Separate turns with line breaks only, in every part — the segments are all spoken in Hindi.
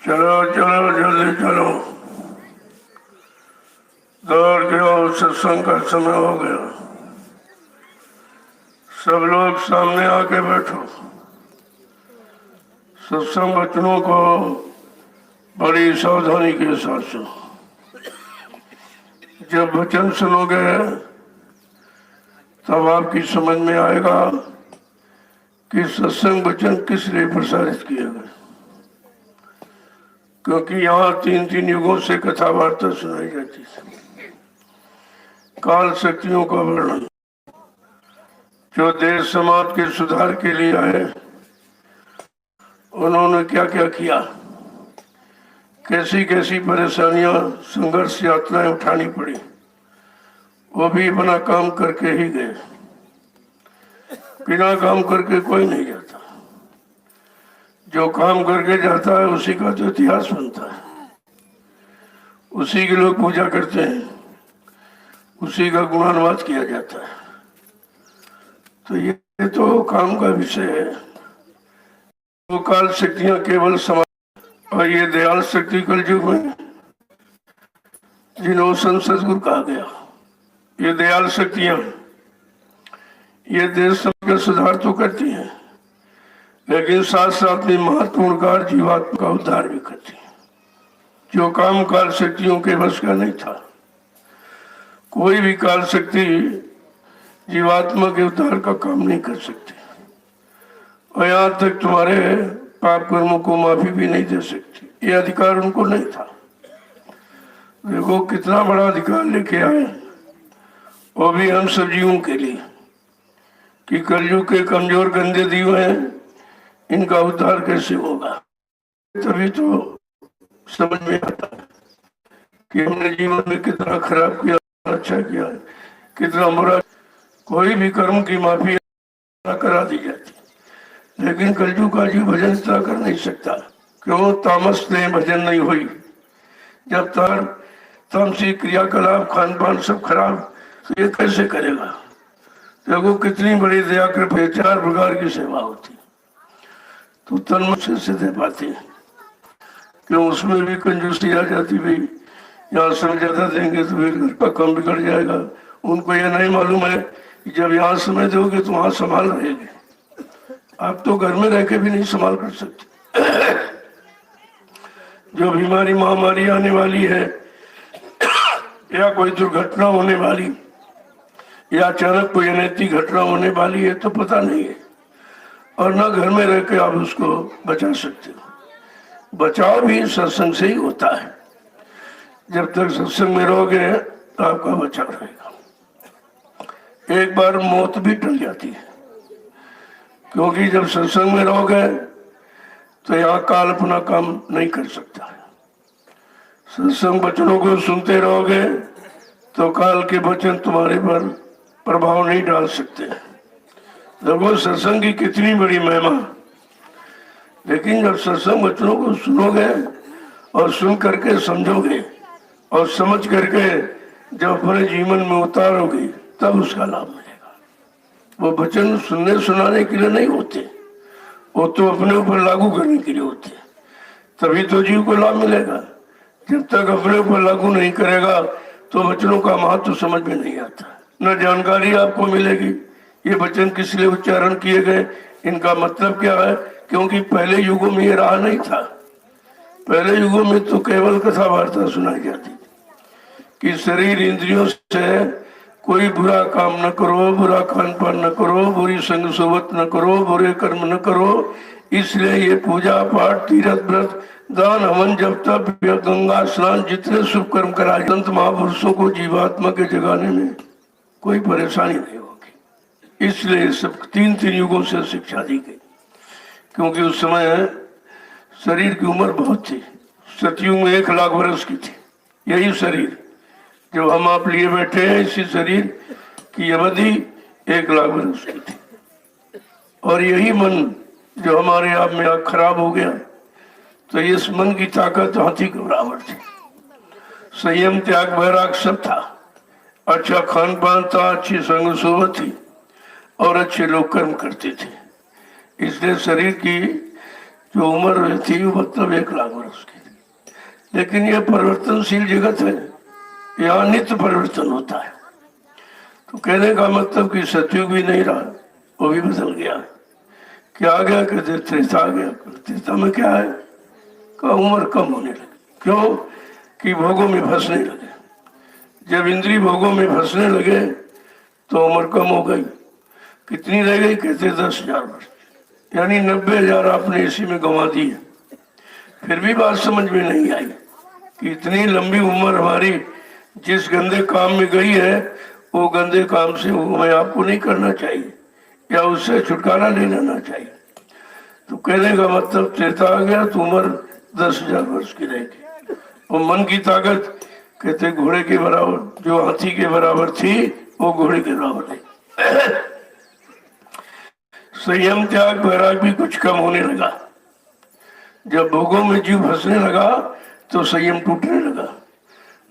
चलो चलो जल्दी चलो, दौड़ के आओ, सत्संग का समय हो गया। सब लोग सामने आके बैठो। सत्संग वचनों को बड़ी सावधानी के साथ सुनो। जब वचन सुनोगे तब आपकी समझ में आएगा कि सत्संग वचन किस लिए प्रसारित किए गए, क्योंकि यहाँ तीन तीन युगों से कथा वार्ता सुनाई जाती है। काल शक्तियों का वर्णन, जो देश समाज के सुधार के लिए आए, उन्होंने क्या क्या किया, कैसी कैसी परेशानियां संघर्ष यात्राएं उठानी पड़ी, वो भी अपना काम करके ही गए। बिना काम करके कोई नहीं जाता। जो काम करके जाता है उसी का तो इतिहास बनता है, उसी की लोग पूजा करते हैं, उसी का गुणानुवाद किया जाता है। तो ये तो काम का विषय है। वो काल शक्तियां केवल समाज, और ये दयाल शक्ति कलयुग में जिन्हों संत सदगुरु कहा गया, ये दयाल शक्तियां ये देश समाज का सुधार तो करती हैं, लेकिन साथ साथ में महत्वपूर्ण कार्य जीवात्मा का उद्धार भी करती है, जो काम काल शक्तियों के बस का नहीं था। कोई भी काल शक्ति जीवात्मा के उद्धार का काम नहीं कर सकती, और यहाँ तक तुम्हारे पाप कर्मों को माफी भी नहीं दे सकती। ये अधिकार उनको नहीं था। देखो कितना बड़ा अधिकार लेके आए, वो भी हम सब जीवों के लिए, कि कलयुग के कमजोर गंदे जीव हैं, इनका उद्धार कैसे होगा। तभी तो समझ में आता है कि हमने जीवन में कितना खराब किया, अच्छा किया, कितना बुरा। कोई भी कर्म की माफी करा दी जाती, लेकिन कलयुग का जीव भजन इतना कर नहीं सकता। क्यों? तामस ने भजन नहीं हुई। जब तक तामसी क्रियाकलाप खान पान सब खराब, तो ये कैसे करेगा। देखो कितनी बड़ी दया कृपा, 4 प्रकार की सेवा होती, तो तन से दे पाते। क्यों? उसमें भी कंजूसी आ जाती, भाई यहाँ समय ज्यादा देंगे तो फिर घर का काम बिगड़ जाएगा। उनको ये नहीं मालूम है कि जब यहाँ समय दोगे तो वहां संभाल रहेंगे। आप तो घर में रह के भी नहीं संभाल कर सकते। जो बीमारी महामारी आने वाली है, या कोई दुर्घटना होने वाली, या अचानक कोई अनैतिक घटना होने वाली है, तो पता नहीं है, और ना घर में रह के आप उसको बचा सकते हो। बचाव भी सत्संग से ही होता है। जब तक सत्संग में रहोगे तो आपका बचाव रहेगा। एक बार मौत भी टल जाती है, क्योंकि जब सत्संग में रहोगे तो यहाँ काल अपना काम नहीं कर सकता है। सत्संग वचनों को सुनते रहोगे तो काल के वचन तुम्हारे पर प्रभाव नहीं डाल सकते। देखो सत्संग की कितनी बड़ी महिमा। लेकिन जब सत्संग वचनों को सुनोगे और सुन करके समझोगे और समझ करके जब अपने जीवन में उतारोगे, तब उसका लाभ मिलेगा। वो वचन सुनने सुनाने के लिए नहीं होते, वो तो अपने ऊपर लागू करने के लिए होते। तभी तो जीव को लाभ मिलेगा। जब तक अपने ऊपर लागू नहीं करेगा तो वचनों का महत्व समझ में नहीं आता, न जानकारी आपको मिलेगी। ये वचन किस लिए उच्चारण किए गए, इनका मतलब क्या है। क्योंकि पहले युगों में ये रहा नहीं था। पहले युगों में तो केवल कथा वार्ता सुनाई जाती कि शरीर इंद्रियों से कोई बुरा काम न करो, बुरा खान पान न करो, बुरी संग सोबत न करो, बुरे कर्म न करो। इसलिए ये पूजा पाठ, तीर्थ व्रत, दान, हवन, जप तप, गंगा स्नान, जितने शुभ कर्म कराए, संत महापुरुषों को जीवात्मा के जगाने में कोई परेशानी नहीं होगी। इसलिए सब तीन युगों से शिक्षा दी गई। क्योंकि उस समय शरीर की उम्र बहुत थी। सतयुग में 1 लाख वर्ष की थी यही शरीर। जो हम आप लिए बैठे हैं, इसी शरीर की अवधि 1 लाख वर्ष की थी। और यही मन जो हमारे आप में खराब हो गया, तो इस मन की ताकत हाथी के बराबर थी। संयम, त्याग, वैराग सब था। अच्छा खान पान था, अच्छी संग सोबत थी, और अच्छे लोग कर्म करते थे। इसलिए शरीर की जो उम्र थी वो मतलब 1 लाख वर्ष की थी। लेकिन ये परिवर्तनशील जगत है, यहाँ नित्य परिवर्तन होता है। तो कहने का मतलब कि सतयुग भी नहीं रहा, वो भी बदल गया। क्या आ गया? कहते त्रेता आ गया। त्रेता में क्या है? का उम्र कम होने लगी। क्यों? कि भोगों में फंसने लगे। जब इंद्रिय भोगों में फंसने लगे तो उम्र कम हो गई। कितनी रह गई? कहते 10,000 वर्ष, यानी 90,000 आपने इसी में गंवा दिए। फिर भी बात समझ में नहीं आई कि इतनी लंबी उम्र हमारी जिस गंदे काम में गई है, वो गंदे काम से हमें आपको नहीं करना चाहिए, या उससे छुटकारा ले लेना चाहिए। तो कहने का मतलब त्रेता आ गया तो उम्र 10,000 वर्ष की रहेगी। और मन की ताकत कहते घोड़े के बराबर, जो हाथी के बराबर थी वो घोड़े के बराबर है। संयम त्याग वैराग भी कुछ कम होने लगा। जब भोगों में जीव फंसने लगा तो संयम टूटने लगा।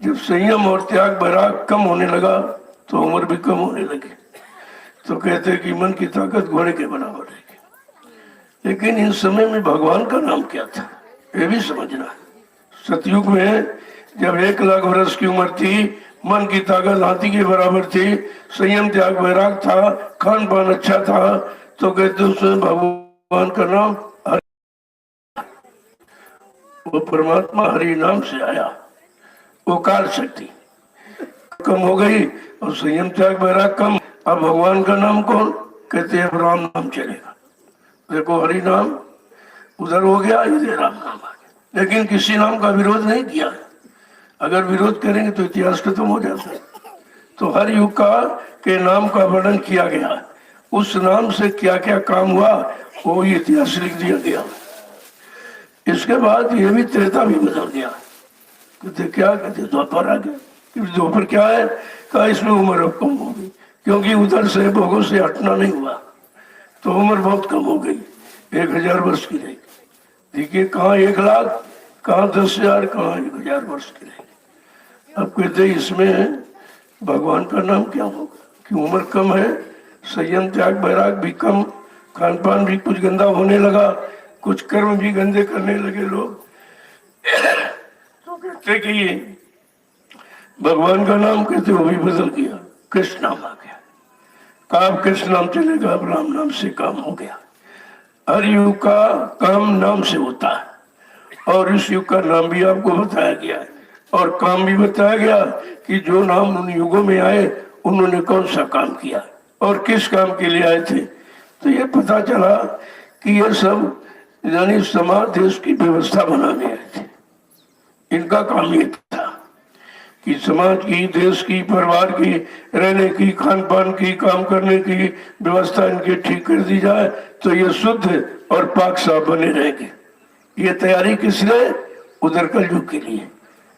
जब संयम और त्याग वैराग कम होने लगा तो उम्र भी कम होने लगी। तो कहते कि मन की ताकत घोड़े के बराबर है। लेकिन इन समय में भगवान का नाम क्या था, ये भी समझना। सतयुग में जब 1 लाख वर्ष की उम्र थी, मन की ताकत हाथी के बराबर थी, संयम त्याग वैराग था, खान पान अच्छा था, तो कहते उसमें भगवान का नाम वो परमात्मा हरि नाम से आया। वो काल शक्ति कम हो गई और संयम त्याग वैराग कम। अब भगवान का नाम कौन? कहते हैं राम नाम चलेगा। देखो हरि नाम उधर हो गया, इधर राम नाम आ गया। लेकिन किसी नाम का विरोध नहीं किया। अगर विरोध करेंगे तो इतिहास खत्म हो जाता है। तो हर युग का के नाम का वर्णन किया गया, उस नाम से क्या क्या काम हुआ वो इतिहास लिख दिया गया। इसके बाद ये भी त्रेता भी बदल गया। कहते क्या? कहते द्वापर आ गया। द्वापर क्या है? कहा इसमें उम्र अब कम हो गई, क्योंकि उधर से भोगों से हटना नहीं हुआ तो उम्र बहुत कम हो गई, 1,000 वर्ष की रहेगी। देखिए कहाँ 1 लाख, कहाँ 10,000, कहाँ 1,000 वर्ष की रहेगी। अब कहते इसमें भगवान का नाम क्या होगा कि उम्र कम है, संयम त्याग वैराग भी कम, खान पान भी कुछ गंदा होने लगा, कुछ कर्म भी गंदे करने लगे लोग। तो कहते कि भगवान का नाम कहते वो भी बदल गया, कृष्ण नाम आ गया। काम कृष्ण नाम चलेगा, अब राम नाम से काम हो गया। हर युग का काम नाम से होता है और इस युग का नाम भी आपको बताया गया है और काम भी बताया गया कि जो नाम उन युगों में आए उन्होंने कौन सा काम किया और किस काम के लिए आए थे। तो ये पता चला कि ये सब यानी समाज देश की व्यवस्था बनाने आए थे। इनका काम ये था कि समाज की, देश की, परिवार की, रहने की, खान पान की, काम करने की व्यवस्था इनकी ठीक कर दी जाए तो ये शुद्ध और पाक साफ बने रहेंगे। ये तैयारी किस लिए? उधर कलयुग के लिए,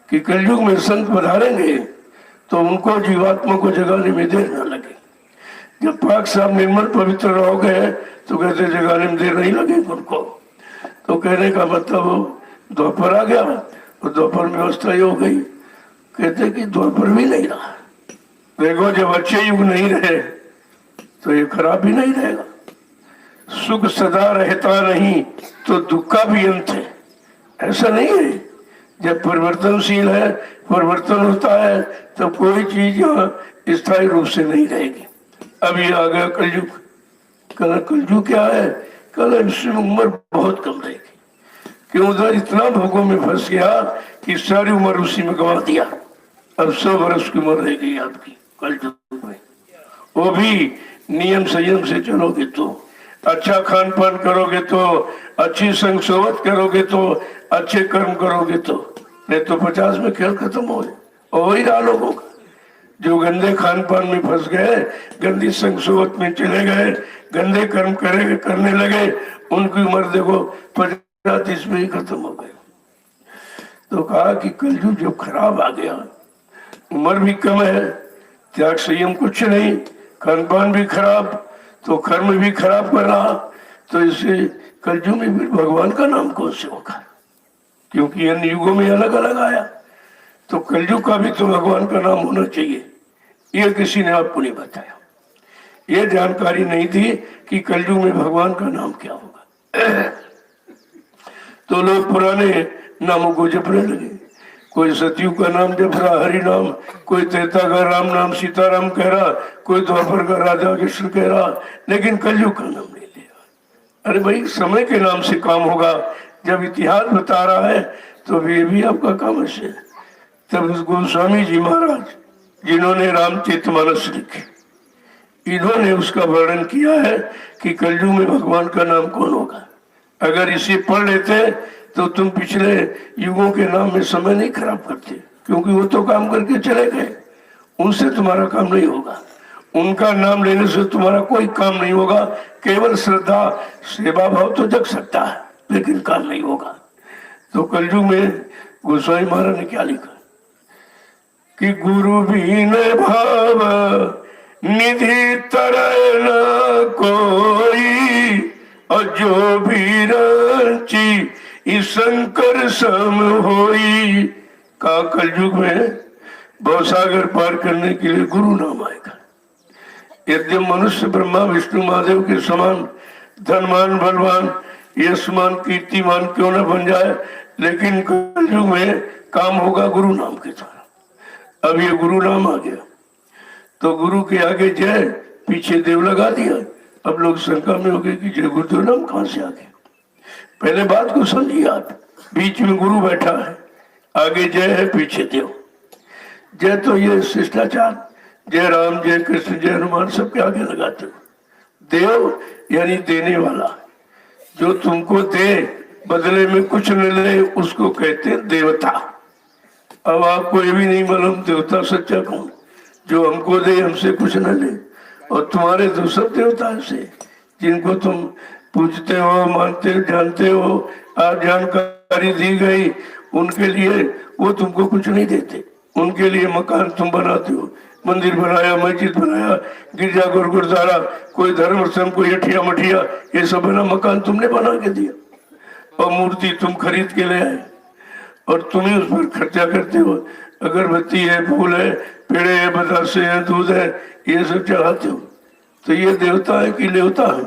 कि कलयुग में संत पधारेंगे तो उनको जीवात्मा को जगाने में देर न लगे। जब पाक साफ निर्मल पवित्र रहोगे तो कहते जगाने में देर नहीं लगेगी उनको। तो कहने का मतलब द्वापर आ गया और द्वापर में अवस्था ही हो गई। कहते कि द्वापर भी नहीं रहा। देखो जब अच्छे युग नहीं रहे तो ये खराब भी नहीं रहेगा। सुख सदा रहता नहीं तो दुख का भी अंत है, ऐसा नहीं है। जब परिवर्तनशील है, परिवर्तन होता है तो कोई चीज यहाँ स्थायी रूप से नहीं रहेगी। अब ये आ गया कलयुग। कलयुग क्या है? कल इसमें उम्र बहुत कम रहेगी, कि उधर इतना भोगों में फंस गया कि सारी उम्र उसी में गंवा दिया। अब 100 वर्ष की उम्र रह गई आपकी कलयुग में। वो भी नियम संयम से चलोगे तो, अच्छा खान पान करोगे तो, अच्छी संग सोबत करोगे तो, अच्छे कर्म करोगे तो, नहीं तो 50 में खेल खत्म हो गए। और वही रहा लोगों का, जो गंदे खान पान में फंस गए, गंदी संग सोबत में चले गए, गंदे कर्म करने लगे, उनकी उम्र देखो 50 में ही खत्म हो गए। तो कहा कि कलयुग जब खराब आ गया, उम्र भी कम है, त्याग संयम कुछ नहीं, खान पान भी खराब, तो कर्म भी खराब कर रहा, तो इसे कलयुग में फिर भगवान का नाम कौन से होगा? क्योंकि अन्य युगों में अलग अलग आया, तो कलयुग का भी तो भगवान का नाम होना चाहिए। ये किसी ने आपको नहीं बताया, ये जानकारी नहीं थी कि कलयुग में भगवान का नाम क्या होगा। तो लोग पुराने नामों को जपने लगे। कोई सतयुग का नाम जप रहा, हरि नाम, कोई त्रेता का राम नाम सीताराम कह रहा, कोई द्वापर का राधा कृष्ण कह रहा, लेकिन कलयुग का नाम नहीं लिया। अरे भाई, समय के नाम से काम होगा। जब इतिहास बता रहा है तो ये भी आपका काम है। तब गोस्वामी जी महाराज, जिन्होंने रामचरितमानस लिखी, इन्होंने उसका वर्णन किया है कि कलयुग में भगवान का नाम कौन होगा। अगर इसे पढ़ लेते तो तुम पिछले युगों के नाम में समय नहीं खराब करते, क्योंकि वो तो काम करके चले गए, उनसे तुम्हारा काम नहीं होगा। उनका नाम लेने से तुम्हारा कोई काम नहीं होगा। केवल श्रद्धा सेवा भाव तो जग सकता है, लेकिन काम नहीं होगा। तो कलयुग में गोस्वामी महाराज ने क्या लिखा कि गुरु बिन भाव निधि तरय न कोई, और जो भी रची इस शंकर सम होई। का कलयुग में भवसागर पार करने के लिए गुरु नाम आएगा। यद्यप मनुष्य ब्रह्मा विष्णु महादेव के समान धनवान बलवान यशमान कीर्तिमान क्यों न बन जाए, लेकिन कलयुग में काम होगा गुरु नाम के द्वारा। अब ये गुरु नाम आ गया तो गुरु के आगे जय, पीछे देव लगा दिया। अब लोग शंका में हो गए कि जय गुरुदेव नाम कहां से आ गया। पहले बात को समझिए आप, बीच में गुरु बैठा है, आगे जय है, पीछे देव। जय तो ये शिष्टाचार, जय राम जय कृष्ण जय हनुमान सबके आगे लगाते हो। देव यानी देने वाला, जो तुमको दे बदले में कुछ न ले, उसको कहते हैं देवता। अब आपको ये भी नहीं मालूम देवता सच्चा कौन, जो हमको दे हमसे कुछ न ले। और तुम्हारे तो सब देवता ऐसे जिनको तुम पूजते हो, मानते हो, जानते हो, आज जानकारी दी गई, उनके लिए वो तुमको कुछ नहीं देते। उनके लिए मकान तुम बनाते हो, मंदिर बनाया, मस्जिद बनाया, गिरजाघर गुरुद्वारा, कोई धर्म स्थल, कोई हठिया मठिया, ये सब बना, मकान तुमने बना के दिया। और मूर्ति तुम खरीद के ले आए और तुम ही उस पर खर्चा करते हो। अगरबत्ती है, फूल है, पेड़े है, बतासे है, दूध है, ये सब चढ़ाते हो। तो ये देवता है कि देवता है,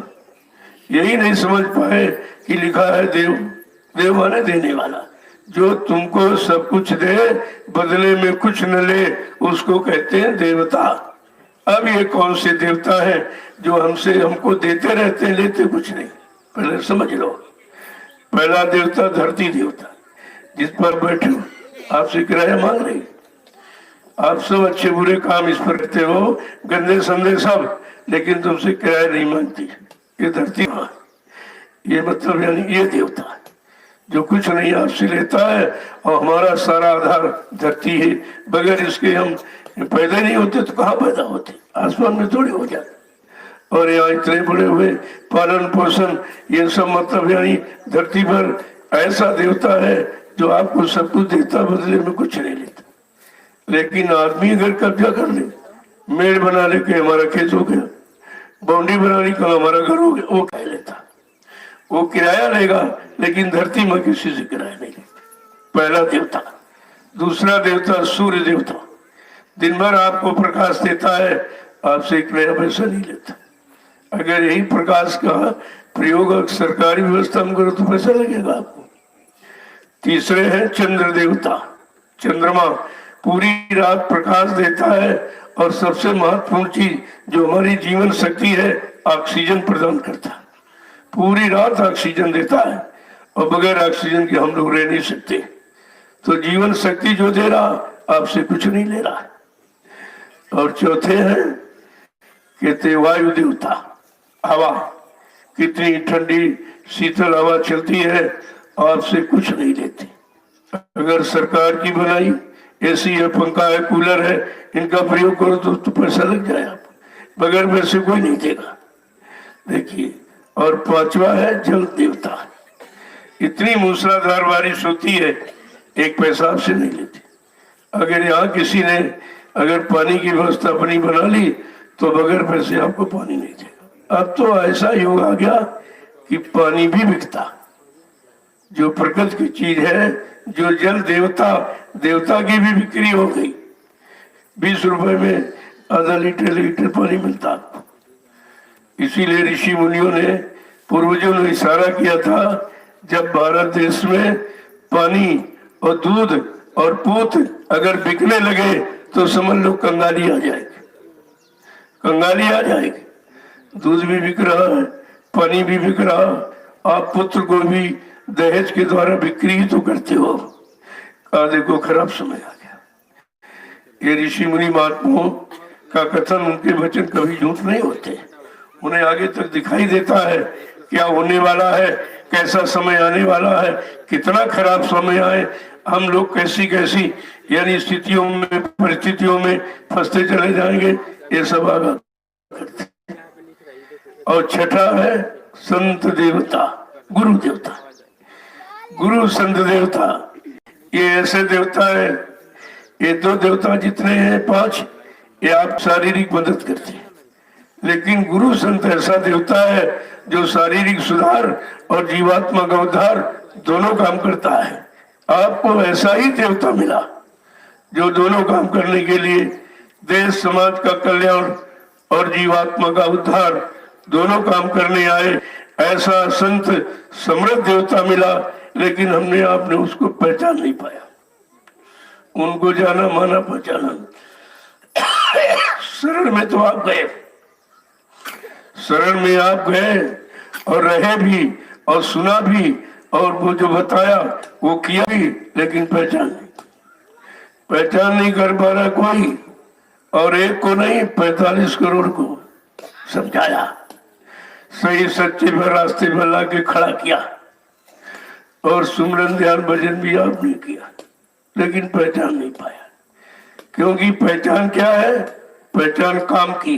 यही नहीं समझ पाए कि लिखा है देव। देव माने देने वाला, जो तुमको सब कुछ दे बदले में कुछ न ले, उसको कहते हैं देवता। अब ये कौन से देवता है जो हमको देते रहते हैं, लेते कुछ नहीं। पहले समझ लो, पहला देवता धरती देवता, जिस पर बैठे हो, आपसे किराया मांग रही। आप सब अच्छे बुरे काम इस पर करते हो, गंदे संदे सब, लेकिन तुमसे किराया नहीं मांगती। ये धरती, ये मतलब यानी ये देवता है जो कुछ नहीं आपसे लेता है, और हमारा सारा आधार धरती है। बगैर इसके हम पैदा नहीं होते तो कहाँ पैदा होते, आसमान में थोड़ी हो जाते। और यहाँ इतने बड़े हुए पालन पोषण, ये सब मतलब यानी धरती पर ऐसा देवता है जो आपको सब कुछ देता, बदले में कुछ नहीं लेता। लेकिन आदमी अगर कब्जा कर ले, मेड़ बना ले के हमारा खेत हो गया, बाउंड्री बना ली कल हमारा घर हो गया, वो कह लेता, वो किराया लेगा, लेकिन धरती में किसी से किराया नहीं लेता। पहला देवता। दूसरा देवता सूर्य देवता, दिन भर आपको प्रकाश देता है, आपसे एक नया पैसा नहीं लेता। अगर यही प्रकाश का प्रयोग सरकारी व्यवस्था में करो तो पैसा लगेगा आपको। तीसरे हैं चंद्र देवता। चंद्रमा पूरी रात प्रकाश देता है, और सबसे महत्वपूर्ण चीज जो हमारी जीवन शक्ति है, ऑक्सीजन प्रदान करता है। पूरी रात ऑक्सीजन देता है, और बगैर ऑक्सीजन के हम लोग रह नहीं सकते। तो जीवन शक्ति जो दे रहा, आपसे कुछ नहीं ले रहा। और चौथे हैं कहते वायु देवता, हवा। कितनी ठंडी शीतल हवा चलती है, आपसे कुछ नहीं लेती। अगर सरकार की बनाई एसी है, पंखा है, कूलर है, इनका प्रयोग करो तो पैसा लग जाए आप, बगैर पैसे कोई नहीं देगा। देखिए, और पांचवा है जल देवता। इतनी मूसलाधार बारिश होती है, एक पैसा आपसे नहीं लेती। अगर यहाँ किसी ने अगर पानी की व्यवस्था अपनी बना ली तो बगैर पैसे आपको पानी नहीं देगा। अब तो ऐसा युग आ गया कि पानी भी बिकता, जो प्रकृति की चीज है, जो जल देवता की भी बिक्री हो गई। 20 रुपए में आधा लीटर पानी मिलता आपको। इसीलिए ऋषि मुनियों ने, पूर्वजों ने इशारा किया था जब भारत देश में पानी और दूध और पूत अगर बिकने लगे तो समझ लो कंगाली आ जाएगी, कंगाली आ जाएगी। दूध भी बिक रहा है, पानी भी बिक रहा, आप पुत्र को भी दहेज के द्वारा बिक्री ही तो करते हो। कहा देखो खराब समय आ गया। ये ऋषि मुनि महात्माओं का कथन, उनके वचन कभी झूठ नहीं होते। उन्हें आगे तक दिखाई देता है क्या होने वाला है, कैसा समय आने वाला है, कितना खराब समय आए, हम लोग कैसी कैसी यानी स्थितियों में परिस्थितियों में फंसते चले जाएंगे, ये सब आगा करते। और छठा है संत देवता, गुरु देवता। गुरु संत देवता ये ऐसे देवता है, ये दो देवता जितने हैं पांच, ये आप शारीरिक मदद करते हैं, लेकिन गुरु संत ऐसा देवता है जो शारीरिक सुधार और जीवात्मा का उद्धार दोनों काम करता है। आपको ऐसा ही देवता मिला जो दोनों काम करने के लिए, देश समाज का कल्याण और जीवात्मा का उद्धार दोनों काम करने आए। ऐसा संत समृद्ध देवता मिला, लेकिन हमने आपने उसको पहचान नहीं पाया, उनको जाना माना पहचाना। शरण में तो आप गए, शरण में आप गए और रहे भी और सुना भी और वो जो बताया वो किया भी, लेकिन पहचान नहीं कर पा रहा कोई। और एक को नहीं 45 करोड़ को समझाया, सही सच्चे पर रास्ते पर ला के खड़ा किया, और सुमरन ध्यान भजन भी आपने किया, लेकिन पहचान नहीं पाया। क्योंकि पहचान क्या है? पहचान काम की,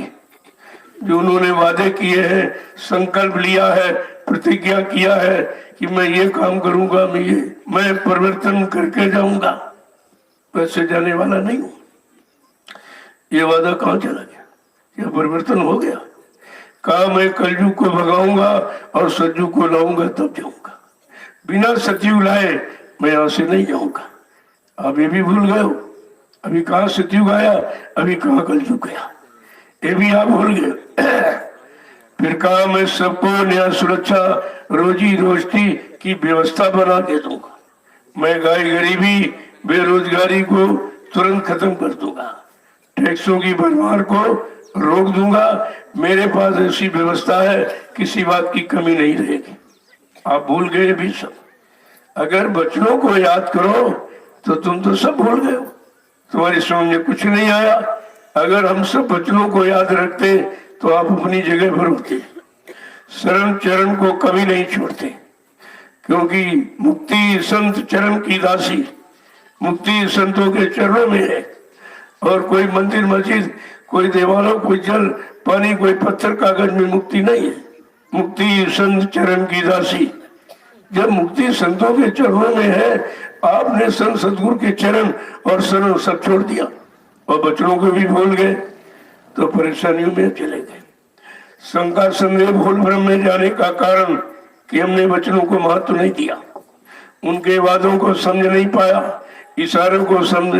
जो उन्होंने वादे किए हैं, संकल्प लिया है, प्रतिज्ञा किया है कि मैं ये काम करूंगा, मैं परिवर्तन करके जाऊंगा, वैसे जाने वाला नहीं हूं। ये वादा कहाँ चला गया? क्या परिवर्तन हो गया? कहा मैं कलयुग को भगाऊंगा और सतयुग को लाऊंगा तब जाऊंगा, बिना सतयुग लाए मैं यहां से नहीं जाऊंगा। आप ये भी भूल गए हो, अभी कहाँ सतयुग आया, अभी कहाँ कलयुग गया, ये भी आप भूल गए। फिर कहा मैं सबको न्याय सुरक्षा रोजी रोटी की व्यवस्था बना के दूंगा, मैं गाय गरीबी बेरोजगारी को तुरंत खत्म कर दूंगा, टैक्सों की भरमार को रोक दूंगा, मेरे पास ऐसी व्यवस्था है किसी बात की कमी नहीं रहेगी। आप भूल गए भी सब। अगर बच्चों को याद करो तो तुम तो सब भूल गए हो, तुम्हारी समझ में कुछ नहीं आया। अगर हम सब बच्चों को याद रखते तो आप अपनी जगह पर होते। शरण चरण को कभी नहीं छोड़ते, क्योंकि मुक्ति संत चरण की दासी, मुक्ति संतों के चरणों में है। और कोई मंदिर मस्जिद, कोई देवालय, कोई जल पानी, कोई पत्थर कागज में मुक्ति नहीं है। मुक्ति संत चरण की दासी। जब मुक्ति संतों के चरणों में है, आपने संत सदगुरु के चरण और शरण सब छोड़ दिया और बच्चों को भी भूल गए, तो परेशानियों में चले गए। शंका संदेह भूल भ्रम में जाने का कारण कि हमने वचनों को महत्व नहीं दिया, उनके वादों को समझ नहीं पाया, इशारों को समझ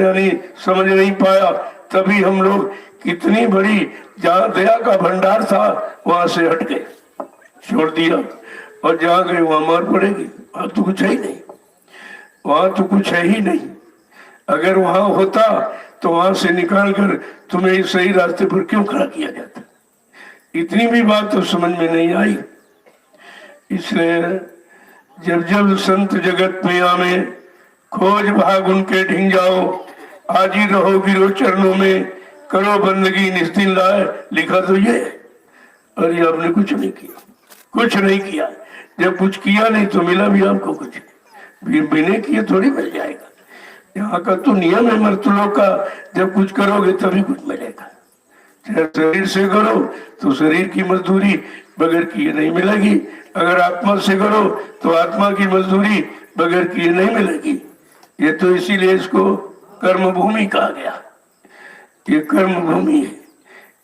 नहीं पाया। तभी हम लोग कितनी बड़ी जहाँ दया का भंडार था वहां से हट गए, छोड़ दिया, और जहाँ गए वहां मार पड़ेगी। वहां तो कुछ है ही नहीं, वहां तो कुछ है ही नहीं। अगर वहां होता तो वहां से निकाल कर तुम्हें इस सही रास्ते पर क्यों खड़ा किया जाता? इतनी भी बात तो समझ में नहीं आई। इसलिए जब जब संत जगत में आवे, खोज भाग उनके ढिंग जाओ, आज ही रहो गिरो चरणों में, करो बंदगी निस्दिन लाए। लिखा तो ये, और ये आपने कुछ नहीं किया, कुछ नहीं किया। जब कुछ किया नहीं तो मिला भी आपको कुछ, बिना किए थोड़ी मिल जाएगा। यहाँ का तो नियम है मर्तलों का, जब कुछ करोगे तभी कुछ मिलेगा। चाहे शरीर से करो तो शरीर की मजदूरी बगैर किए नहीं मिलेगी, अगर आत्मा से करो तो आत्मा की मजदूरी बगैर किए नहीं मिलेगी। ये तो इसीलिए इसको कर्म भूमि कहा गया। ये कर्म भूमि है,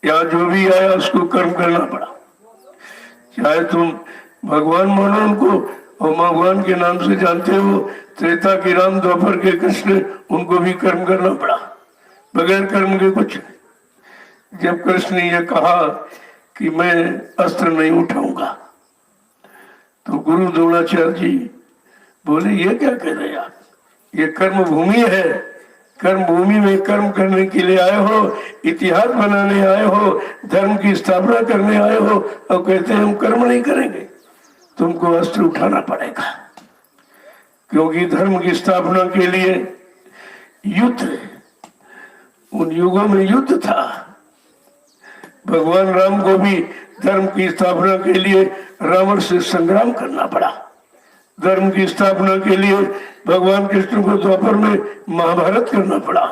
यहाँ जो भी आया उसको कर्म करना पड़ा। चाहे तुम भगवान मानो उनको, और भगवान के नाम से जानते हो, त्रेता के राम, द्वापर के कृष्ण, उनको भी कर्म करना पड़ा, बगैर कर्म के कुछ। जब कृष्ण ने यह कहा कि मैं अस्त्र नहीं उठाऊंगा, तो गुरु द्रोणाचार्य जी बोले ये क्या कह रहे हैं आप, ये कर्म भूमि है, कर्म भूमि में कर्म करने के लिए आए हो, इतिहास बनाने आए हो, धर्म की स्थापना करने आए हो, और कहते हैं हम कर्म नहीं करेंगे। तुमको अस्त्र उठाना पड़ेगा, क्योंकि धर्म की स्थापना के लिए युद्ध, उन युगों में युद्ध था। भगवान राम को भी धर्म की स्थापना के लिए रावण से संग्राम करना पड़ा। धर्म की स्थापना के लिए भगवान कृष्ण को द्वापर में महाभारत करना पड़ा।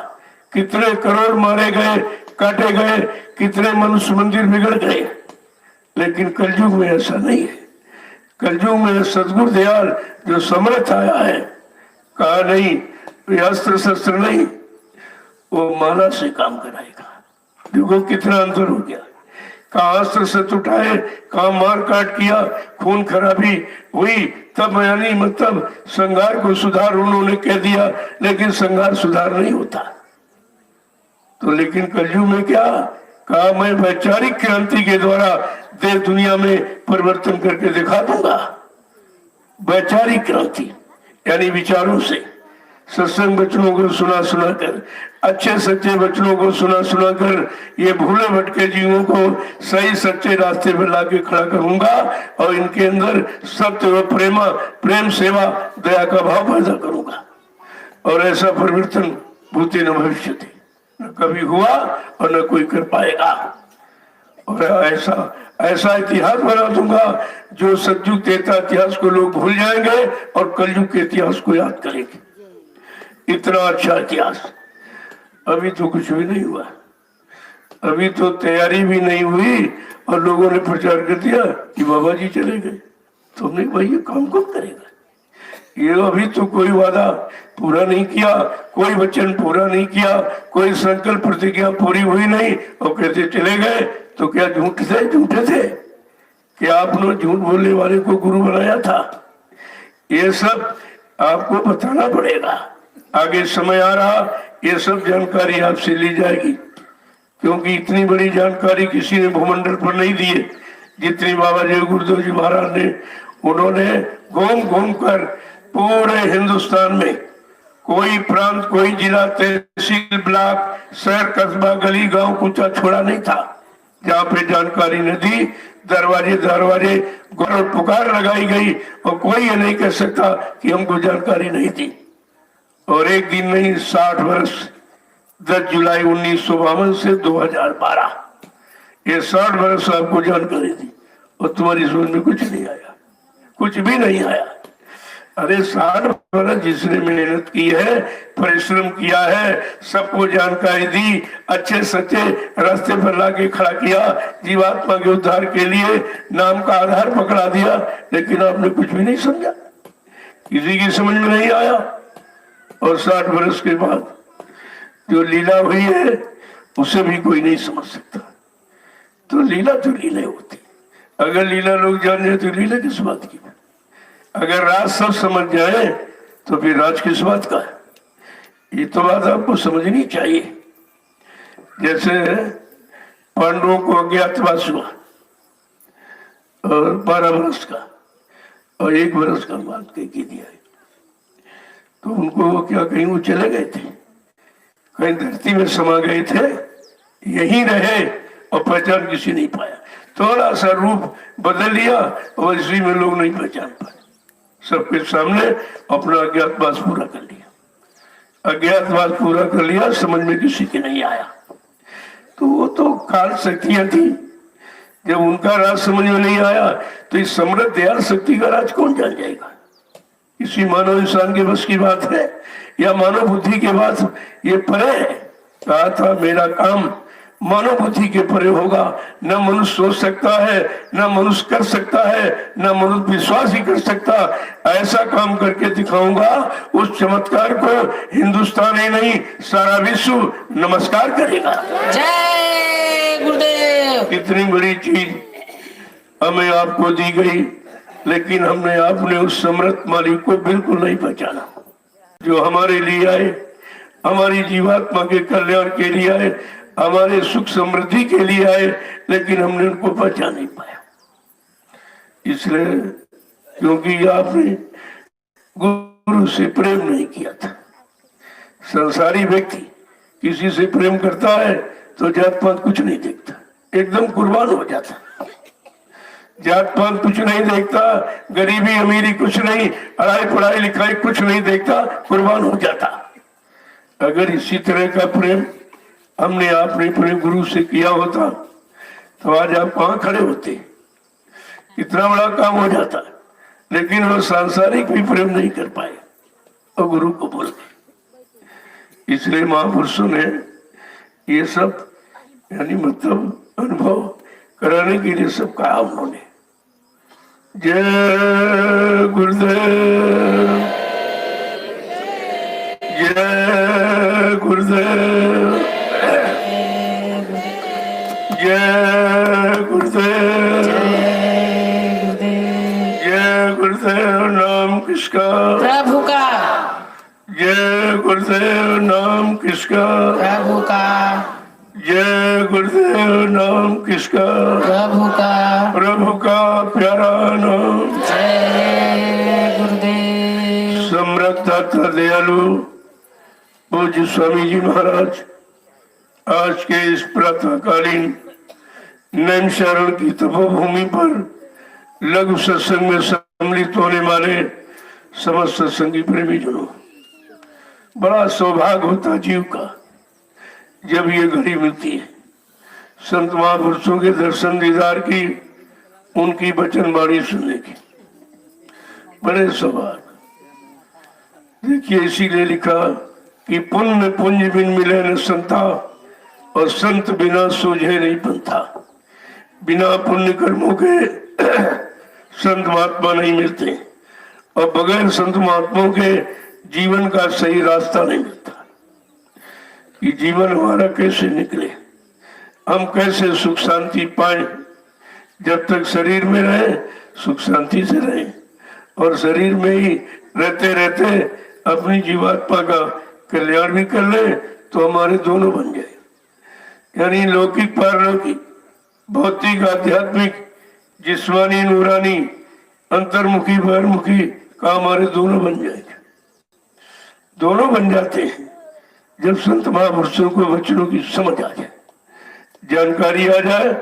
कितने करोड़ मारे गए, काटे गए, कितने मनुष्य मंदिर बिगड़ गए। लेकिन कलयुग में ऐसा नहीं है। कलयुग में सदगुरु दयाल जो समर्थ आया है, कहा नहीं अस्त्र शस्त्र नहीं, वो माला से काम कराएगा। देखो कितना अंतर हो गया। कहा अस्त्र शस्त्र उठाए, कहा मार काट किया, खून खराबी हुई, तब यानी मतलब संघार को सुधार उन्होंने कह दिया, लेकिन संघार सुधार नहीं होता। तो लेकिन कलयुग में क्या कहा, मैं वैचारिक क्रांति के द्वारा देश दुनिया में परिवर्तन करके दिखा दूंगा। वैचारिक क्रांति यानी विचारों से, सत्संग वचनों को सुना सुना कर, अच्छे सच्चे वचनों को सुना सुना कर ये भूले भटके जीवों को सही सच्चे रास्ते पर लाके खड़ा करूंगा, और इनके अंदर सत्य व प्रेम सेवा दया का भाव पैदा करूंगा। और ऐसा परिवर्तन भूति न भविष्य थी, न कभी हुआ और न कोई कर पाएगा। और ऐसा इतिहास बना दूंगा जो सतयुग देता इतिहास को लोग भूल जाएंगे और कलयुग के इतिहास को याद करेंगे। इतना अच्छा इतिहास। अभी तो कुछ भी नहीं हुआ, अभी तो तैयारी भी नहीं हुई और लोगों ने प्रचार कर दिया कि बाबा जी चले गए। तुमने भाई ये काम कब करेगा? ये अभी तो कोई वादा पूरा नहीं किया, कोई वचन पूरा नहीं किया, कोई संकल्प प्रतिज्ञा पूरी हुई नहीं, और कहते चले गए। तो क्या झूठे थे कि आपने झूठ बोलने वाले को गुरु बनाया था? ये सब आपको बताना पड़ेगा। आगे समय आ रहा, ये सब जानकारी आपसे ली जाएगी, क्योंकि इतनी बड़ी जानकारी किसी ने भूमंडल पर नहीं दी है जितनी बाबा जय गुरुदेव जी महाराज ने। उन्होंने घूम घूम कर पूरे हिंदुस्तान में कोई प्रांत, कोई जिला, तहसील, ब्लॉक, शहर, कस्बा, गली, गांव कुछ छोड़ा नहीं था जहाँ पे जानकारी न दी। दरवाजे दरवाजे गौरव पुकार लगाई गई और कोई ये नहीं कह सकता कि हमको जानकारी नहीं थी। और एक दिन नहीं, 60 वर्ष, 10 जुलाई 1952 से 2012, ये 60 वर्ष आपको जानकारी दी और तुम्हारी समझ में कुछ नहीं आया, कुछ भी नहीं आया। अरे 60 वर्ष जिसने मेहनत की है, परिश्रम किया है, सबको जानकारी दी, अच्छे सच्चे रास्ते पर लाके खड़ा किया, जीवात्मा के उद्धार के लिए नाम का आधार पकड़ा दिया, लेकिन आपने कुछ भी नहीं समझा, किसी की समझ में नहीं आया। और 60 वर्ष के बाद जो लीला हुई है उसे भी कोई नहीं समझ सकता। तो लीला तो लीला होती, अगर लीला लोग जान जाए तो लीला किस बात की? अगर राज सब समझ जाए तो फिर राज किस बात का है? ये तो बात आपको समझनी चाहिए। जैसे पांडवों को अज्ञातवास हुआ और 12 वर्ष का और 1 वर्ष का बात कह दिया है, तो उनको क्या कहीं वो चले गए थे, कहीं धरती में समा गए थे, यहीं रहे और पहचान किसी नहीं पाया। थोड़ा सा रूप बदल लिया और इसी में लोग नहीं पहचान पाए। सबके सामने अपना अज्ञातवास पूरा कर लिया, अज्ञातवास पूरा कर लिया, समझ में किसी के नहीं आया। तो वो तो काल शक्तियां थी, जब उनका राज समझ में नहीं आया तो इस समृद्ध दयाल शक्ति का राज कौन जान जाएगा? किसी मानव इंसान के बस की बात है या मानव बुद्धि के बात ये परे है? कहा था मेरा काम मानव बुद्धि के परे होगा। न मनुष्य सोच सकता है, न मनुष्य कर सकता है, न मनुष्य विश्वास ही कर सकता। ऐसा काम करके दिखाऊंगा, उस चमत्कार को हिंदुस्तान ही नहीं सारा विश्व नमस्कार करेगा।
जय गुरुदेव।
इतनी बड़ी चीज हमें आपको दी गई, लेकिन हमने आपने उस समर्थ मालिक को बिल्कुल नहीं पहचाना, जो हमारे लिए आए, हमारी जीवात्मा के कल्याण के लिए आए, हमारे सुख समृद्धि के लिए आए, लेकिन हमने उनको पहचान नहीं पाया। इसलिए क्योंकि आपने गुरु से प्रेम नहीं किया था। संसारी व्यक्ति किसी से प्रेम करता है तो जात पात कुछ नहीं देखता, एकदम कुर्बान हो जाता। जात पात कुछ नहीं देखता, गरीबी अमीरी कुछ नहीं, पढ़ाई लिखाई कुछ नहीं देखता, कुर्बान हो जाता। अगर इसी तरह का प्रेम हमने आपने अपने गुरु से किया होता तो आज आप कहाँ खड़े होते, कितना बड़ा काम हो जाता। लेकिन वो सांसारिक भी प्रेम नहीं कर पाए और गुरु को बोल गए। इसलिए महापुरुषों ने ये सब यानी मतलब अनुभव कराने के लिए सब कहा उन्होंने। जय गुरुदेव, जय गुरुदेव, जय गुरुदेव, जय गुरुदेव। नाम किसका?
प्रभु का।
जय गुरुदेव। नाम किसका?
प्रभु का।
जय गुरुदेव। नाम किसका?
प्रभु का।
प्रभु का प्यारा नाम।
जय गुरुदेव।
सम्राट दाता दयालु पूज्य स्वामी जी महाराज आज के इस प्रातःकालीन नैमिषारण्य की तपोभूमि पर लघु सत्संग में सम्मिलित होने वाले समस्त सत्संगी प्रेमी जनों, बड़ा सौभाग्य होता जीव का जब ये घड़ी मिलती है संत महापुरुषों के दर्शन दीदार की, उनकी वचनवाणी सुनने की। बड़े सौभाग्य। देखिए इसीलिए लिखा कि पुण्य पुंज बिन मिले न संता, और संत बिना सूझे नहीं बनता। बिना पुण्य कर्मों के संत महात्मा नहीं मिलते, और बगैर संत महात्माओं के जीवन का सही रास्ता नहीं मिलता कि जीवन हमारा कैसे निकले, हम कैसे सुख शांति पाए। जब तक शरीर में रहे सुख शांति से रहे, और शरीर में ही रहते रहते अपनी जीवात्मा का कल्याण भी कर ले तो हमारे दोनों बन जाए। यानी लौकिक पारलौकिक, भौतिक आध्यात्मिक, जिस्मानी नूरानी, अंतर्मुखी बहिर्मुखी का हमारे दोनों बन जाएगा। दोनों बन जाते हैं जब संत महापुरुषों को वचनों की समझ आ जाए, जानकारी आ जाए,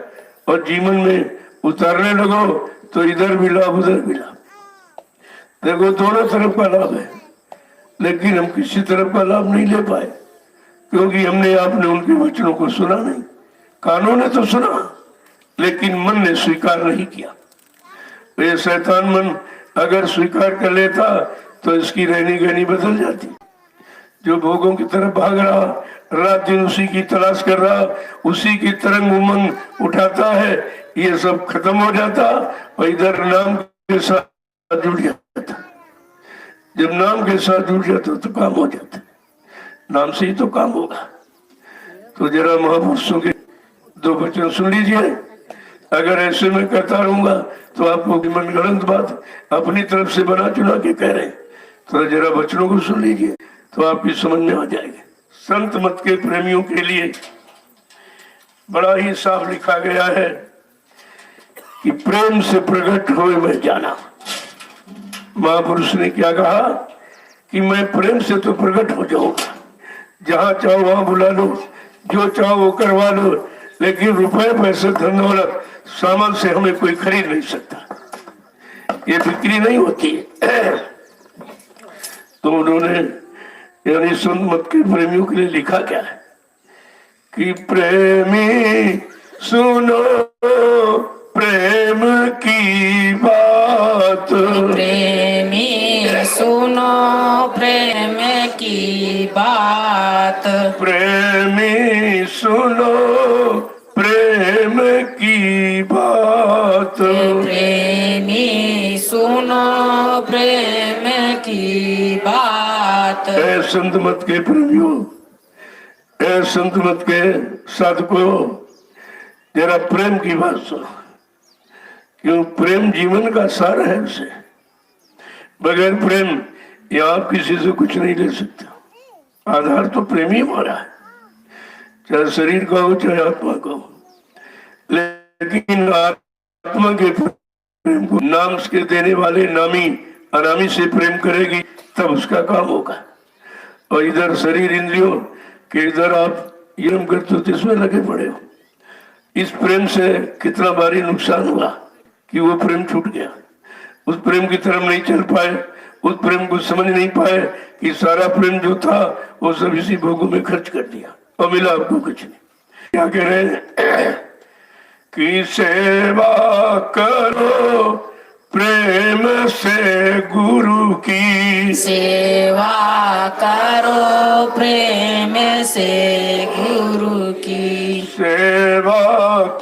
और जीवन में उतारने लगो तो इधर भी लाभ उधर भी लाभ। देखो दोनों तरफ का लाभ है, लेकिन हम किसी तरफ का लाभ नहीं ले पाए क्योंकि हमने आपने उनके वचनों को सुना नहीं। कानों ने तो सुना लेकिन मन ने स्वीकार नहीं किया। तो ये शैतान मन अगर स्वीकार कर लेता तो इसकी रहनी गहनी बदल जाती। जो भोगों की तरफ भाग रहा, रात दिन उसी की तलाश कर रहा, उसी की तरंग उमंग उठाता है, ये सब खत्म हो जाता और इधर नाम के साथ जुड़ जाता। जब नाम के साथ जुड़ जाता तो काम हो जाता, नाम से ही तो काम होगा। तो जरा महापुरुषों के दो वचन सुन लीजिए। अगर ऐसे में करता रहूंगा तो आपको मनगढ़ंत बात अपनी तरफ से बना चुना के कह रहे, तो जरा वचनों को सुन लीजिए तो आपकी समझ में आ जाएगा। संत मत के प्रेमियों के लिए बड़ा ही साफ लिखा गया है कि प्रेम से प्रकट होए मैं जाना। महापुरुष ने क्या कहा कि मैं प्रेम से तो प्रकट हो जाऊंगा, जहां चाहो वहां बुला लो, जो चाहो वो करवा लो, लेकिन रुपए पैसे धन दौलत सामान से हमें कोई खरीद नहीं सकता, ये बिक्री नहीं होती है। तो उन्होंने यानी संत मत के प्रेमियों के लिए लिखा क्या है कि प्रेमी सुनो प्रेम की बात,
प्रेमी सुनो प्रेम की बात,
प्रेमी सुनो प्रेम की बात,
प्रेमी सुनो प्रेम की बात।
ऐ संत मत के प्रेमियों, ऐ संत मत के साधकों, जरा प्रेम की बात सुनो, क्यों प्रेम जीवन का सार है। उसे बगैर प्रेम या आप किसी से कुछ नहीं ले सकते। आधार तो प्रेम ही हमारा है, चाहे शरीर का हो चाहे आत्मा का हो। लेकिन आत्मा के प्रेम को नाम के देने वाले नामी अनामी से प्रेम करेगी तब उसका काम होगा। और इधर शरीर इंद्रियों के इधर आप यम करते हो तो इसमें लगे पड़े हो। इस प्रेम से कितना भारी नुकसान हुआ कि वो प्रेम छूट गया, उस प्रेम की तरफ नहीं चल पाए, उस प्रेम को समझ नहीं पाए कि सारा प्रेम जो था वो सब इसी भोगों में खर्च कर दिया और मिला आपको कुछ नहीं। क्या कह रहे हैं कि सेवा करो प्रेम से गुरु की,
सेवा करो प्रेम से गुरु की,
सेवा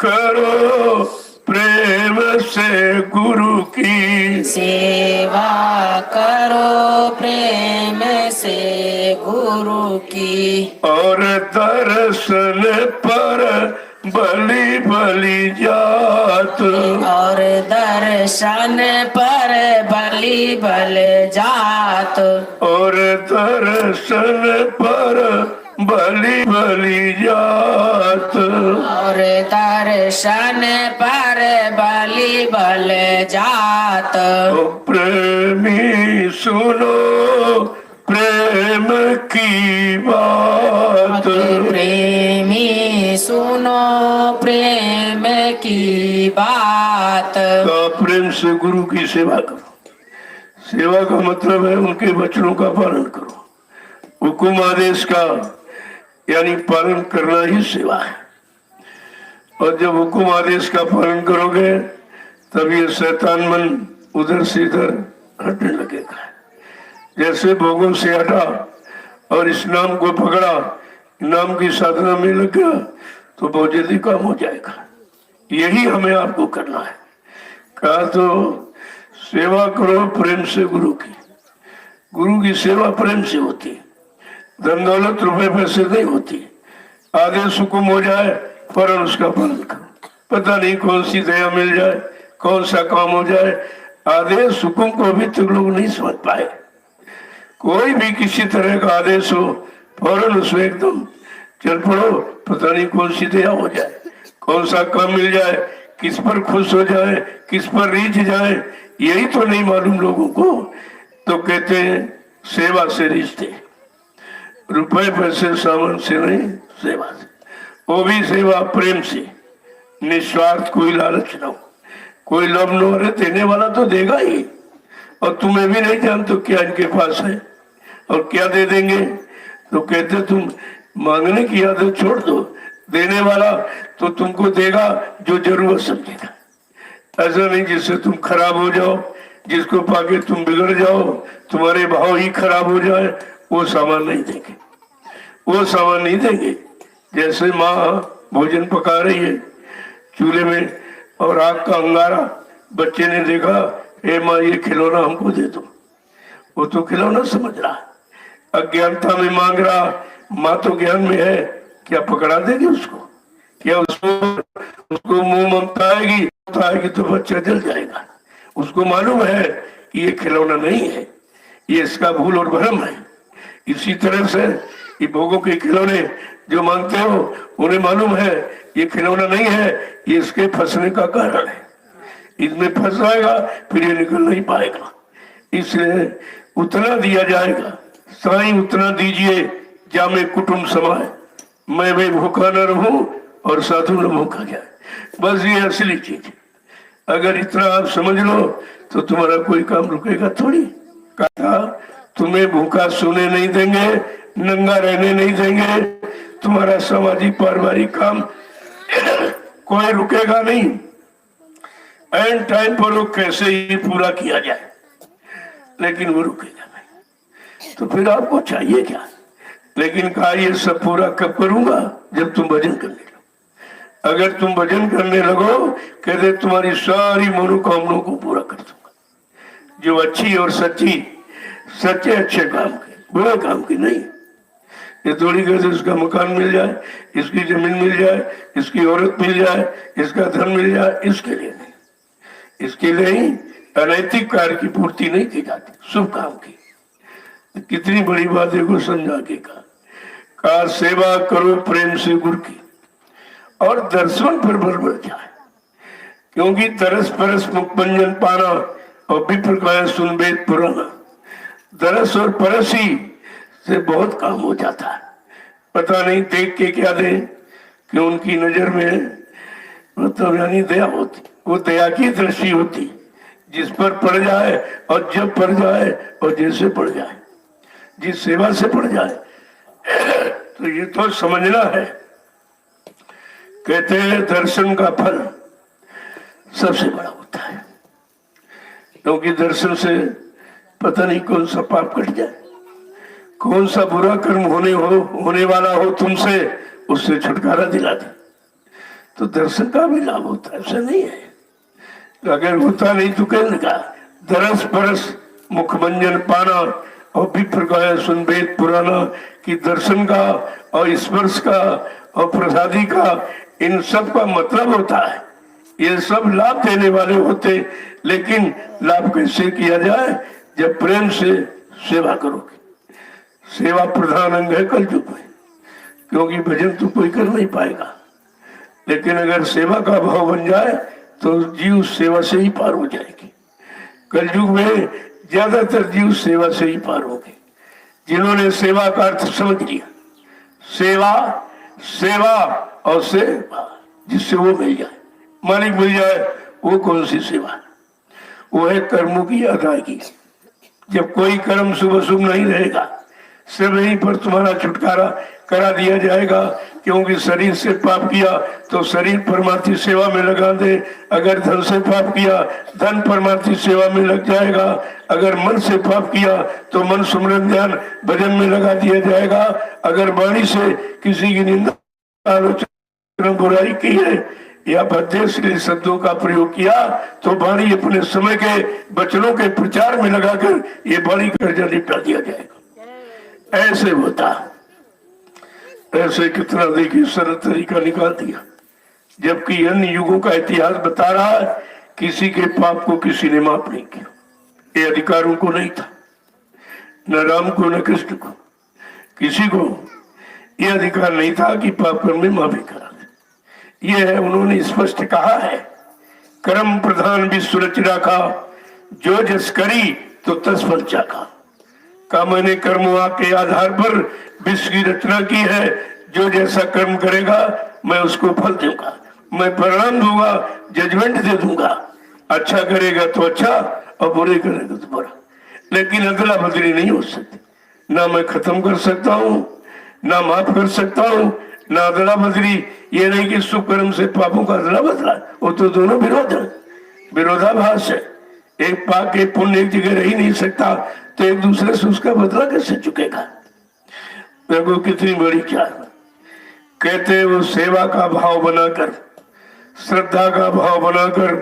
करो प्रेम से गुरु की,
सेवा करो प्रेम से गुरु की,
और दर्शन पर बलि बलि जात,
और दर्शन पर बलि बल जात,
और दर्शन पर बलि बलि जात,
और दर्शन पर बलि बल जात।
ओ प्रेमी सुनो प्रेम की बात,
प्रेमी सुनो प्रेम की बात।
तो प्रेम से गुरु की सेवा करो। सेवा का मतलब है उनके वचनों का पालन करो। हुकुम आदेश का यानी पालन करना ही सेवा है। और जब हुकुम आदेश का पालन करोगे तब ये शैतान मन उधर से इधर हटने लगेगा। जैसे भोगों से हटा और इस नाम को पकड़ा, नाम की साधना में लग गया तो बहुत जल्दी काम हो जाएगा। यही हमें आपको करना है। कहा तो सेवा करो प्रेम से गुरु की। गुरु की सेवा प्रेम से होती है, धन दौलत रुपए पैसे नहीं होती। आदेश हुकुम हो जाए फौरन उसका पालन करो। पता नहीं कौन सी दया मिल जाए, कौन सा काम हो जाए। आदेश हुकुम को अभी तक लोग नहीं समझ पाए। कोई भी किसी तरह का आदेश हो फौरन उसमें एकदम चल पड़ो, पता नहीं कौन सी दया हो जाए, कौन सा काम मिल जाए, किस पर खुश हो जाए, किस पर रीझ जाए, यही तो नहीं मालूम लोगों को। तो कहते हैं सेवा से रिश्ते, रुपए पैसे सामान से नहीं, सेवा से। वो भी सेवा प्रेम से, निस्वार्थ, कोई लालच न हो, कोई लोभ न हो। देने वाला तो देगा ही, और तुम्हें भी नहीं जानते क्या इनके पास है और क्या दे देंगे। तो कहते तुम मांगने की आदत छोड़ दो, देने वाला तो तुमको देगा जो जरूरत समझेगा। ऐसा नहीं जिससे तुम खराब हो जाओ, जिसको पाके तुम बिगड़ जाओ, तुम्हारे भाव ही खराब हो जाए, वो सामान नहीं देंगे, वो सामान नहीं देंगे। जैसे माँ भोजन पका रही है चूल्हे में और आग का अंगारा, बच्चे ने देखा, ए माँ ये खिलौना हमको दे दो, वो तो खिलौना समझ रहा, अज्ञानता में मांग रहा। माँ तो ज्ञान में है, क्या पकड़ा देगी उसको? क्या उसको मुंह ममता आएगी तो बच्चा जल जाएगा। उसको मालूम है कि ये खिलौना नहीं है, ये इसका भूल और भ्रम है। इसी तरह से ये भोगों के खिलौने जो मांगते हो, उन्हें मालूम है ये खिलौना नहीं है, ये इसके फंसने का कारण है। इसमें फंस जाएगा फिर ये निकल नहीं पाएगा। इसलिए उतना दिया जाएगा, साईं उतना दीजिए जामे कुटुंब समाए, मैं भी भूखा न रहूं और साधु न भूखा जाए। बस ये असली चीज है। अगर इतना आप समझ लो तो तुम्हारा कोई काम रुकेगा थोड़ी। कहा तुम्हें भूखा सोने नहीं देंगे, नंगा रहने नहीं देंगे, तुम्हारा सामाजिक पारिवारिक काम कोई रुकेगा नहीं। एंड टाइम पर वो कैसे ही पूरा किया जाए, लेकिन वो रुकेगा नहीं। तो फिर आपको चाहिए क्या? लेकिन कहा ये सब पूरा कब करूंगा? जब तुम भजन करने लगो। अगर तुम भजन करने लगो, कहते तुम्हारी सारी मनोकामनाओं को पूरा कर दूंगा। जो अच्छी और सच्चे अच्छे काम के, बुरे काम की नहीं। ये थोड़ी कहते इसका मकान मिल जाए, इसकी जमीन मिल जाए, इसकी औरत मिल जाए, इसका धन मिल जाए, इसके लिए नहीं। इसके लिए ही अनैतिक कार्य की पूर्ति नहीं की जाती, शुभ काम की। कितनी बड़ी बात है को समझा के कहा सेवा करो प्रेम से गुरु की, और दर्शन पर बल बढ़ जाए। क्योंकि तरस परस मुख भंजन पाना और विप्र कहे सुन वेद पुराना। दरस और परसी से बहुत काम हो जाता है। पता नहीं देख के क्या दे कि उनकी नजर में मतलब यानी दया होती, वो दया की दृष्टि होती, जिस पर पड़ जाए और जब पड़ जाए और जैसे पड़ जाए, जिस सेवा से पड़ जाए। तो ये तो समझना है। कहते हैं दर्शन का फल सबसे बड़ा होता है, क्योंकि दर्शन से पता नहीं कौन सा पाप कट जाए, कौन सा बुरा कर्म होने वाला हो तुमसे, उससे छुटकारा दिला दे। तो दर्शन का भी लाभ होता है, ऐसा नहीं है। अगर होता नहीं तो कहने का दरस परस मुखमंजन पाना और विप्र कहे सुन वेद पुराना कि दर्शन का और स्पर्श का और प्रसादी का इन सब का मतलब होता है, ये सब लाभ देने वाले होते। लेकिन लाभ कैसे किया जाए? जब प्रेम से सेवा करोगे। सेवा प्रधान अंग है कलयुग में, क्योंकि भजन तो कोई कर नहीं पाएगा। लेकिन अगर सेवा का भाव बन जाए तो जीव सेवा से ही पार हो जाएगी। कलयुग में ज्यादातर जीव सेवा से ही पार होंगे। जिन्होंने सेवा का अर्थ समझ लिया, सेवा सेवा और सेवा, जिससे वो मिल जाए, मालिक मिल जाए, वो कौन सी सेवा? वो है कर्मों की अदायगी। जब कोई कर्म शुभ शुभ नहीं रहेगा, सब यहीं पर तुम्हारा छुटकारा करा दिया जाएगा। क्योंकि शरीर से पाप किया तो शरीर परमार्थी सेवा में लगा दे, अगर धन से पाप किया धन परमार्थी सेवा में लग जाएगा, अगर मन से पाप किया तो मन सुमरन ध्यान भजन में लगा दिया जाएगा, अगर वाणी से किसी की निंदा आलोचना बुराई की है या भद्देश के शब्दों का प्रयोग किया तो वाणी अपने समय के वचनों के प्रचार में लगाकर ये वाणी कर्जा निपटा दिया जाएगा। ऐसे होता, ऐसे कितना देखिए सरल तरीका निकाल दिया। जबकि अन्य युगों का इतिहास बता रहा है किसी के पाप को किसी ने माफ नहीं किया। ये अधिकारों को नहीं था, न राम को न कृष्ण को, किसी को ये अधिकार नहीं था कि पाप कर्म में माफी करा दे। ये है, उन्होंने स्पष्ट कहा है, कर्म प्रधान विश्व रच राखा, जो जस करी तो तस फल चाखा। का मैंने कर्मों के आधार पर विश्व की रचना की है, जो जैसा कर्म करेगा मैं उसको फल दूंगा, मैं परिणाम दूंगा, जजमेंट दे दूंगा। अच्छा करेगा तो अच्छा और बुरे करेगा तो बुरा। लेकिन अदला बदली नहीं हो सकती, ना मैं खत्म कर सकता हूँ, ना माफ कर सकता हूँ, ना अदला बदली। ये नहीं कि शुभ कर्म से पापों का अदला बदला, वो तो दोनों विरोध है, विरोधाभास है। एक पाप एक पुण्य एक जगह रह ही नहीं सकता, तो एक दूसरे से उसका बदला कैसे चुकेगा? देखो कितनी बड़ी चाल। कहते वो सेवा का भाव बनाकर, श्रद्धा का भाव बनाकर,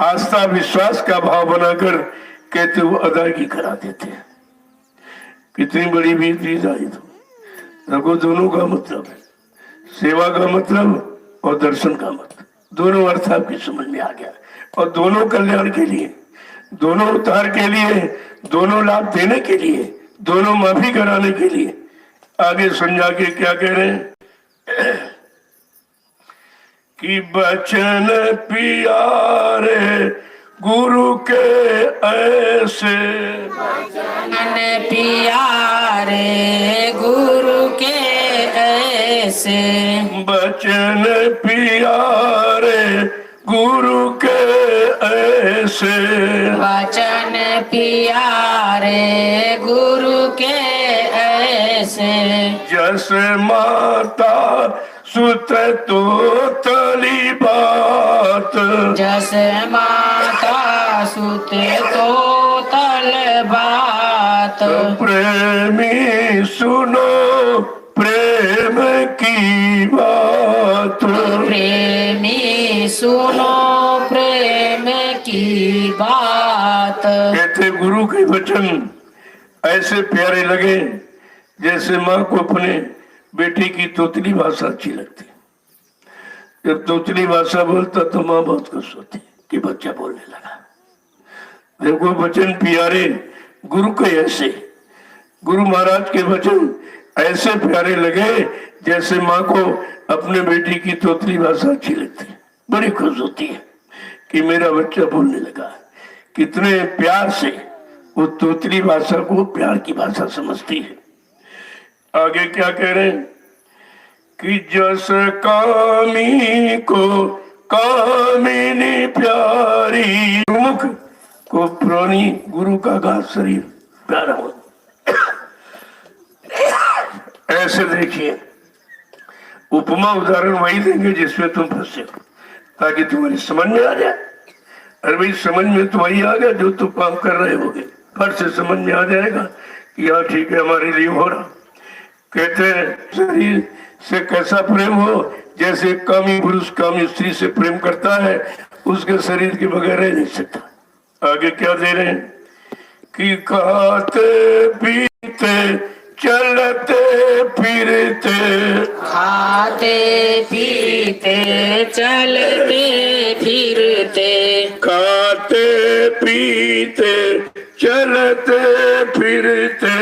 आस्था विश्वास का भाव बनाकर कहते वो अदायगी करा देते हैं। कितनी बड़ी विधि आई। तो देखो दोनों का मतलब है, सेवा का मतलब और दर्शन का मतलब, दोनों अर्थ आपकी समझ में आ गया। और दोनों कल्याण के लिए, दोनों उद्धार के लिए, दोनों लाभ देने के लिए, दोनों माफी कराने के लिए। आगे समझा के क्या कह रहे हैं कि बचन प्यारे गुरु के ऐसे,
बचन प्यारे गुरु के ऐसे,
बचन प्यारे गुरु के ऐसे,
वचन प्यारे गुरु के ऐसे,
जस माता सुत तो तली बात,
जस माता सुत तो तल बात,
प्रेमी सुनो प्रेम की बात,
प्रेमी सुनो प्रेम की बात।
कहते गुरु के वचन ऐसे प्यारे लगे जैसे माँ को अपने बेटी की तोतली भाषा अच्छी लगती। जब तोतली भाषा बोलता तो माँ बहुत खुश होती कि बच्चा बोलने लगा। देखो वचन प्यारे गुरु के ऐसे, गुरु महाराज के वचन ऐसे प्यारे लगे जैसे माँ को अपने बेटी की तोतली भाषा अच्छी लगती है। बड़ी खुश होती है कि मेरा बच्चा बोलने लगा। कितने प्यार से वो तोतली भाषा को प्यार की भाषा समझती है। आगे क्या कह रहे हैं कि जस कामी को कामिनी प्यारी, मुख को प्रोनी गुरु का घास शरीर प्यारा हो। ऐसे देखिए, उपमा उदाहरण वही देंगे जिसमें तुम फंसे हो, ताकि तुम्हारी समझ में आ जाए। अरे भाई समझ में तो वही आ गया जो तुम काम कर रहे होगे, फट से समझ में आ जाएगा कि हाँ ठीक है हमारे लिए हो रहा। कहते हैं शरीर से कैसा प्रेम हो, जैसे कामी पुरुष कामी स्त्री से प्रेम करता है, उसके शरीर के बगैर रह नहीं सकता। आगे क्या दे रहे हैं कि खाते पीते चलते फिरते,
खाते पीते चलते फिरते,
खाते पीते चलते फिरते,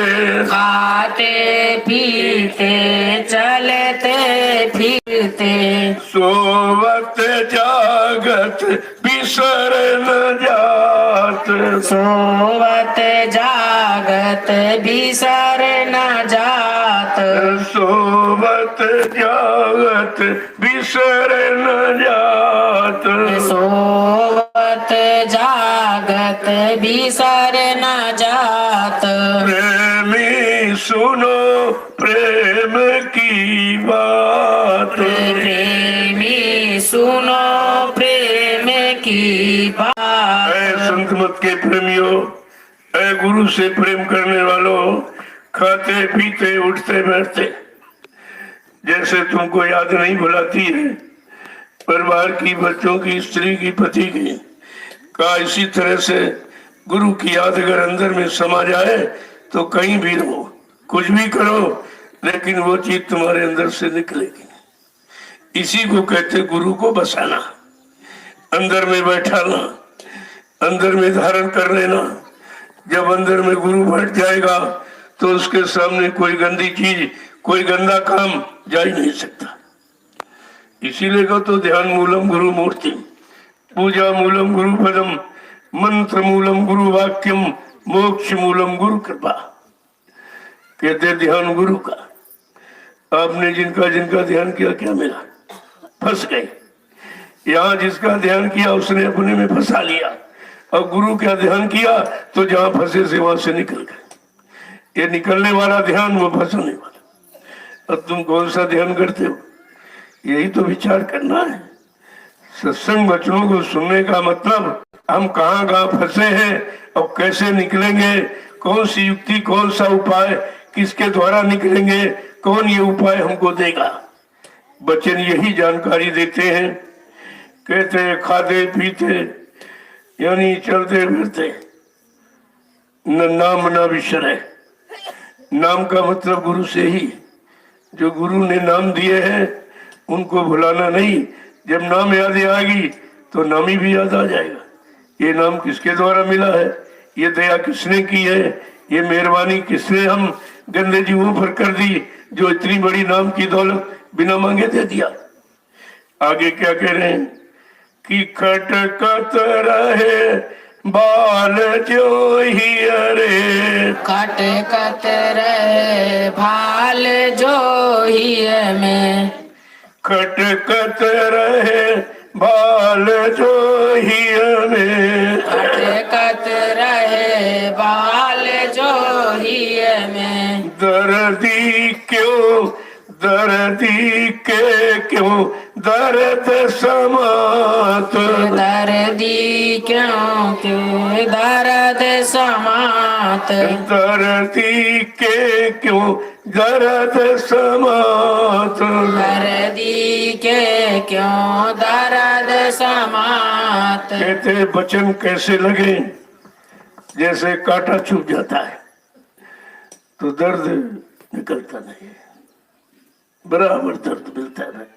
खाते पीते चलते फिरते,
सोवत जागत बिसर न जात,
सोवत जागत बिसर न जात,
सोवत जागत बिसर न जात,
सोवत जागत बिसर न जात।
प्रेमी सुनो प्रेम की बात,
प्रेमी सुनो प्रेम की बात।
ऐ संत मत के प्रेमियों, ऐ गुरु से प्रेम करने वालों, खाते पीते उठते बैठते, जैसे तुमको याद नहीं भुलाती है परिवार की, बच्चों की, स्त्री की, पति की, का इसी तरह से गुरु की याद अगर अंदर में समा जाए तो कहीं भी रहो, कुछ भी करो, लेकिन वो चीज तुम्हारे अंदर से निकलेगी। इसी को कहते गुरु को बसाना, अंदर में बैठाना, अंदर में धारण कर लेना। जब अंदर में गुरु बैठ जाएगा तो उसके सामने कोई गंदी चीज, कोई गंदा काम जा ही नहीं सकता। इसीलिए को तो ध्यान मूलम गुरु मूर्ति, पूजा मूलम गुरु पदम, मंत्र मूलम गुरु वाक्यम, मोक्ष मूलम गुरु कृपा। कहते ध्यान गुरु का। आपने जिनका जिनका ध्यान किया क्या मिला? फंस गए। यहाँ जिसका ध्यान किया उसने अपने में फंसा लिया, और गुरु का ध्यान किया तो जहां फंसे से वहां से निकल गए। ये निकलने वाला ध्यान, वो फंसने वाला। अब तुम कौन सा ध्यान करते हो? यही तो विचार करना है। सत्संग वचनों को सुनने का मतलब हम कहाँ कहाँ फंसे हैं और कैसे निकलेंगे, कौन सी युक्ति, कौन सा उपाय, किसके द्वारा निकलेंगे, कौन ये उपाय हमको देगा। बच्चन यही जानकारी देते हैं। कहते हैं खाते पीते यानी चलते फिरते, न नाम न विसरे। नाम का मतलब गुरु से ही, जो गुरु ने नाम दिए हैं उनको भुलाना नहीं। जब नाम याद आएगी तो नामी भी याद आ जाएगा। ये नाम किसके द्वारा मिला है, ये दया किसने की है, ये मेहरबानी किसने हम गंदे जीवों पर कर दी, जो इतनी बड़ी नाम की दौलत बिना मांगे दे दिया। आगे क्या कह रहे हैं कि खटकत रहे बाल जो ही अरे,
खटकत रहे भाल जो ही में,
खटकत रहे बाल जो ही में,
खटकत रहे बाल जो ही में।
दर्दी क्यों, दर्दी के क्यों दर्द समात,
दर्दी क्यों क्यों दर्द समात,
दर्दी के क्यों दर्द समात,
दर्दी के क्यों दर्द समात।
कहते वचन कैसे लगे, जैसे कांटा चुभ जाता है तो दर्द निकलता नहीं है, बराबर दर्द मिलता है।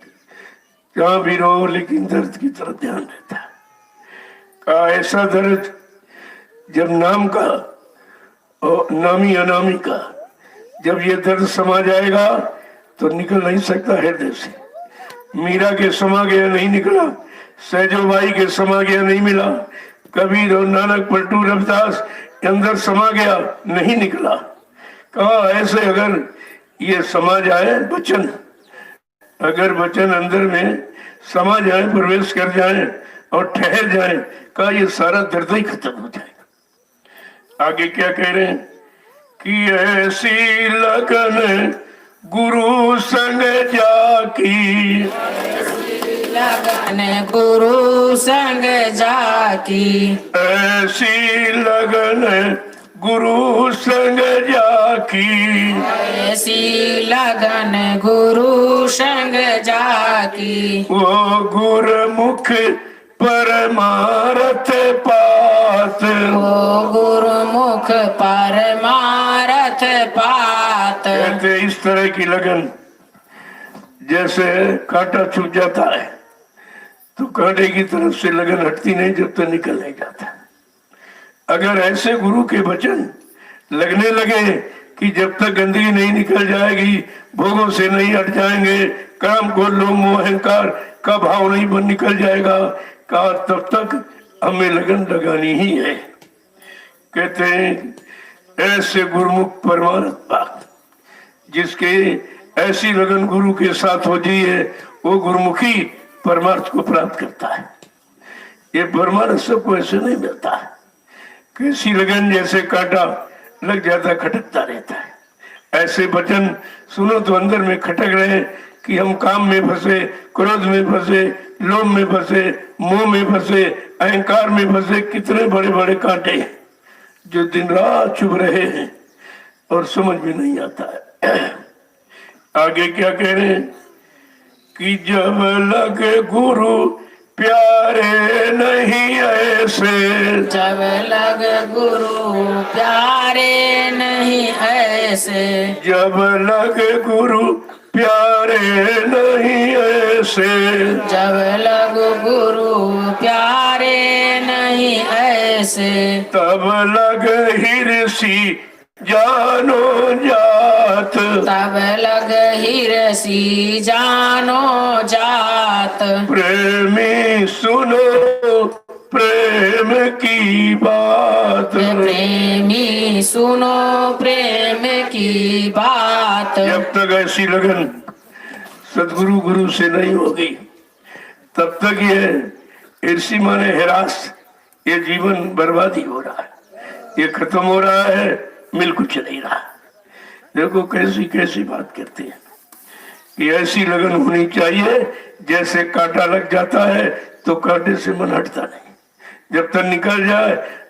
जहां भी रहो लेकिन दर्द की तरफ ध्यान रहता है। का ऐसा दर्द जब नाम का और नामी अनामी का जब ये दर्द समा जाएगा तो निकल नहीं सकता हृदय से। मीरा के समा गया नहीं निकला, सहजोबाई के समा गया नहीं मिला, कबीर और नानक पलटू रविदास अंदर समा गया, नहीं निकला। कहा ऐसे अगर ये समा जाए वचन, अगर वचन अंदर में समा जाए, प्रवेश कर जाए और ठहर जाए, कहा ये सारा दर्द ही खत्म हो जाएगा। आगे क्या कह रहे हैं कि ऐसी लगन गुरु संग जाकी,
लगन गुरु संग जाकी,
ऐसी लगन गुरु संग जाकी,
ऐसी लगन गुरु संग जाकी,
वो गुरमुख परमारथ पात,
ओ गुरुमुख परमारथ पात।
कहते इस तरह की लगन, जैसे कांटा चुभ जाता है तो कांटे की तरफ से लगन हटती नहीं जब तक निकल नहीं जाता। अगर ऐसे गुरु के वचन लगने लगे कि जब तक गंदगी नहीं निकल जाएगी, भोगों से नहीं हट जाएंगे, काम को लोभ मोह अहंकार का भाव नहीं बन निकल जाएगा, कहा तब तक हमें लगन लगानी ही है। कहते हैं ऐसे गुरुमुख परमार्थ बात, जिसके ऐसी लगन गुरु के साथ हो जी है, वो गुरुमुखी परमार्थ को प्राप्त करता है। ये परमार्थ सबको ऐसे नहीं मिलता है। कैसी लगन जैसे कांटा लग जाता, खटकता रहता है। ऐसे वचन सुनो तो अंदर में खटक रहे कि हम काम में फंसे, क्रोध में फंसे, लोभ में फंसे, मोह में फंसे, अहंकार में फंसे, कितने बड़े बड़े कांटे जो दिन रात चुभ रहे हैं और समझ में नहीं आता है। आगे क्या कह रहे हैं कि जब लगे गुरु प्यारे नहीं ऐसे,
जब लग गुरु प्यारे नहीं ऐसे,
जब लगे गुरु प्यारे नहीं ऐसे,
जब लग गुरु प्यारे नहीं ऐसे,
तब लग हिरसी जानो जात,
तब लग हिरसी जानो जात।
प्रेमी सुनो प्रेम की बात,
प्रेमी सुनो प्रेम की बात।
जब तक ऐसी लगन सदगुरु गुरु से नहीं होगी, तब तक ये ईर्षि माने हिरास, ये जीवन बर्बादी हो रहा है, ये खत्म हो रहा है, मिल कुछ नहीं रहा। देखो कैसी कैसी बात करते हैं कि ऐसी लगन होनी चाहिए, जैसे कांटा लग जाता है तो कांटे से मन हटता नहीं, जब तक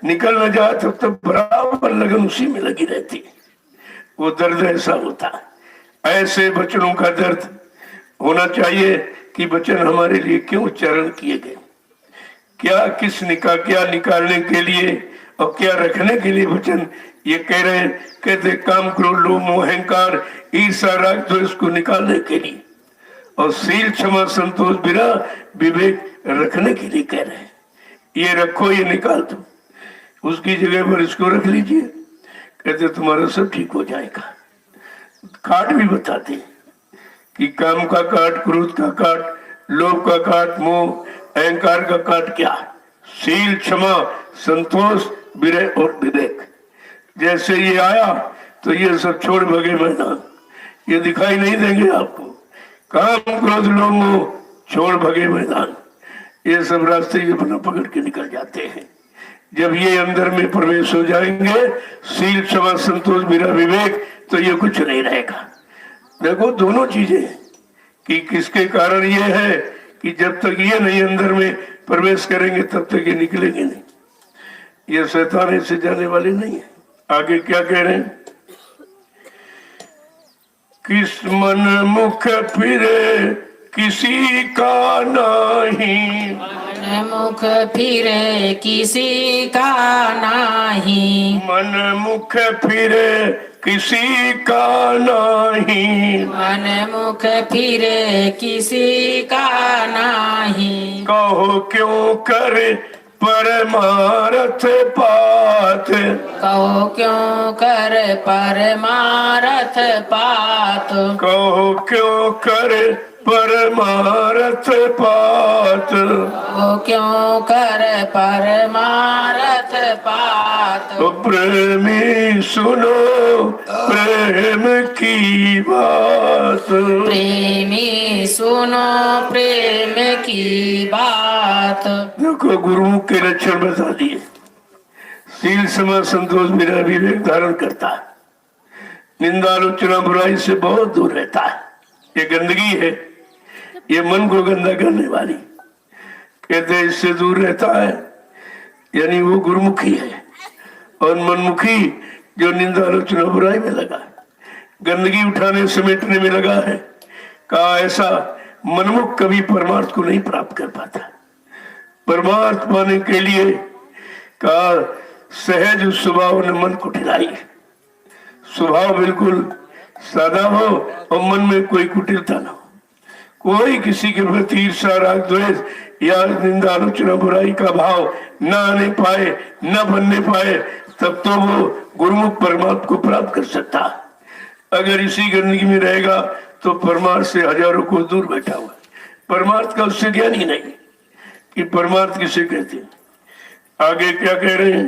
निकल न जाए तब तक बराबर लगन उसी में लगी रहती है। वो दर्द ऐसा होता है। ऐसे वचनों का दर्द होना चाहिए कि वचन हमारे लिए क्यों उच्चारण किए गए, क्या क्या निकालने के लिए और क्या रखने के लिए वचन ये कह रहे हैं। कहते काम क्रोध लोभ मोह अहंकार ईर्षा राग तो इसको निकालने के लिए, और शील क्षमा संतोष बिना विवेक रखने के लिए कह रहे हैं। ये रखो, ये निकाल दो, उसकी जगह पर इसको रख लीजिए, कहते तुम्हारा सब ठीक हो जाएगा। काट भी बताते हैं कि काम का काट, क्रोध का काट, लोभ का काट, मोह अहंकार का काट क्या, शील क्षमा संतोष विरह और विवेक। जैसे ये आया तो ये सब छोड़ भगे मैदान, ये दिखाई नहीं देंगे आपको। काम क्रोध लोभ मोह छोड़ भगे मैदान, ये सब रास्ते ये अपना पकड़ के निकल जाते हैं। जब ये अंदर में प्रवेश हो जाएंगे, शील क्षमा संतोष विरह विवेक, तो ये कुछ नहीं रहेगा। देखो दोनों चीजें कि किसके कारण ये है कि जब तक ये नहीं अंदर में प्रवेश करेंगे तब तक ये निकलेंगे नहीं, ये शैतान से जाने वाले नहीं है। आगे क्या कह रहे हैं, किस मन मुख फिरे किसी का नहीं,
मन मुख फिरे किसी का नहीं,
मन मुख फिरे किसी का नहीं,
मन मुख फिरे किसी का नहीं।
कहो क्यों करे परमारथ पात,
कहो क्यों कर परमारथ पात,
कहो क्यों करे परमारथ पात।
वो क्यों कर परमारथ पात।
तो प्रेमी सुनो प्रेम की बात।
प्रेमी सुनो प्रेम की बात।
देखो गुरुमुख के लक्षण बता दिए। शील समा संतोष मेरा विवेक धारण करता है, निंदा आलोचना बुराई से बहुत दूर रहता है। ये गंदगी है, ये मन को गंदा करने वाली। कहते हैं इससे दूर रहता है, यानी वो गुरुमुखी है। और मनमुखी जो निंदा आलोचना बुराई में लगा है, गंदगी उठाने समेटने में लगा है, कहा ऐसा मनमुख कभी परमार्थ को नहीं प्राप्त कर पाता। परमार्थ पाने के लिए कहा सहज स्वभाव न मन को ठिलाई। स्वभाव बिल्कुल सादा हो और मन में कोई कुटिलता न हो, कोई किसी के प्रति ईर्ष्या राग द्वेष या निंदा आलोचना बुराई का भाव न आने पाए, न बनने पाए, तब तो वो गुरुमुख परमात्मा को प्राप्त कर सकता। अगर इसी गंदगी में रहेगा तो परमार्थ से हजारों को दूर बैठा हुआ। परमार्थ का उससे ज्ञान ही नहीं कि परमार्थ किसे कहते हैं। आगे क्या कह रहे हैं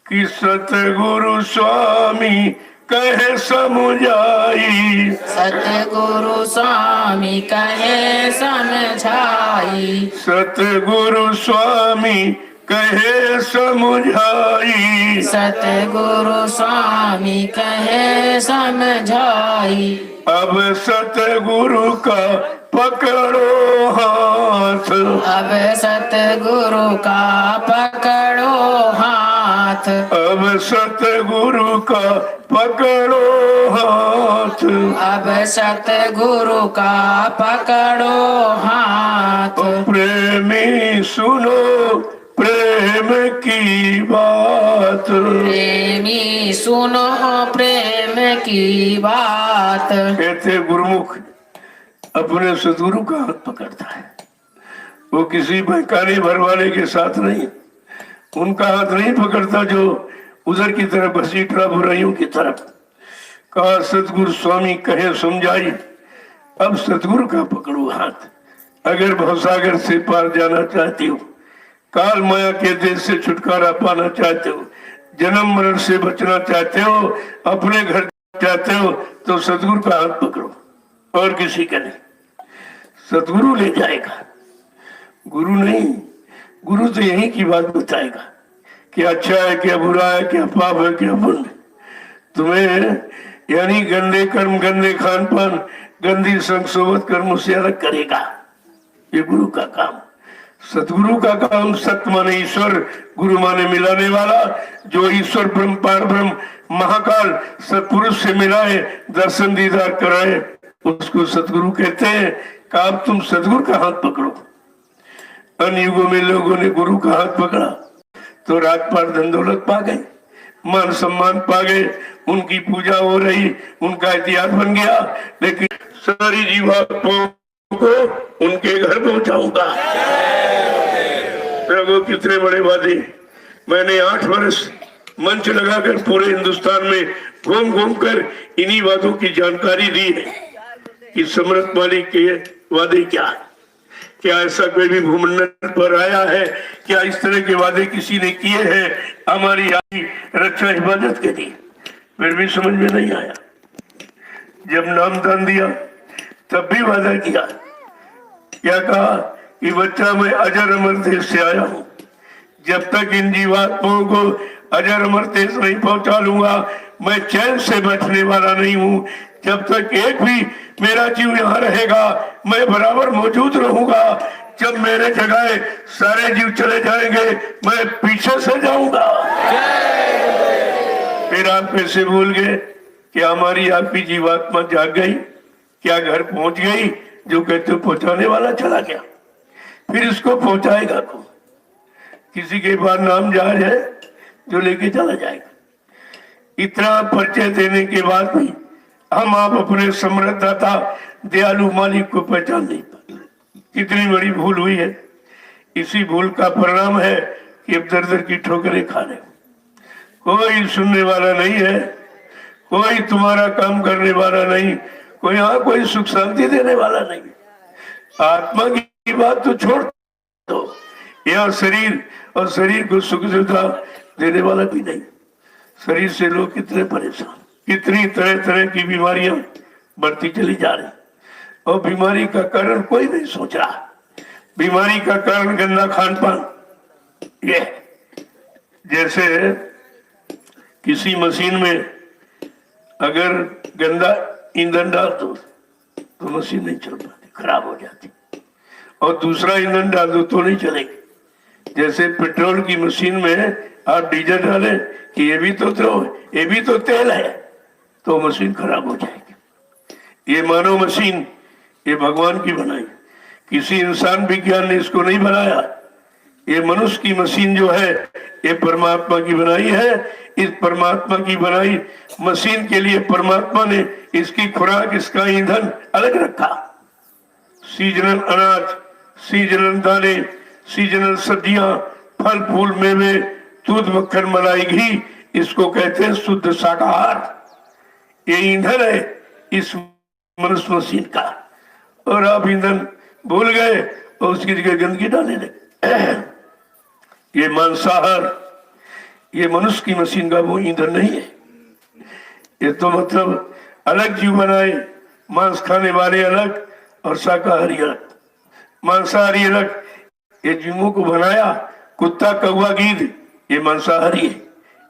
कि सतगुरु स्वामी कहे समुझाई।
सतगुरु स्वामी कहे समझाई।
सतगुरु स्वामी कहे समुझाई।
सतगुरु स्वामी कहे समझाई।
अब सतगुरु का पकड़ो हाथ।
अब सतगुरु का पकड़ो हाथ।
अब सतगुरु का पकड़ो हाथ।
अब सतगुरु का पकड़ो हाथ।
प्रेमी सुनो प्रेम की बात।
प्रेमी सुनो प्रेम की बात।
कहते गुरुमुख अपने सतगुरु का हाथ पकड़ता है, वो किसी बहकाने भरवाने के साथ नहीं, उनका हाथ नहीं पकड़ता जो उधर की तरफ घसीटा बुराइयों की तरफ। कहा सतगुरु स्वामी कहे समझाई। अब सतगुरु का पकड़ो हाथ। अगर भवसागर से पार जाना चाहते हो, काल माया के देश से छुटकारा पाना चाहते हो, जन्म मरण से बचना चाहते हो, अपने घर चाहते हो, तो सतगुरु का हाथ पकड़ो और किसी का नहीं। सतगुरु ले जाएगा, गुरु नहीं। गुरु तो यही की बात बताएगा क्या अच्छा है, क्या बुरा है, क्या पाप है, क्या पुण्य। तुम्हें यानी गंदे कर्म, गंदे खान पान, गंदी संग सोबत कर्मों से अलग करेगा। ये गुरु का काम। सतगुरु का काम सत्य माने ईश्वर, गुरु माने मिलाने वाला। जो ईश्वर ब्रह्म पार ब्रह्म महाकाल सतपुरुष से मिलाए, दर्शन दीदार कराए, उसको सतगुरु कहते हैं। कहा तुम सतगुरु का हाथ पकड़ो। अन्य युगों में लोगों ने गुरु का हाथ पकड़ा तो रात पार धन दौलत पा गए, मान सम्मान पा गए, उनकी पूजा हो रही, उनका इतिहास बन गया। लेकिन सारी जीवात्माओं को उनके घर पहुंचाऊंगा। प्रभु कितने बड़े वादे। मैंने 8 वर्ष मंच लगाकर पूरे हिंदुस्तान में घूम घूम कर इन्हीं वादों की जानकारी दी है कि समर्थ मालिक के वादे क्या है। क्या ऐसा कोई भी भूमंडल पर आया है? क्या इस तरह के वादे किसी ने किए हैं हमारी रक्षा हिफाजत के लिए? फिर भी समझ में नहीं आया। जब नाम दान दिया तब भी वादा किया। क्या कहा कि बच्चा मैं अजर अमर देश से आया हूं, जब तक इन जीवात्माओं को अजर अमर देश नहीं पहुंचा लूंगा मैं चैन से बैठने वाला नहीं हूं। जब तक एक भी मेरा जीव यहाँ रहेगा मैं बराबर मौजूद रहूंगा। जब मेरे जगह सारे जीव चले जाएंगे मैं पीछे से जाऊंगा। फिर आप कैसे भूल गए कि हमारी आपकी जीवात्मा जाग गई? क्या घर पहुंच गई? जो कहते पहुंचाने वाला चला गया, फिर इसको पहुंचाएगा कौन? किसी के पास नाम जहाज है जो लेके चला जाएगा। इतना परिचय देने के बाद भी हम आप अपने समृद्धता दयालु मालिक को पहचान नहीं पाते। कितनी बड़ी भूल हुई है। इसी भूल का परिणाम है कि अब दर दर की ठोकरें खा रहे। कोई सुनने वाला नहीं है, कोई तुम्हारा काम करने वाला नहीं, कोई यहाँ कोई सुख शांति देने वाला नहीं। आत्मा की बात तो छोड़ दो, यह शरीर, और शरीर को सुख सुविधा देने वाला भी नहीं। शरीर से लोग कितने परेशान, कितनी तरह तरह की बीमारियां बढ़ती चली जा रही, और बीमारी का कारण कोई नहीं सोच रहा। बीमारी का कारण गंदा खान पान। ये जैसे किसी मशीन में अगर गंदा ईंधन डाल दो तो मशीन नहीं चल पाती, खराब हो जाती, और दूसरा ईंधन डाल दो तो नहीं चलेगी। जैसे पेट्रोल की मशीन में आप डीजल डालें कि ये भी तो तेल है, तो मशीन खराब हो जाएगी। ये मानव मशीन, ये भगवान की बनाई, किसी इंसान विज्ञान ने इसको नहीं बनाया। ये मनुष्य की मशीन जो है ये परमात्मा की बनाई है। इस परमात्मा की बनाई मशीन के लिए परमात्मा ने इसकी खुराक, इसका ईंधन अलग रखा। सीजनल अनाज, सीजनल दाने, सीजनल सब्जियां, फल फूल, मेवे, दूध, मक्खन, मलाई, घी, इसको कहते हैं शुद्ध शाकाहार। ये ईंधन है इस मनुष्य मशीन का। और आप ईंधन भूल गए और उसकी जगह गंदगी डालने लगे। ये मांसाहार, ये मनुष्य की मशीन का वो ईंधन नहीं है। ये तो मतलब अलग जीव बनाए, मांस खाने वाले अलग और शाकाहारी अलग, मांसाहारी अलग। ये जीवों को बनाया, कुत्ता, कौवा, गीद, ये मांसाहारी है,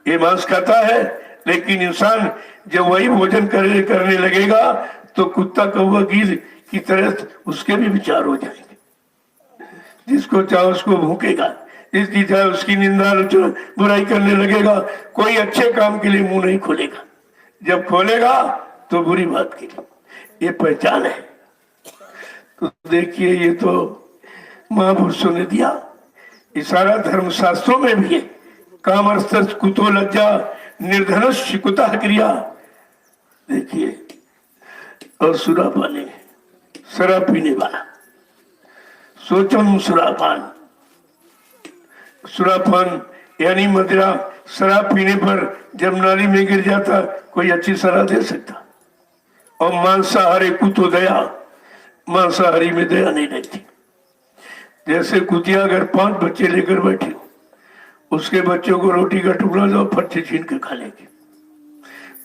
ये मांस खाता है। लेकिन इंसान जब वही भोजन करने लगेगा तो कुत्ता, कौवा, गीद की तरह उसके भी विचार हो जाएंगे। जिसको चाहे उसको भूखेगा, जिसकी चाहे उसकी निंदा, आलोचना, बुराई करने लगेगा। कोई अच्छे काम के लिए मुंह नहीं खोलेगा, जब खोलेगा तो बुरी बात के लिए। ये पहचान है। तो देखिए, ये तो महापुरुषों ने दिया। इशारा धर्मशास्त्रों में भी है। कामर्थ कुतो लज्जा निर्धनस्य कुतः क्रिया। देखिए, और सुरापान, शराब पीने वाला, सोचम सुरापान, सुरापान यानी मदिरा, शराब पीने पर जब नाली में गिर जाता कोई अच्छी सलाह दे सकता। और मांसाहारी कुतो दया, मांसाहारी में दया नहीं रहती। जैसे कुतिया अगर 5 बच्चे लेकर बैठी हो, उसके बच्चों को रोटी का टुकड़ा दो, फट्टे छीन कर खा लेगी।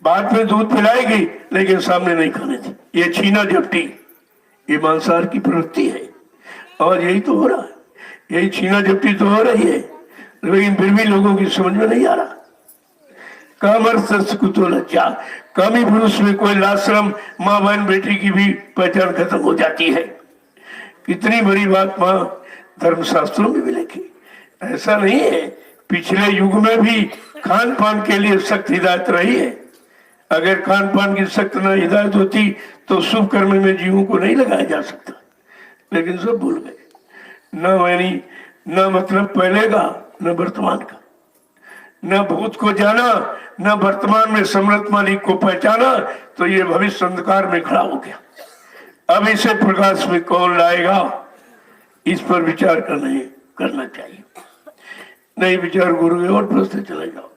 बाद में दूध पिलाएगी लेकिन सामने नहीं खाने दी। ये छीना झपटी, ये मांसाहार की प्रवृत्ति है। और यही तो हो रहा है, यही छीना झपटी तो हो रही है, लेकिन फिर भी लोगों की समझ में नहीं आ रहा। कामर्थ कुतो लज्जा, कामी पुरुष में कोई लाज शर्म, माँ बहन बेटी की भी पहचान खत्म हो जाती है। कितनी बड़ी बात माँ धर्मशास्त्रों में भी लिखी। ऐसा नहीं है, पिछले युग में भी खान पान के लिए सख्त हिदायत रही है। अगर खान पान की सख्त न हिदायत होती तो शुभ कर्म में जीवों को नहीं लगाया जा सकता। लेकिन सब भूल गए। न मैनी, न मतलब पहले का, न वर्तमान का, न भूत को जाना, न वर्तमान में समृत मालिक को पहचाना, तो ये भविष्य अंधकार में खड़ा हो गया। अब इसे प्रकाश में कौन लाएगा, इस पर विचार करना चाहिए। नहीं विचार करोगे और फंसते चले जाओ,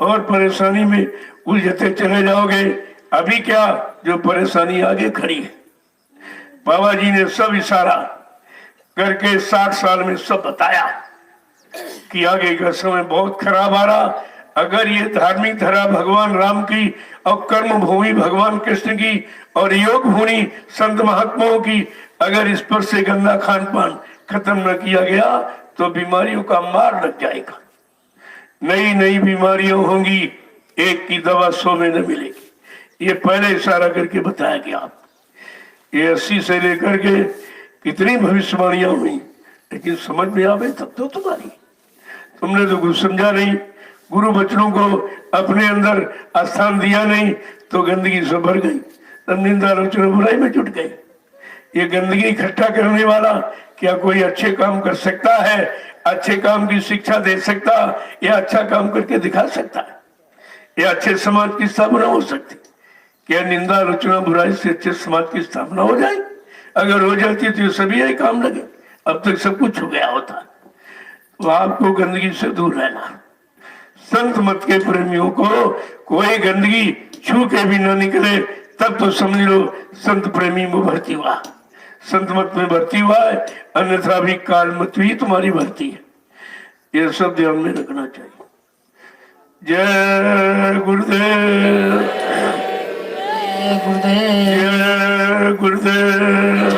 और परेशानी में उलझते चले जाओगे। अभी क्या, जो परेशानी आगे खड़ी है, बाबा जी ने सब इशारा करके 60 साल में सब बताया कि आगे का समय बहुत खराब आ रहा। अगर ये धार्मिक धरा भगवान राम की और कर्म भूमि भगवान कृष्ण की और योग भूमि संत महात्माओं की, अगर इस पर से गंदा खान पान खत्म न किया गया तो बीमारियों का मार लग जाएगा। नई नई बीमारियां होंगी, एक की दवा 100 में न मिलेगी। ये पहले इशारा करके बताया गया। ये 80 से लेकर के कितनी भविष्यवाणियां हुई, लेकिन समझ में आवे तब तो तुम्हारी। तुमने तो कुछ समझा नहीं, गुरु बचनों को अपने अंदर स्थान दिया नहीं, तो गंदगी से भर गई, तब निंदा आलोचना बुराई में जुट गई। ये गंदगी इकट्ठा करने वाला क्या कोई अच्छे काम कर सकता है, अच्छे काम की शिक्षा दे सकता, या अच्छा काम करके दिखा सकता है, या अच्छे समाज की स्थापना हो सकती? क्या निंदा आलोचना बुराई से अच्छे समाज की स्थापना हो जाए? अगर हो जाती तो सभी यही काम लगे, अब तक सब कुछ हो गया होता। तो आपको गंदगी से दूर रहना। संत मत के प्रेमियों को कोई गंदगी छू के भी न निकले, तब तो समझ लो संत प्रेमी में भर्ती हुआ। संत मत में भर्ती हुआ है, अन्यथा भी काल मत ही तुम्हारी भर्ती है। ये सब ध्यान में रखना चाहिए। जय गुरुदेव,
जय गुरुदेव,
जय गुरुदेव,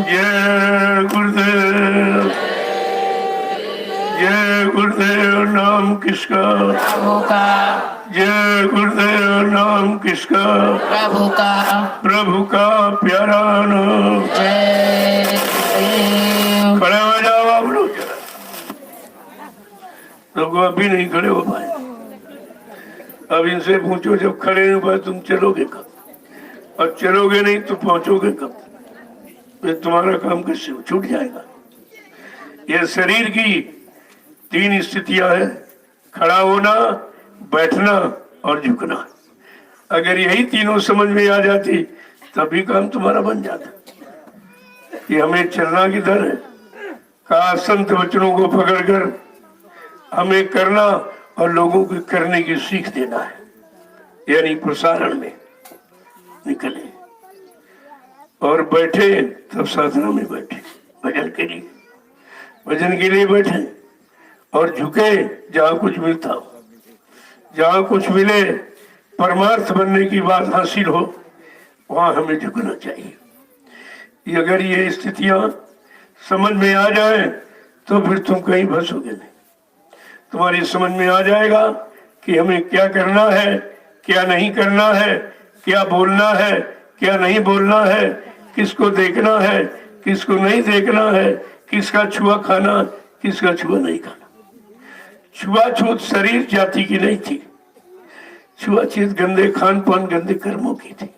जय गुरुदेव,
जय गुरुदेव, जय गुरुदेव। नाम किसका?
प्रभु का,
जय गुरुदेव। नाम किसका?
प्रभु का,
प्रभु का प्यारा नाम।
जय गुरुदेव।
खड़े हो जाओ आप लोग जरा, लोग अभी नहीं खड़े हो पाए। अब इनसे पूछो जब खड़े नहीं हो पाए तुम चलोगे कब, और चलोगे नहीं तो पहुंचोगे कब? फिर तुम्हारा काम कैसे छूट जाएगा। यह शरीर की 3 स्थितियां हैं, खड़ा होना, बैठना और झुकना। अगर यही तीनों समझ में आ जाती तभी काम तुम्हारा बन जाता। ये हमें चलना किधर है? कहा संत वचनों को पकड़कर हमें करना और लोगों को करने की सीख देना है, यानी प्रसारण में निकले और बैठे तब साधना में बैठे, भजन के लिए बैठे और झुके जहां कुछ मिलता हो, जहां कुछ मिले, परमार्थ बनने की बात हासिल हो, वहां हमें झुकना चाहिए। अगर ये स्थितियां समझ में आ जाए तो फिर तुम कहीं फंसोगे नहीं। तुम्हारी समझ में आ जाएगा कि हमें क्या करना है, क्या नहीं करना है, क्या बोलना है, क्या नहीं बोलना है, किसको देखना है, किसको नहीं देखना है, किसका छुआ खाना, किसका छुआ नहीं खाना। छुआछूत शरीर जाति की नहीं थी, छुआछूत गंदे खान पान, गंदे कर्मों की थी।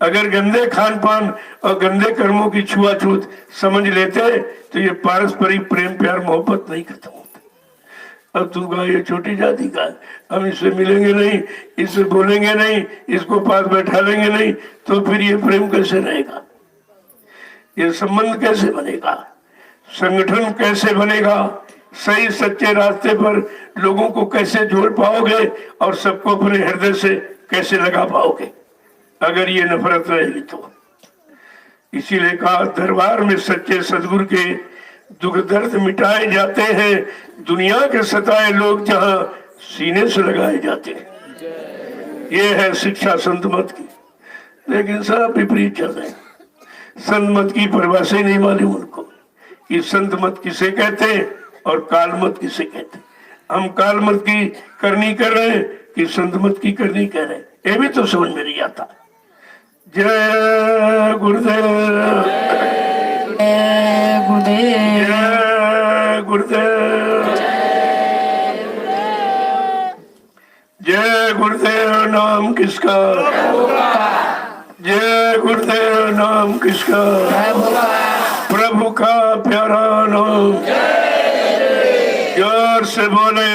अगर गंदे खान पान और गंदे कर्मों की छुआछूत समझ लेते तो ये पारस्परिक प्रेम प्यार मोहब्बत नहीं खत्म होता। अब तुम कहा ये छोटी जाति का, हम इससे मिलेंगे नहीं, इससे बोलेंगे नहीं, इसको पास बैठा लेंगे नहीं, तो फिर ये प्रेम कैसे रहेगा? ये संबंध कैसे बनेगा? संगठन कैसे बनेगा? सही सच्चे रास्ते पर लोगों को कैसे जोड़ पाओगे और सबको अपने हृदय से कैसे लगा पाओगे अगर ये नफरत रहेगी तो? इसीलिए कहा दरबार में सच्चे सदगुरु के दुख दर्द मिटाए जाते हैं, दुनिया के सताए लोग जहां सीने से लगाए जाते हैं। ये है शिक्षा संत मत की, लेकिन सब विपरीत चल रहे हैं। संत मत की परिभाषा ही नहीं मालूम उनको कि संत मत किसे कहते हैं और काल मत किसे कहते हैं। हम काल मत की करनी कर रहे हैं कि संत मत की करनी कर रहे हैं, ये भी तो समझ में नहीं आता। जय गुरुदेव,
जय गुरुदेव,
जय गुरुदेव, जय गुरुदेव। नाम किसका? जय गुरुदेव। नाम किसका? प्रभु का प्यारा नाम। जोर से बोले,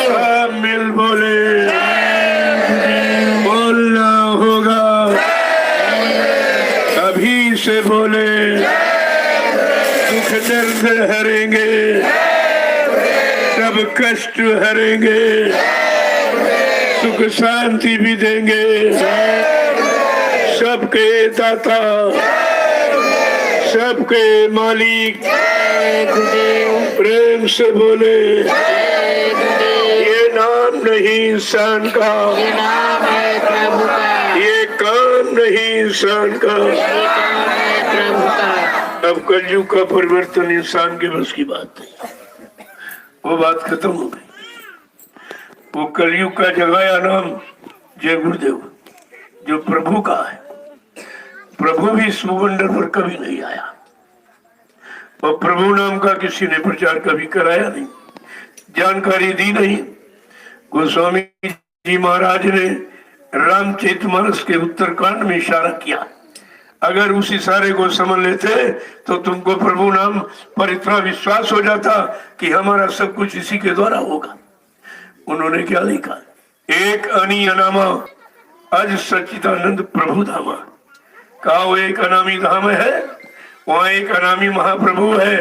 सब मिल बोले, बोलना होगा, अभी से बोले, दुख दर्द हरेंगे, सब कष्ट हरेंगे, सुख शांति भी देंगे, सबके दाता, सबके मालिक। प्रेम से बोले, ये नाम नहीं इंसान का,
ये नाम है प्रभु का,
ये काम नहीं इंसान का।
ये काम है प्रभु का।
अब कलयुग का परिवर्तन इंसान के बस की बात नहीं, वो बात खत्म हो गई। वो कलयुग का जगाया नाम जय गुरुदेव जो प्रभु का है। प्रभु भी इस भूमंडल पर कभी नहीं आया और प्रभु नाम का किसी ने प्रचार कभी कराया नहीं, जानकारी दी नहीं। गोस्वामी जी महाराज ने रामचरितमानस के उत्तरकांड में इशारा किया, अगर उस इशारे को समझ लेते तो तुमको प्रभु नाम पर इतना विश्वास हो जाता कि हमारा सब कुछ इसी के द्वारा होगा। उन्होंने क्या लिखा? एक अनी अनामा अज सच्चिदानंद प्रभु धामा। कहा वो एक अनामी धाम है, वहाँ एक अनामी महाप्रभु है।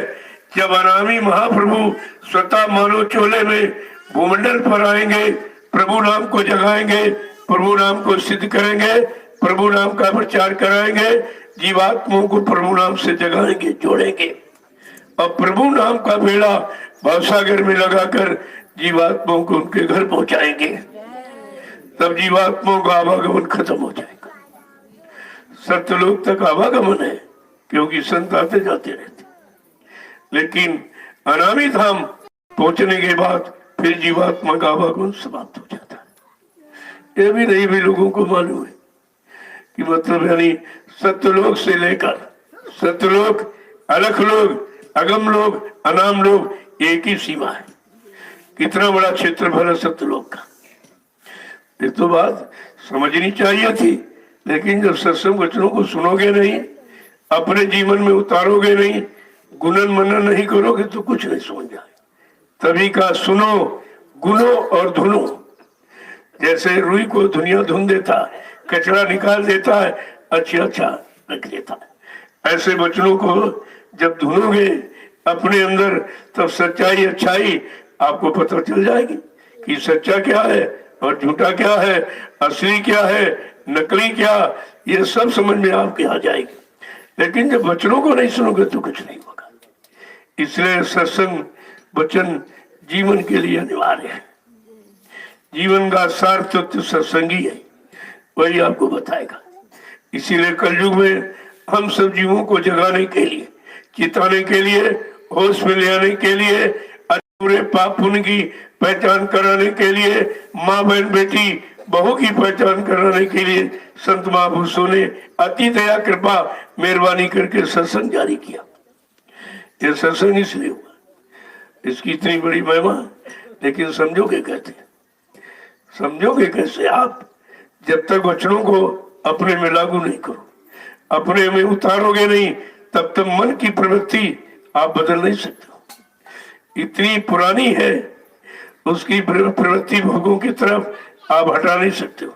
जब अनामी महाप्रभु स्वतः मानव चोले में भूमंडल पर आएंगे, प्रभु नाम को जगाएंगे, प्रभु नाम को सिद्ध करेंगे, प्रभु नाम का प्रचार कराएंगे, जीवात्माओं को प्रभु नाम से जगाएंगे, जोड़ेंगे और प्रभु नाम का बेड़ा भवसागर में लगाकर जीवात्माओं को उनके घर पहुंचाएंगे। तब जीवात्माओं का आवागमन खत्म हो जाएगा। सत्यलोक तक आवागमन है क्योंकि संत आते जाते रहते, लेकिन अनामी धाम पहुंचने के बाद फिर जीवात्मा का आवागमन समाप्त हो जाता है। ये भी नहीं भी लोगों को मालूम है कि मतलब यानी सत्यलोक से लेकर सत्यलोक, अलख लोग, अगम लोग, अनाम लोग, एक ही सीमा है। कितना बड़ा क्षेत्रफल है सत्यलोक का, ये तो बात समझनी चाहिए थी। लेकिन जब सत्संग वचनों को सुनोगे नहीं, अपने जीवन में उतारोगे नहीं, गुणन मनन नहीं करोगे तो कुछ नहीं समझ आए। तभी का सुनो, गुनो और धुनो। जैसे रुई को धुनिया धुन देता, कचरा निकाल देता है, अच्छा रख देता है, ऐसे वचनों को जब धुनोगे अपने अंदर, तब सच्चाई अच्छाई आपको पता चल जाएगी कि सच्चा क्या है और झूठा क्या है, असली क्या है, नकली क्या, ये सब समझ में आपके आ जाएगी। लेकिन जब वचनों को नहीं सुनोगे तो कुछ नहीं होगा। इसलिए सत्संग वचन जीवन के लिए अनिवार्य है। जीवन का सार तत्व सत्संगी है, वही आपको बताएगा। इसीलिए कलयुग में हम सब जीवों को जगाने के लिए, चिताने के लिए, होश में ले आने के लिए, पूरे पाप पुण्य की पहचान कराने के लिए, माँ बहन बेटी बहू की पहचान कराने के लिए संत महापुरुषों ने अति दया कृपा मेहरबानी करके सत्संग जारी किया। यह सत्संग इसलिए हुआ, इसकी इतनी बड़ी महिमा। लेकिन समझोगे कैसे? समझोगे कैसे आप जब तक वचनों को अपने में लागू नहीं करो, अपने में उतारोगे नहीं, तब तक मन की प्रवृत्ति आप बदल नहीं सकते हो। इतनी पुरानी है उसकी प्रवृत्ति भोगों की तरफ आप हटा नहीं सकते हो।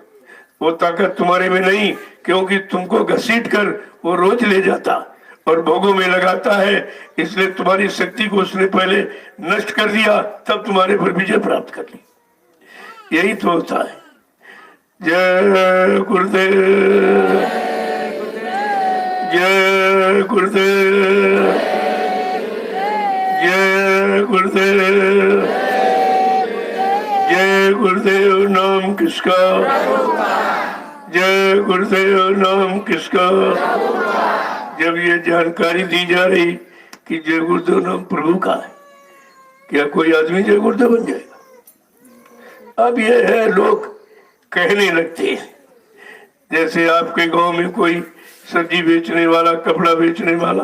वो ताकत तुम्हारे में नहीं, क्योंकि तुमको घसीट कर वो रोज ले जाता और भोगों में लगाता है। इसलिए तुम्हारी शक्ति को उसने पहले नष्ट कर दिया, तब तुम्हारे पर विजय प्राप्त कर ली। यही तो होता है। जय गुरुदेव, जय गुरुदेव, जय गुरुदेव, जय गुरुदेव। नाम किसका? जय गुरुदेव। नाम किसका? जब ये जानकारी दी जा रही कि जय गुरुदेव नाम प्रभु का है, क्या कोई आदमी जय गुरुदेव बन जाएगा? अब ये है लोग कहने लगते हैं। जैसे आपके गांव में कोई सब्जी बेचने वाला, कपड़ा बेचने वाला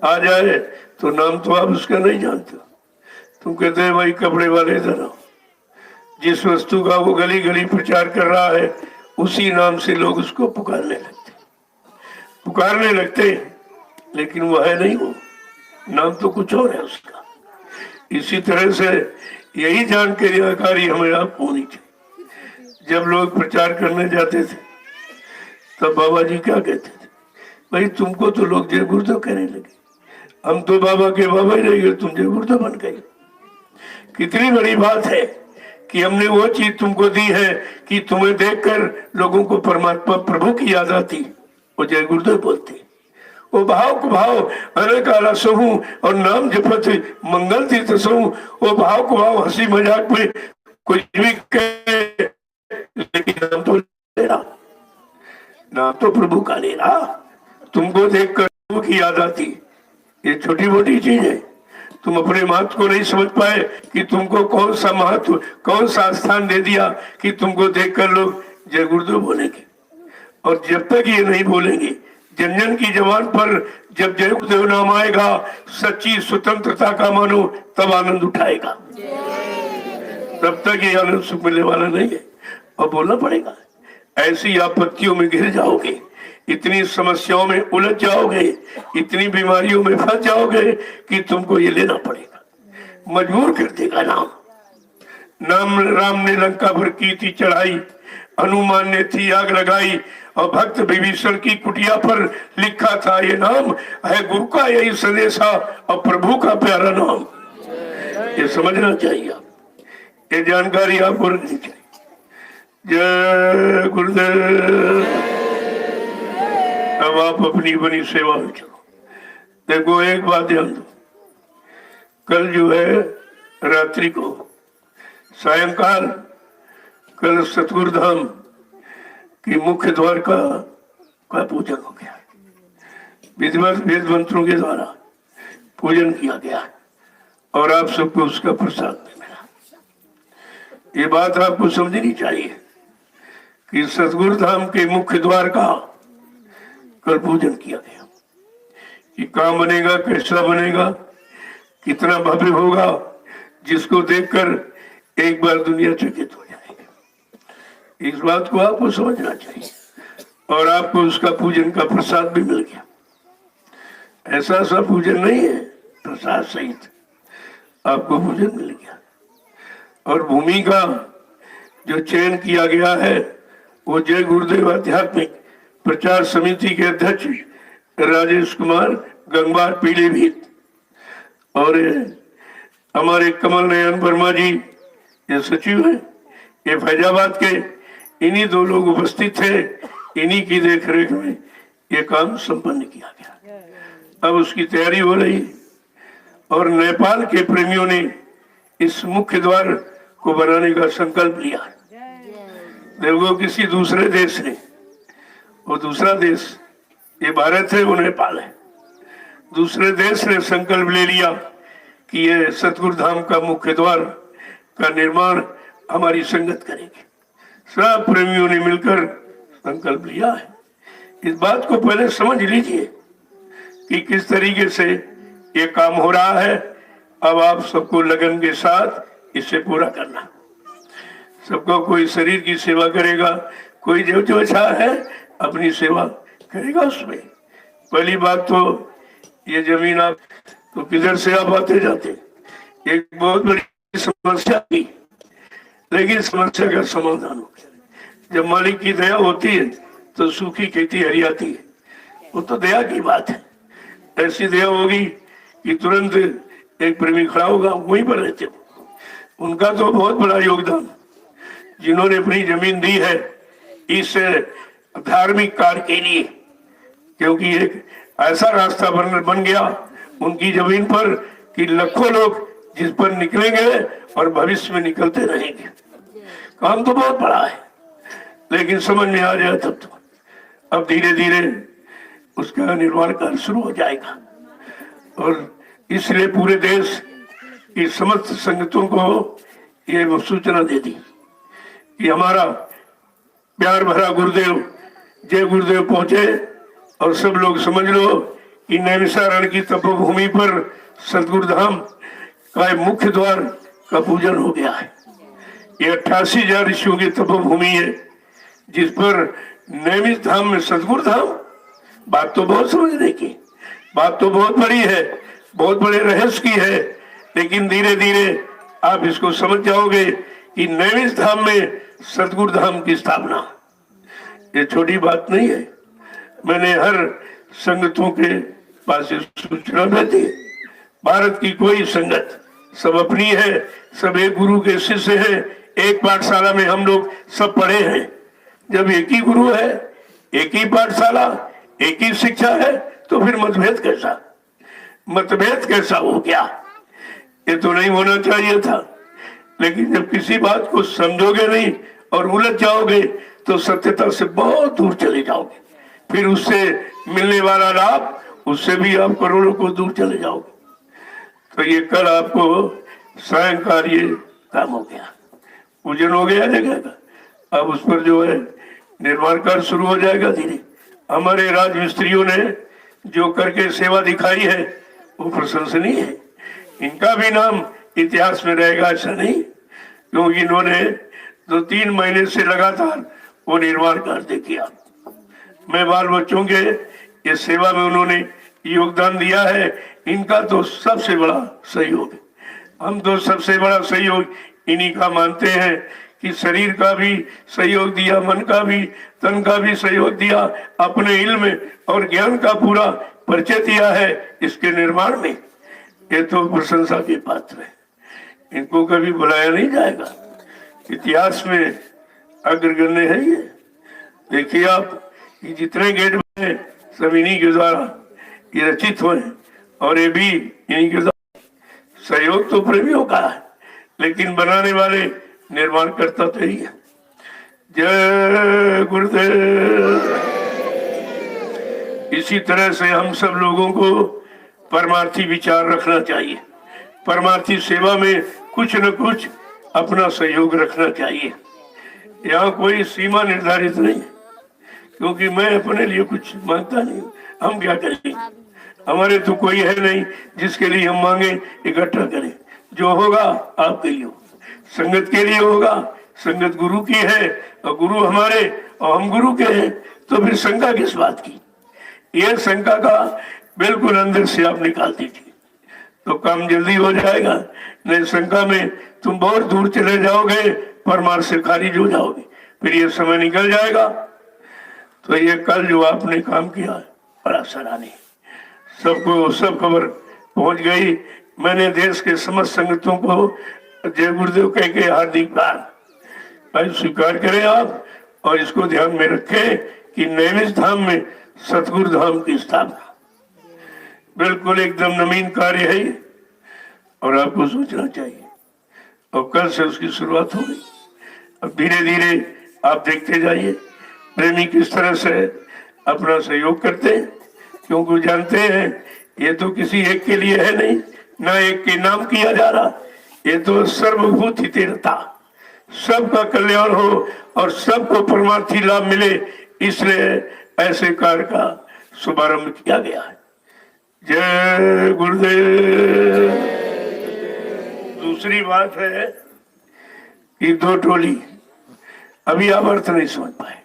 आ जाए तो नाम तो आप उसका नहीं जानते, तुम कहते हैं भाई कपड़े वाले इधर आओ। जिस वस्तु का वो गली गली प्रचार कर रहा है उसी नाम से लोग उसको पुकारने लगते हैं, लेकिन वो है नहीं, वो नाम तो कुछ और है उसका। इसी तरह से यही जानकारी हमें आपको होनी चाहिए। जब लोग प्रचार करने जाते थे तब बाबा जी क्या कहते थे? भाई तुमको तो लोग जय गुरुदेव कहने लगे, हम तो बाबा के बाबा ही रह गए, तुम जय गुरुदेव बन गए। कितनी बड़ी बात है कि हमने वो चीज तुमको दी है कि तुम्हें देखकर लोगों को परमात्मा प्रभु की याद आती, वो जय गुरुदेव बोलते। वो भाव को भाव अनेक आला सहूं और नाम जपत मंगल तीर्थ सहूं। वो भाव को भाव हंसी मजाक में कुछ भी कहे, लेकिन नाम तो ले रहा, नाम तो प्रभु का ले रहा। तुमको देखकर प्रभु की याद आती, ये छोटी मोटी चीज है। तुम अपने महत्व को नहीं समझ पाए कि तुमको कौन सा महत्व, कौन सा स्थान दे दिया कि तुमको देखकर लोग जय गुरुदेव बोलेंगे। और जब तक ये नहीं बोलेंगे, जन जन की जबान पर जब जय गुरुदेव नाम आएगा, सच्ची स्वतंत्रता का मानो तब आनंद उठाएगा। तब तक ये आनंद सुख मिलने वाला नहीं है और बोलना पड़ेगा। ऐसी आपत्तियों में घिर जाओगे, इतनी समस्याओं में उलझ जाओगे, इतनी बीमारियों में फंस जाओगे कि तुमको ये लेना पड़ेगा। मजबूर कर देगा नाम। नाम राम ने लंका भर की थी चढ़ाई, हनुमान ने थी आग लगाई, और भक्त विभीषण की कुटिया पर लिखा था ये नाम है गुरु का यही संदेशा और प्रभु का प्यारा नाम। ये समझना चाहिए आप, ये जानकारी आपको रखनी चाहिए। जय गुरुदेव, अब आप अपनी अपनी सेवा में चलो। देखो एक बात ध्यान दो, कल जो है रात्रि को सायंकाल कल सतगुरु धाम की मुख्य द्वार का पूजन हो गया, विधिवत वेद मंत्रों के द्वारा पूजन किया गया और आप सबको उसका प्रसाद भी मिला। ये बात आपको समझनी चाहिए कि सतगुरु धाम के मुख्य द्वार का कल पूजन किया गया। कि कहाँ बनेगा, कैसा बनेगा, कितना भव्य होगा, जिसको देखकर एक बार दुनिया चकित हो जाएगी। इस बात को आपको समझना चाहिए और आपको उसका पूजन का प्रसाद भी मिल गया। ऐसा सा पूजन नहीं है, प्रसाद सहित आपको पूजन मिल गया। और भूमि का जो चयन किया गया है वो जय गुरुदेव आध्यात्मिक प्रचार समिति के अध्यक्ष राजेश कुमार गंगवार पीलीभीत और हमारे कमल नयन वर्मा जी ये सचिव है, ये फैजाबाद के, इन्हीं दो लोग उपस्थित थे। इन्हीं की देखरेख में ये काम संपन्न किया गया। अब उसकी तैयारी हो रही और नेपाल के प्रेमियों ने इस मुख्य द्वार को बनाने का संकल्प लिया। देखो किसी दूसरे देश ने, वो दूसरा देश, ये भारत है वो नेपाल है, दूसरे देश ने संकल्प ले लिया कि ये सतगुरु धाम का मुख्य द्वार का निर्माण हमारी संगत करेगी। सब प्रेमियों ने मिलकर संकल्प लिया है। इस बात को पहले समझ लीजिए कि किस तरीके से ये काम हो रहा है। अब आप सबको लगन के साथ इसे पूरा करना। सबको कोई शरीर की सेवा करेगा, कोई जो जो अच्छा है अपनी सेवा करेगा उसमें। पहली बात तो ये जमीन आप तो किधर से आप आते जाते, एक बहुत बड़ी समस्या थी, लेकिन समस्या का समाधान हो गया। जब मालिक की दया होती है तो सूखी खेती हरियाती है, वो तो दया की बात है। ऐसी दया होगी कि तुरंत एक प्रेमी खड़ा होगा, वहीं पर रहते हो। उनका तो बहुत बड़ा योगदान, जिन्होंने अपनी जमीन दी है इस धार्मिक कार्य के लिए, क्योंकि एक ऐसा रास्ता बन गया उनकी जमीन पर कि लाखों लोग जिस पर निकलेंगे और भविष्य में निकलते रहेंगे। काम तो बहुत बड़ा है, लेकिन समझ में आ जाए तब तो अब धीरे धीरे उसका निर्माण कार्य शुरू हो जाएगा। और इसलिए पूरे देश की समस्त संगतों को ये सूचना दे दी कि हमारा प्यार भरा गुरुदेव जय गुरुदेव पहुंचे और सब लोग समझ लो कि नैमिषारण्य की तपोभूमि पर सतगुरु धाम का मुख्य द्वार का पूजन हो गया है। ये 88,000 ऋषियों की तपोभूमि है, जिस पर नैमिष धाम में सतगुरु धाम। बात तो बहुत समझने की, बात तो बहुत बड़ी है, बहुत बड़े रहस्य की है, लेकिन धीरे धीरे आप इसको समझ जाओगे कि नैमिष धाम में सतगुरु धाम की स्थापना ये छोटी बात नहीं है। मैंने हर संगतों के पास सूचना भेजी, भारत की कोई संगत, सब अपनी है, सब एक गुरु के शिष्य हैं, एक पाठशाला में हम लोग सब पढ़े हैं। जब एक ही गुरु है, एक ही पाठशाला, एक ही शिक्षा है, तो फिर मतभेद कैसा, मतभेद कैसा हो गया? ये तो नहीं होना चाहिए था। लेकिन जब किसी बात को समझोगे नहीं और उलझ जाओगे तो सत्यता से बहुत दूर चले जाओगे, फिर उससे मिलने वाला लाभ, उससे भी आप करोड़ों को दूर चले जाओगे। तो ये कल आपको सायंकाल ये काम हो गया, पूजन हो गया जगह का। अब उस पर जो है निर्माण कार्य शुरू हो जाएगा धीरे। हमारे राजमिस्त्रियों ने जो करके सेवा दिखाई है वो प्रशंसनीय है। इनका भी नाम इतिहास में रहेगा, ऐसा नहीं, क्योंकि इन्होंने 2-3 महीने से लगातार वो निर्माण कार्य किया। मैं बाल बच्चों के ये सेवा में उन्होंने योगदान दिया है, इनका तो सबसे बड़ा सहयोग है। हम तो सबसे बड़ा सहयोग इन्हीं का मानते हैं कि शरीर का भी सहयोग दिया, मन का भी, तन का भी सहयोग दिया, अपने इल्म और ज्ञान का पूरा परिचय दिया है इसके निर्माण में। ये तो प्रशंसा के पात्र है, इनको कभी बुलाया नहीं जाएगा। इतिहास में अग्रगण्य है ये। देखिए आप, जितने गेट में सब इन्हीं के द्वारा ये रचित हुए और ये भी इन्हीं के द्वारा। सहयोग तो प्रेमियों का है, लेकिन बनाने वाले निर्माण करता तो ही है। जय गुरुदेव। इसी तरह से हम सब लोगों को परमार्थी विचार रखना चाहिए, परमार्थी सेवा में कुछ न कुछ अपना सहयोग रखना चाहिए। यहाँ कोई सीमा निर्धारित नहीं, क्योंकि मैं अपने लिए कुछ मांगता नहीं। हम क्या करेंगे, हमारे तो कोई है नहीं जिसके लिए हम मांगे इकट्ठा करें। जो होगा आपके लिए, संगत के लिए होगा। संगत गुरु की है और गुरु हमारे और हम गुरु के हैं, तो फिर शंका किस बात की। यह शंका का बिल्कुल अंदर से आप निकाल दीजिए तो काम जल्दी हो जाएगा। नहीं शंका में तुम बहुत दूर चले जाओगे, परमार्थ से खारिज हो जाओगे, फिर ये समय निकल जाएगा। तो ये कल जो आपने काम किया बड़ा सराहनीय, सबको सब खबर पहुंच गई। मैंने देश के समस्त संगतों को जय गुरुदेव कह के हार्दिक बार भाई स्वीकार करें आप, और इसको ध्यान में रखें कि नैमिष धाम में सतगुरु धाम की स्थापना बिल्कुल एकदम नवीन कार्य है ये, और आपको सोचना चाहिए। और कल से उसकी शुरुआत हो गई। अब धीरे धीरे आप देखते जाइए प्रेमी किस तरह से अपना सहयोग करते हैं, क्योंकि जानते हैं ये तो किसी एक के लिए है नहीं, ना एक के नाम किया जा रहा, ये तो सर्वभूत हितेरता, सबका कल्याण हो और सबको परमार्थी लाभ मिले, इसलिए ऐसे कार्य का शुभारंभ किया गया है। जय गुरुदेव। दूसरी बात है कि दो टोली, अभी आप अर्थ नहीं समझ पाए।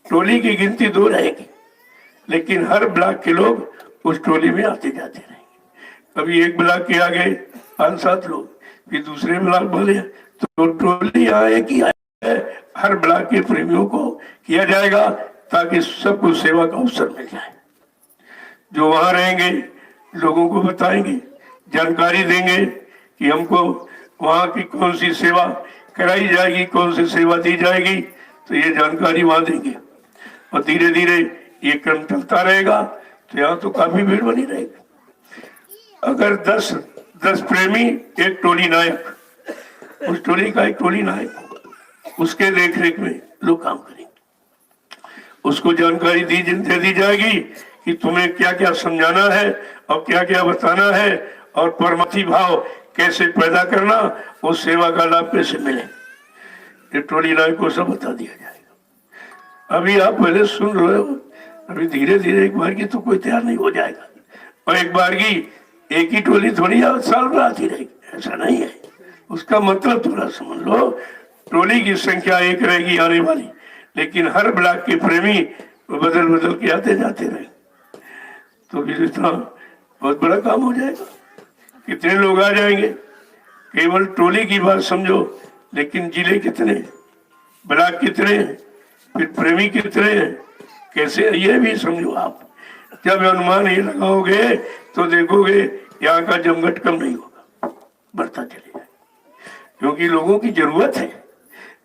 टोली की गिनती 2 रहेगी, लेकिन हर ब्लॉक के लोग उस टोली में आते जाते रहेंगे। कभी एक ब्लॉक के आगे 5-7 लोग, फिर दूसरे ब्लॉक बोले, तो टोली यहाँ एक ही है। हर ब्लॉक के प्रेमियों को किया जाएगा ताकि सबको सेवा का अवसर मिल जाए। जो वहां रहेंगे लोगों को बताएंगे, जानकारी देंगे कि हमको वहां की कौन सी सेवा कराई जाएगी, कौन सी सेवा दी जाएगी, तो ये जानकारी वहां देंगे। और धीरे धीरे ये क्रम चलता रहेगा, तो यहाँ तो काफी भीड़ बनी रहेगी। अगर 10 प्रेमी, एक टोली नायक, उस टोली का एक टोली नायक, उसके देखरेख में लोग काम करेंगे। उसको जानकारी दे दी जाएगी कि तुम्हें क्या क्या समझाना है और क्या क्या बताना है, और परमार्थी भाव कैसे पैदा करना, वो सेवा का लाभ कैसे मिले, ये टोली नायक को सब बता दिया जाएगा। अभी आप पहले सुन रहे हो, अभी धीरे धीरे एक बार की तो कोई तैयार नहीं हो जाएगा, और एक बार की एक ही टोली थोड़ी साल भर आती रहेगी, ऐसा नहीं है। उसका मतलब थोड़ा समझ लो, टोली की संख्या एक रहेगी आने वाली, लेकिन हर ब्लॉक के प्रेमी बदल बदल के आते जाते रहे, तो फिर इतना बहुत बड़ा काम हो जाएगा। कितने लोग आ जाएंगे, केवल टोली की बात समझो, लेकिन जिले कितने, ब्लॉक कितने, फिर प्रेमी कितने, कैसे, ये भी समझो आप। जब अनुमान ये लगाओगे तो देखोगे यहाँ का जमघट कम नहीं होगा, बढ़ता चलेगा, क्योंकि लोगों की जरूरत है।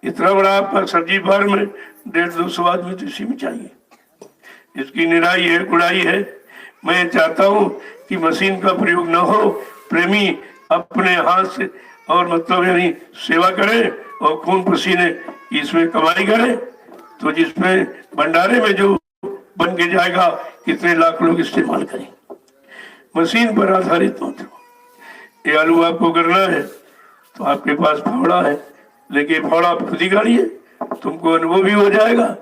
इतना बड़ा आपका सब्जी फार्म में 150-200 आदमी तो इसी में चाहिए। इसकी निराई है, गुड़ाई है। मैं चाहता हूँ कि मशीन का प्रयोग न हो, प्रेमी अपने हाथ से और मतलब यानी सेवा करे और खून पसीने इसमें कमाई करे, तो जिसमें भंडारे में जो बन के जाएगा कितने लाख लोग इस्तेमाल करें। मशीन पर आधारित मत हो। ये आलू आपको करना है तो आपके पास फावड़ा है, लेकिन फावड़ा आप खुद ही गाड़िए, तुमको अनुभव भी हो जाएगा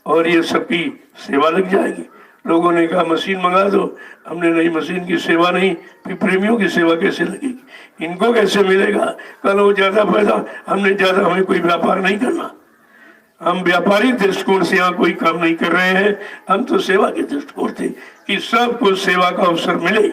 और ये सबकी सेवा लग जाएगी। लोगों ने कहा मशीन मंगा दो, हमने नहीं, मशीन की सेवा नहीं, फिर प्रेमियों की सेवा कैसे लगेगी, इनको कैसे मिलेगा। कल वो ज्यादा पैदा, हमने ज्यादा, हमें कोई व्यापार नहीं करना, हम व्यापारिक दृष्टिकोण से यहाँ कोई काम नहीं कर रहे हैं, हम तो सेवा के दृष्टिकोण से कि सबको सेवा का अवसर मिले।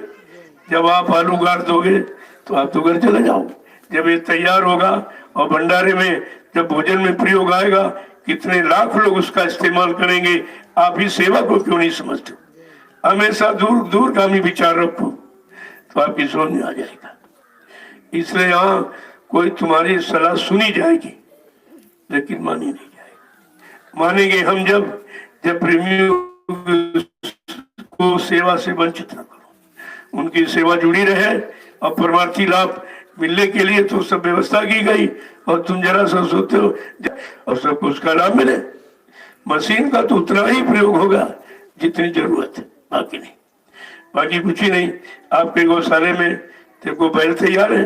जब आप आलू गाड़ दोगे तो आप तो घर चले जाओ, जब ये तैयार होगा और भंडारे में जब भोजन में प्रयोग आएगा, कितने लाख लोग उसका इस्तेमाल करेंगे। आप ही सेवा को क्यों नहीं समझते? हमेशा दूरगामी विचार रखो तो आपकी समझ में आ जाएगा। इसलिए यहाँ कोई तुम्हारी सलाह सुनी जाएगी लेकिन मानी नहीं जाएगी। मानेंगे हम जब प्रेमियों की उनको सेवा से वंचित न करो, उनकी सेवा जुड़ी रहे और परमार्थी लाभ मिलने के लिए तो सब व्यवस्था की गई और तुम जरा सा सोते हो और सबको उसका लाभ मिले। मशीन का तो उतना ही प्रयोग होगा जितनी जरूरत है, बाकी नहीं, बाकी कुछ ही नहीं। आपके गौशाले में देखो बैल तैयार है,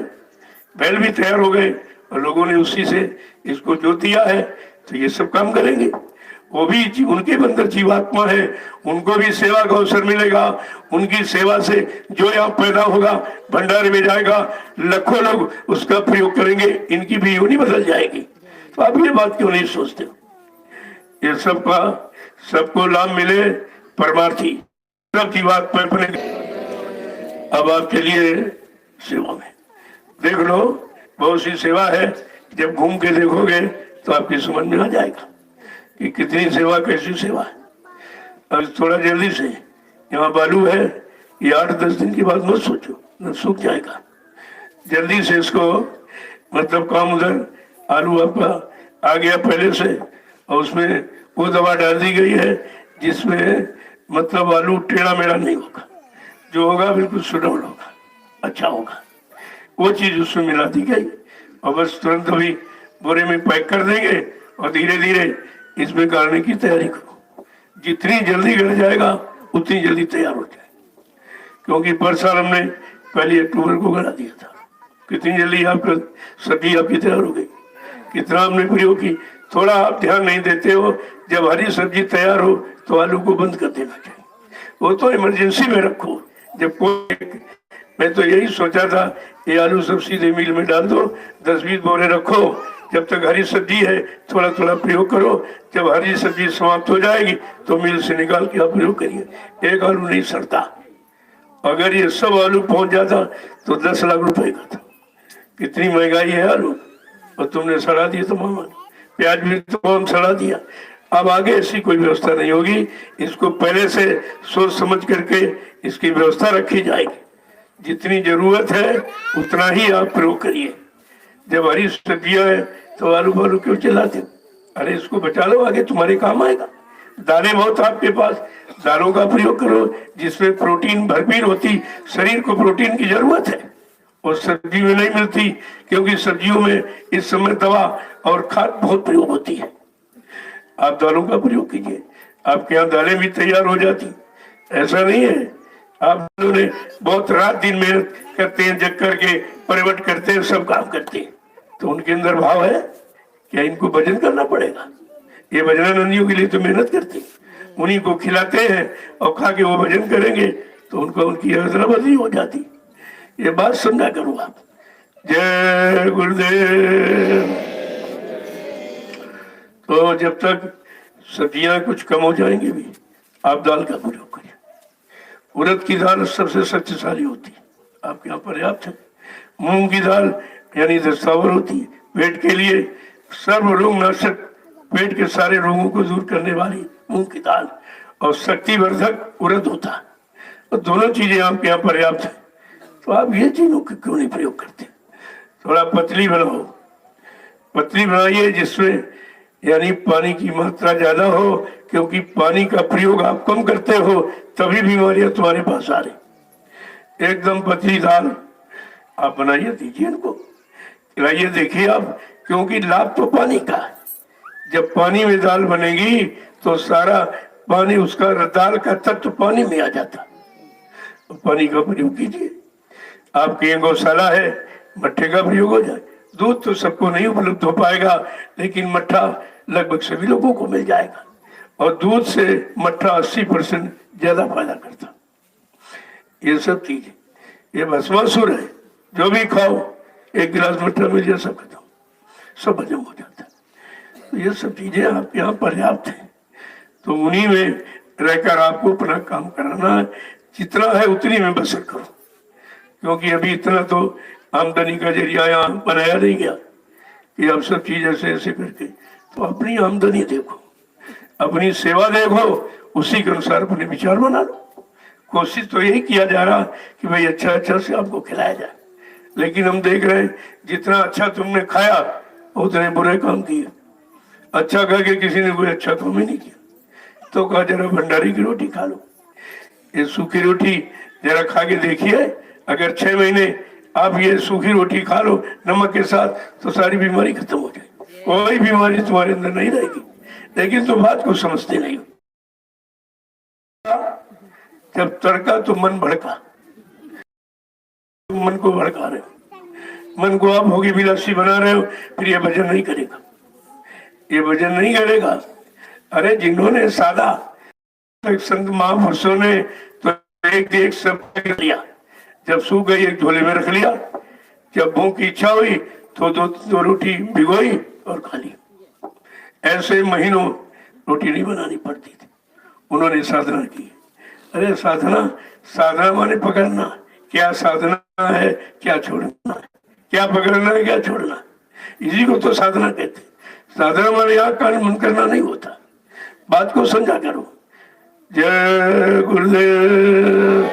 बैल भी तैयार हो गए और लोगों ने उसी से इसको जो दिया है तो ये सब काम करेंगे। वो भी उनके अंदर जीवात्मा है, उनको भी सेवा का अवसर मिलेगा। उनकी सेवा से जो यहाँ पैदा होगा भंडारे में जाएगा, लाखों लोग उसका प्रयोग करेंगे, इनकी भी योनि बदल जाएगी। तो आप ये बात क्यों नहीं सोचते हो? ये सबको लाभ मिले, परमार्थी सब की बात पर अपने। अब आपके लिए सेवा में देख लो, बहुत सी सेवा है, जब घूम के देखोगे तो आपकी समझ में आ जाएगा कि कितनी सेवा, कैसी सेवा है। अब थोड़ा जल्दी से, यहाँ बालू है, ये 8-10 दिन के बाद मत सोचो, न सूख जाएगा। जल्दी से इसको मतलब काम उधर, आलू आपका आ गया पहले से और उसमें वो दवा डाल दी गई है जिसमें मतलब आलू टेढ़ा मेढ़ा नहीं होगा, जो होगा बिल्कुल सुडौल होगा, अच्छा होगा। वो चीज उसमें मिला दी गई और बस तुरंत अभी बोरे में पैक कर देंगे और धीरे धीरे इसमें गाड़ने की तैयारी करो। जितनी जल्दी गड़ जाएगा उतनी जल्दी तैयार हो जाए, क्योंकि पर साल हमने पहली अक्टूबर को गड़ा दिया था। कितनी जल्दी आपका सब्जी आपकी तैयार हो गई, कितना हमने प्रयोग की। थोड़ा आप ध्यान नहीं देते हो, जब हरी सब्जी तैयार हो तो आलू को बंद कर देना चाहिए, वो तो इमरजेंसी में रखो। जब कोई, मैं तो यही सोचा था ये आलू सब सीधे मिल में डाल दो, 10-20 बोरे रखो, जब तक हरी सब्जी है थोड़ा थोड़ा प्रयोग करो, जब हरी सब्जी समाप्त हो जाएगी तो मिल से निकाल के आप प्रयोग करिए। एक आलू नहीं सड़ता, अगर ये सब आलू पहुंच जाता तो 10 लाख रुपए का था। कितनी महंगाई है आलू, और तुमने सड़ा दिया तो मामा, प्याज भी तो हम सड़ा दिया। अब आगे ऐसी कोई व्यवस्था नहीं होगी, इसको पहले से सोच समझ करके इसकी व्यवस्था रखी जाएगी। जितनी जरूरत है उतना ही आप प्रयोग करिए। जब हरी सब्जियां है तो आलू बालू क्यों चिल्लाते? अरे इसको बचा लो, आगे तुम्हारे काम आएगा। दालें बहुत आपके पास, दालों का प्रयोग करो जिसमें प्रोटीन भरपूर होती, शरीर को प्रोटीन की जरूरत है और सब्जी में नहीं मिलती, क्योंकि सब्जियों में इस समय दवा और खाद बहुत प्रयोग होती है। आप दालों का प्रयोग कीजिए, आपके यहाँ दालें भी तैयार हो जाती। ऐसा नहीं है आप लोगों ने बहुत रात दिन मेहनत करते हैं, जग करके परिवर्तन करते हैं, सब काम करते हैं, तो उनके अंदर भाव है क्या? इनको भजन करना पड़ेगा। ये भजनानंदियों के लिए तो मेहनत करते, उन्हीं को खिलाते हैं और खा के वो भजन करेंगे तो उनको उनकी हौसला बदली हो जाती। ये बात समझा करो आप। जय गुरुदेव। तो जब तक सब्जियां कुछ कम हो जाएंगी भी, आप दाल का प्रयोग करिए। उड़द की दाल सबसे शक्तिशाली होती है, आपके यहाँ पर्याप्त है। मूंग की दाल यानी दस्तावर होती है, पेट के लिए सर्व रोग नाशक, पेट के सारे रोगों को दूर करने वाली मूंग की दाल, और शक्तिवर्धक उड़द होता है। और दोनों चीजें आपके यहाँ पर्याप्त है, तो आप ये चीजों का क्यों नहीं प्रयोग करते? थोड़ा पतली बनाओ, पतली बनाइए जिसमें यानी पानी की मात्रा ज्यादा हो, क्योंकि पानी का प्रयोग आप कम करते हो तभी बीमारियां तुम्हारे पास आ रही। एकदम पतली दाल आप बनाइए, दीजिए इनको, खिलाइए, देखिए आप, क्योंकि लाभ तो पानी का है। जब पानी में दाल बनेगी तो सारा पानी, उसका दाल का तत्व पानी में आ जाता। तो पानी का प्रयोग कीजिए। आपकी गौशाला है, मट्ठे का प्रयोग हो जाए। दूध तो सबको नहीं उपलब्ध हो पाएगा, लेकिन मट्ठा लगभग सभी लोगों को मिल जाएगा, और दूध से मट्ठा 80% ज्यादा फायदा करता। ये सब चीजें, ये भस्मासुर है, जो भी खाओ 1 गिलास मट्ठा मिल जाए सब खत्म, सब हजम हो जाता है। तो ये सब चीजें आपके यहाँ पर्याप्त है, तो उन्हीं में रहकर आपको अपना काम कराना है। जितना है उतनी में बसर करो, क्योंकि अभी इतना तो आमदनी का जरिया यहाँ बनाया नहीं गया कि अब सब चीज ऐसे ऐसे करके। तो अपनी आमदनी देखो, अपनी सेवा देखो, उसी के अनुसार अपने विचार बना लो। कोशिश तो यही किया जा रहा कि भाई अच्छा अच्छा से आपको खिलाया जाए, लेकिन हम देख रहे हैं जितना अच्छा तुमने खाया उतने बुरे काम किए। अच्छा कह के किसी ने कोई अच्छा काम ही नहीं किया, तो कहा जरा भंडारी की रोटी खा लो। ये सूखी रोटी जरा खा के देखिए, अगर 6 महीने आप ये सूखी रोटी खा लो नमक के साथ तो सारी बीमारी खत्म हो जाएगी, कोई बीमारी तुम्हारे अंदर नहीं रहेगी। लेकिन तुम बात को समझते नहीं हो। जब तड़का तो मन भड़का, तुम मन को भड़का रहे हो, मन को आप भोगी विलासी बना रहे हो, फिर ये भजन नहीं करेगा, ये भजन नहीं करेगा। अरे जिन्होंने सादा संत महापुरुषों ने तो एक सब लिया, जब सूख गई एक झोले में रख लिया, जब भूख की इच्छा हुई तो दो रोटी भिगोई और खा ली। ऐसे महीनों रोटी नहीं बनानी पड़ती थी, उन्होंने साधना की। अरे साधना, साधना माने पकड़ना, क्या साधना है क्या छोड़ना है, क्या पकड़ना है क्या छोड़ना, इसी को तो साधना कहते। साधना माने यहाँ कान मन करना नहीं होता, बात को समझा करो। जय गुरुदेव।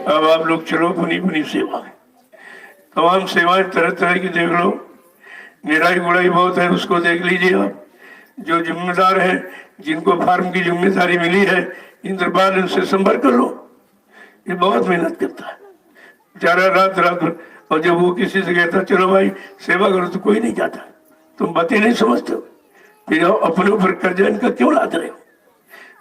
अब आप लोग चलो पुनी पुनी सेवा, तमाम सेवाएं तरह तरह की देख लो, निराई गुड़ाई बहुत है उसको देख लीजिए आप। जो जिम्मेदार हैं, जिनको फार्म की जिम्मेदारी मिली है, इंद्रपाल उनसे संपर्क कर लो, ये बहुत मेहनत करता है बेचारा, रात रात भर। और जब वो किसी से कहता चलो भाई सेवा करो तो कोई नहीं जाता, तुम बातें नहीं समझते हो, फिर अपने ऊपर कर्जा इनका क्यों लाद रहे हो।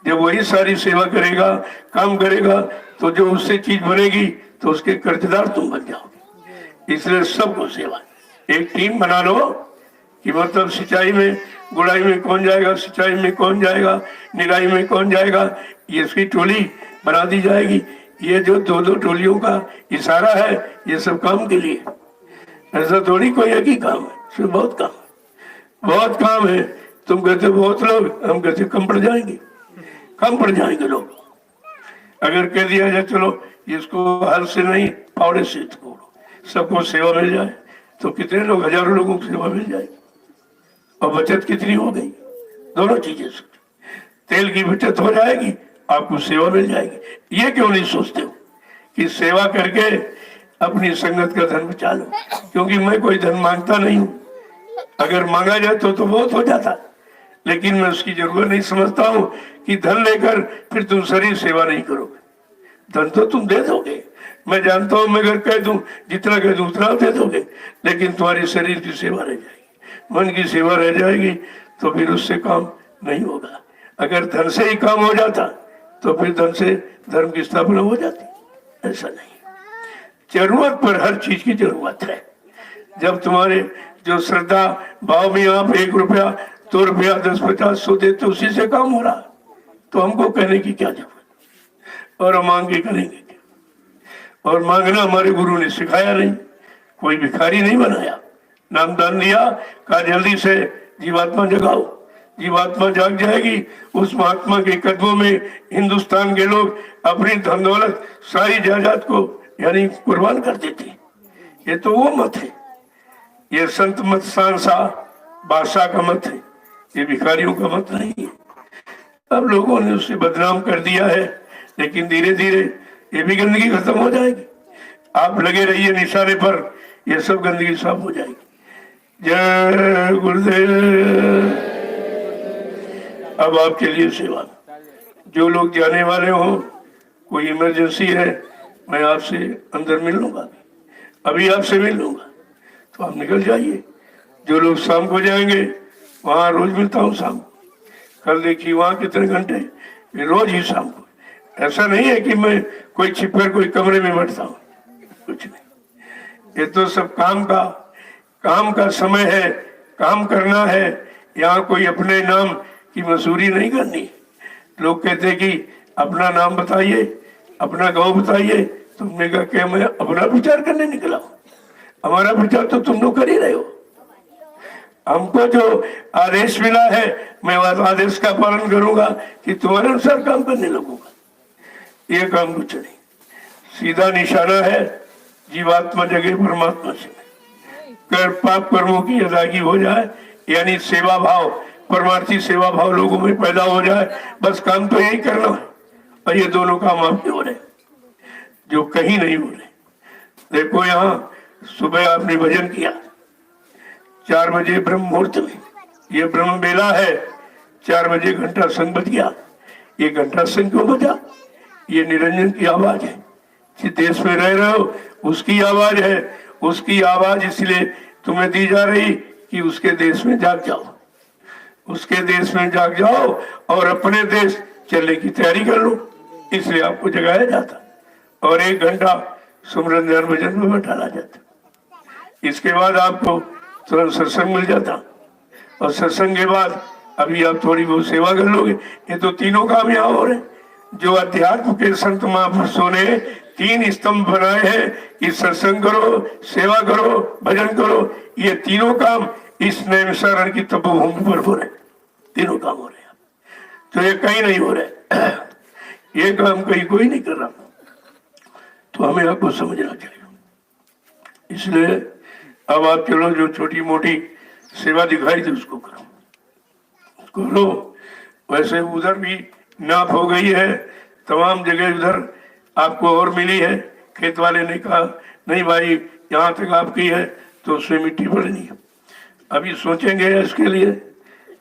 जब वही सारी सेवा करेगा, काम करेगा, तो जो उससे चीज बनेगी तो उसके कर्जदार तुम बन जाओगे। इसलिए सबको सेवा, एक टीम बना लो कि मतलब सिंचाई में गुड़ाई में कौन जाएगा, सिंचाई में कौन जाएगा, निराई में कौन जाएगा, ये इसकी टोली बना दी जाएगी। ये जो दो टोलियों का इशारा है, ये सब काम के लिए, ऐसा थोड़ी कोई एक ही काम है, इसमें बहुत काम है, बहुत काम है। तुम कहते बहुत लोग, हम कहते कम पड़ जाएंगे, कम पड़ जाएंगे लोग। अगर कह दिया जाए चलो इसको हल से नहीं फावड़े से तोड़ो, सबको सेवा मिल जाए, तो कितने लोग, हजारों लोगों को सेवा मिल जाएगी, और बचत कितनी हो गई। दोनों चीजें, तेल की बचत हो जाएगी, आपको सेवा मिल जाएगी। ये क्यों नहीं सोचते हो कि सेवा करके अपनी संगत का धन बचा लो, क्योंकि मैं कोई धन मांगता नहीं हूं, अगर मांगा जाए तो बहुत हो जाता, लेकिन मैं उसकी जरूरत नहीं समझता हूँ कि धन लेकर फिर तुम शरीर सेवा नहीं करोगे। धन तो तुम दे दोगे, मैं जानता हूँ, मैं अगर कह दूं जितना कह दूं उतना दे दोगे, लेकिन तुम्हारी शरीर की सेवा रह जाएगी, मन की सेवा रह जाएगी, तो फिर उससे काम नहीं होगा। अगर धन से ही काम हो जाता तो फिर धन से धर्म की स्थापना हो जाती, ऐसा नहीं। जरूरत पर हर चीज की जरूरत है। जब तुम्हारे जो श्रद्धा भाव में आप 1 रुपया 2 रुपया 10 50 100 देते, उसी से काम हो रहा, तो हमको कहने की क्या जरूरत, और हम मांग के करेंगे क्या। और मांगना हमारे गुरु ने सिखाया नहीं, कोई भिखारी नहीं बनाया, नामदान दिया, कहा जल्दी से जीवात्मा जगाओ, जीवात्मा जाग जाएगी। उस महात्मा के कदमों में हिंदुस्तान के लोग अपनी धन दौलत सारी जायदाद को यानी कुर्बान कर देते। ये तो वो मत है, ये संत मत सांसा बादशाह का मत है, ये भिखारियों का मत नहीं है। अब लोगों ने उसे बदनाम कर दिया है, लेकिन धीरे धीरे ये भी गंदगी खत्म हो जाएगी। आप लगे रहिए निशाने पर, ये सब गंदगी साफ हो जाएगी। जय गुरुदेव। अब आपके लिए सेवा, जो लोग जाने वाले हो, कोई इमरजेंसी है, मैं आपसे अंदर मिल लूंगा, अभी आपसे मिल लूंगा, तो आप निकल जाइए। जो लोग शाम को जाएंगे, वहाँ रोज मिलता हूँ शाम को, कल देखिए वहाँ कितने घंटे, रोज ही शाम को। ऐसा नहीं है कि मैं कोई छिपकर कोई कमरे में बैठता हूँ, कुछ नहीं। ये तो सब काम का समय है, काम करना है। यहाँ कोई अपने नाम की मसूरी नहीं करनी। लोग कहते कि अपना नाम बताइए, अपना गांव बताइए, तुमने कहा कि मैं अपना विचार करने निकला हूं। हमारा विचार तो तुम लोग कर ही रहे हो। हमको जो आदेश मिला है, मैं आदेश का पालन करूंगा कि तुम्हारे अनुसार काम करने लगूंगा। ये काम कुछ नहीं, सीधा निशाना है जीवात्मा जगे परमात्मा से, कर पाप कर्मों की अदायगी हो जाए, यानी सेवा भाव, परमार्थी सेवा भाव लोगों में पैदा हो जाए। बस काम तो यही करना है, और ये दोनों काम आपके हो रहे जो कहीं नहीं हो रहे। देखो यहाँ सुबह आपने भजन किया 4 बजे ब्रह्म मुहूर्त में, ये ब्रह्म बेला है, 4 बजे घंटा संग बज गया। ये घंटा संग क्यों बजा? ये निरंजन की आवाज है। जिस देश में रह रहे हो उसकी आवाज है, उसकी आवाज इसलिए तुम्हें दी जा रही कि उसके देश में जाग जाओ, उसके देश में जाग जाओ और अपने देश चलने की तैयारी कर लो, इसलिए आपको जगाया जाता और 1 घंटा सुमरन ध्यान भजन में बैठाया जाता। इसके बाद आपको तुरंत सत्संग मिल जाता और सत्संग के बाद अभी आप थोड़ी बहुत सेवा कर लोगे। ये तो तीनों काम यहाँ हो रहे। जो अध्यात्म के संत महापुरुषों ने 3 स्तंभ बनाए हैं कि सत्संग करो, सेवा करो, भजन करो, ये तीनों काम इस नैमिषारण्य की तपोभूमि पर हो रहे। तीनों काम हो रहे हैं, तो ये कहीं नहीं हो रहे। ये काम कहीं कोई नहीं कर रहा, तो हमें आपको समझना चाहिए। इसलिए अब आप चलो, जो छोटी मोटी सेवा दिखाई थी उसको करो, उसको लो। वैसे उधर भी नाप हो गई है, तमाम जगह उधर आपको और मिली है। खेत वाले ने कहा नहीं भाई यहाँ तक आपकी है, तो उसमें मिट्टी भरनी है। अभी सोचेंगे इसके लिए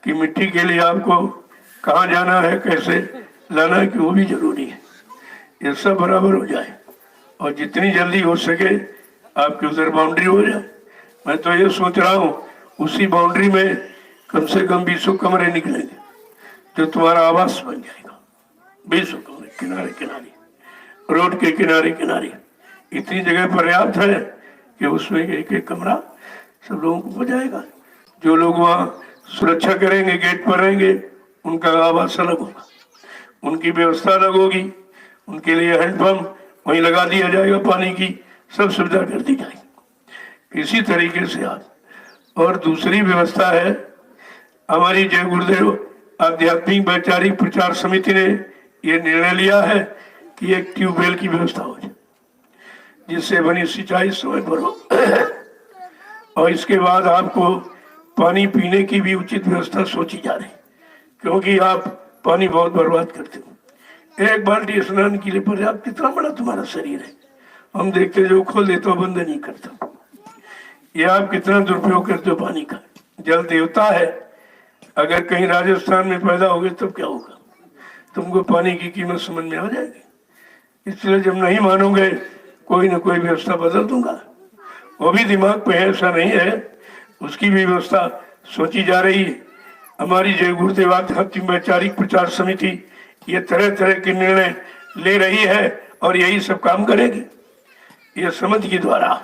कि मिट्टी के लिए आपको कहाँ जाना है, कैसे लाना है, कि वो भी जरूरी है। ये सब बराबर हो जाए और जितनी जल्दी हो सके आपकी उधर बाउंड्री हो जाए। मैं तो ये सोच रहा हूँ उसी बाउंड्री में कम से कम 20 कमरे निकलेंगे, जो तुम्हारा आवास बन जाएगा। 20 कमरे किनारे किनारे, रोड के किनारे किनारे, इतनी जगह पर्याप्त है कि उसमें एक एक कमरा सब लोगों को हो जाएगा। जो लोग वहाँ सुरक्षा करेंगे, गेट पर रहेंगे, उनका आवास अलग होगा, उनकी व्यवस्था अलग होगी, उनके लिए हैंडपंप वहीं लगा दिया जाएगा, पानी की सब सुविधा कर दी जाएगी। इसी तरीके से आप, और दूसरी व्यवस्था है, हमारी जय गुरुदेव आध्यात्मिक वैचारिक प्रचार समिति ने ये निर्णय लिया है कि एक ट्यूबवेल की व्यवस्था हो जाए, जिससे बनी सिंचाई समय पर हो। और इसके बाद आपको पानी पीने की भी उचित व्यवस्था सोची जा रही, क्योंकि आप पानी बहुत बर्बाद करते हो। एक बाल्टी स्नान के लिए पर्याप्त, कितना बड़ा तुम्हारा शरीर है, हम देखते जो खोल देते हो, बंद नहीं करता। ये आप कितना दुरुपयोग करते हो पानी का। जल देवता है, अगर कहीं राजस्थान में पैदा हो गए तब क्या होगा, तुमको पानी की कीमत समझ में आ जाएगी। इसलिए जब नहीं मानोगे, कोई ना कोई व्यवस्था बदल दूंगा। वो भी दिमाग पे है, ऐसा नहीं है, उसकी भी व्यवस्था सोची जा रही है। हमारी जय गुरुदेव आध्यात्मिक वैचारिक प्रचार समिति ये तरह तरह के निर्णय ले रही है और यही सब काम करेगी ये समिति के द्वारा,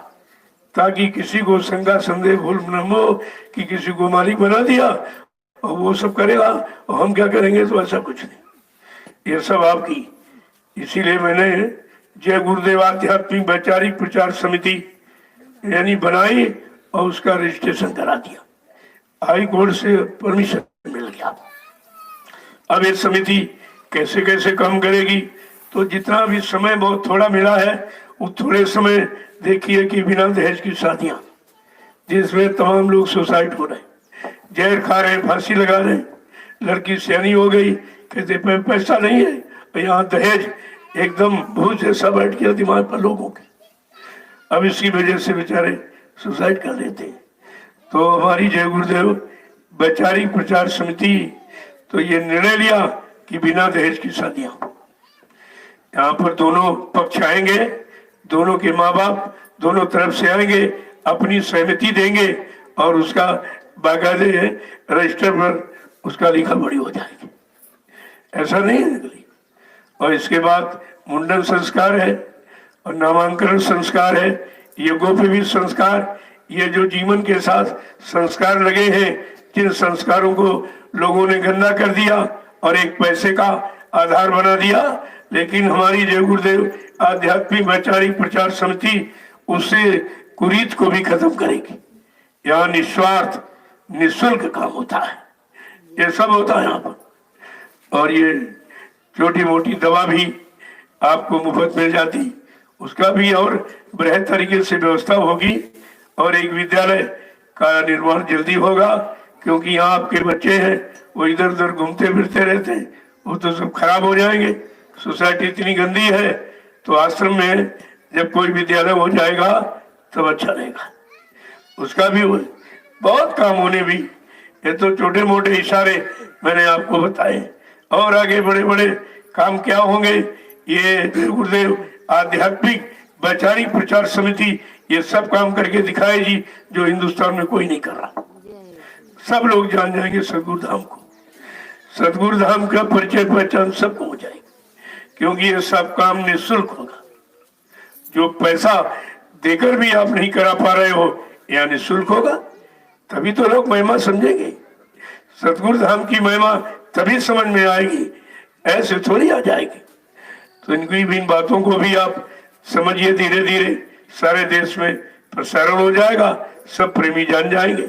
ताकि किसी को शंका संदेह भूल न हो कि किसी को मालिक बना दिया और वो सब करेगा और हम क्या करेंगे, तो ऐसा कुछ नहीं। ये सब आपकी, इसीलिए मैंने जय गुरुदेव आध्यात्मिक वैचारिक प्रचार समिति यानी बनाई और उसका रजिस्ट्रेशन करा दिया, हाई कोर्ट से परमिशन मिल गया। अब ये समिति कैसे कैसे काम करेगी, तो जितना भी समय बहुत थोड़ा मिला है, वो थोड़े समय देखिए कि बिना दहेज की शादियां, जिसमें तमाम लोग सुसाइड हो रहे, जहर खा रहे, फांसी लगा रहे, लड़की सियानी हो गई, कहते पैसा नहीं है, यहाँ दहेज एकदम भूत जैसा बैठ गया दिमाग पर लोगों के। अब इसकी वजह से बेचारे सुसाइड कर लेते हैं। तो हमारी जय गुरुदेव वैचारिक प्रचार समिति तो ये निर्णय लिया कि बिना दहेज की शादियां, यहाँ पर दोनों पक्ष आएंगे, दोनों के माँ बाप दोनों तरफ से आएंगे, अपनी सहमति देंगे और उसका बाकायदे रजिस्टर पर उसका लिखा पढ़ी हो जाएगी। ऐसा नहीं निकली। और इसके बाद मुंडन संस्कार है और नामांकन संस्कार है, यज्ञोपवीत संस्कार, ये जो जीवन के साथ संस्कार लगे हैं, जिन संस्कारों को लोगों ने गंदा कर दिया और एक पैसे का आधार बना दिया, लेकिन हमारी जय गुरुदेव आध्यात्मिक वैचारिक प्रचार समिति उससे कुरीत को भी खत्म करेगी। यहाँ निस्वार्थ निःशुल्क काम होता है, ये सब होता है यहाँ पर। और ये छोटी मोटी दवा भी आपको मुफ्त मिल जाती, उसका भी और बृहद तरीके से व्यवस्था होगी। और एक विद्यालय का निर्माण जल्दी होगा, क्योंकि यहाँ आपके बच्चे हैं वो इधर उधर घूमते फिरते रहते हैं, वो तो सब खराब हो जाएंगे। सोसाइटी इतनी गंदी है, तो आश्रम में जब कोई विद्यालय हो जाएगा तब अच्छा रहेगा। उसका भी बहुत काम होने भी, ये तो छोटे मोटे इशारे मैंने आपको बताए, और आगे बड़े बड़े काम क्या होंगे ये गुरुदेव आध्यात्मिक वैचारिक प्रचार समिति ये सब काम करके दिखाए जी, जो हिंदुस्तान में कोई नहीं कर रहा। सब लोग जान जाएंगे सदगुरु धाम को, सदगुरु धाम का परिचय पहचान सबको हो जाएगी, क्योंकि ये सब काम निःशुल्क होगा। जो पैसा देकर भी आप नहीं करा पा रहे हो, या निःशुल्क होगा, तभी तो लोग महिमा समझेंगे। सतगुरु धाम की महिमा तभी समझ में आएगी, ऐसे थोड़ी आ जाएगी। तो इनकी भी इन बातों को भी आप समझिए, धीरे धीरे सारे देश में प्रसारण हो जाएगा, सब प्रेमी जान जाएंगे।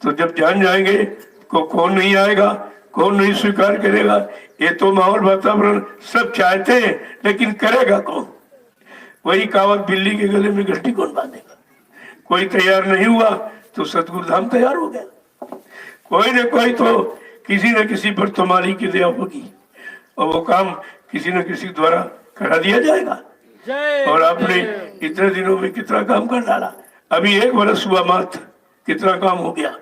तो जब जान जाएंगे को कौन नहीं आएगा, कौन नहीं स्वीकार करेगा। ये तो माहौल वातावरण सब चाहते हैं, लेकिन करेगा कौन? वही कहावत, बिल्ली के गले में घंटी कौन बांधेगा। कोई तैयार नहीं हुआ तो सतगुरु धाम तैयार हो गया। कोई न कोई तो किसी न किसी पर तुम्हारी की दया होगी, और वो काम किसी न किसी द्वारा करा दिया जाएगा। और आपने इतने दिनों में कितना काम कर डाला, अभी 1 वर्ष हुआ मात्र, कितना काम हो गया।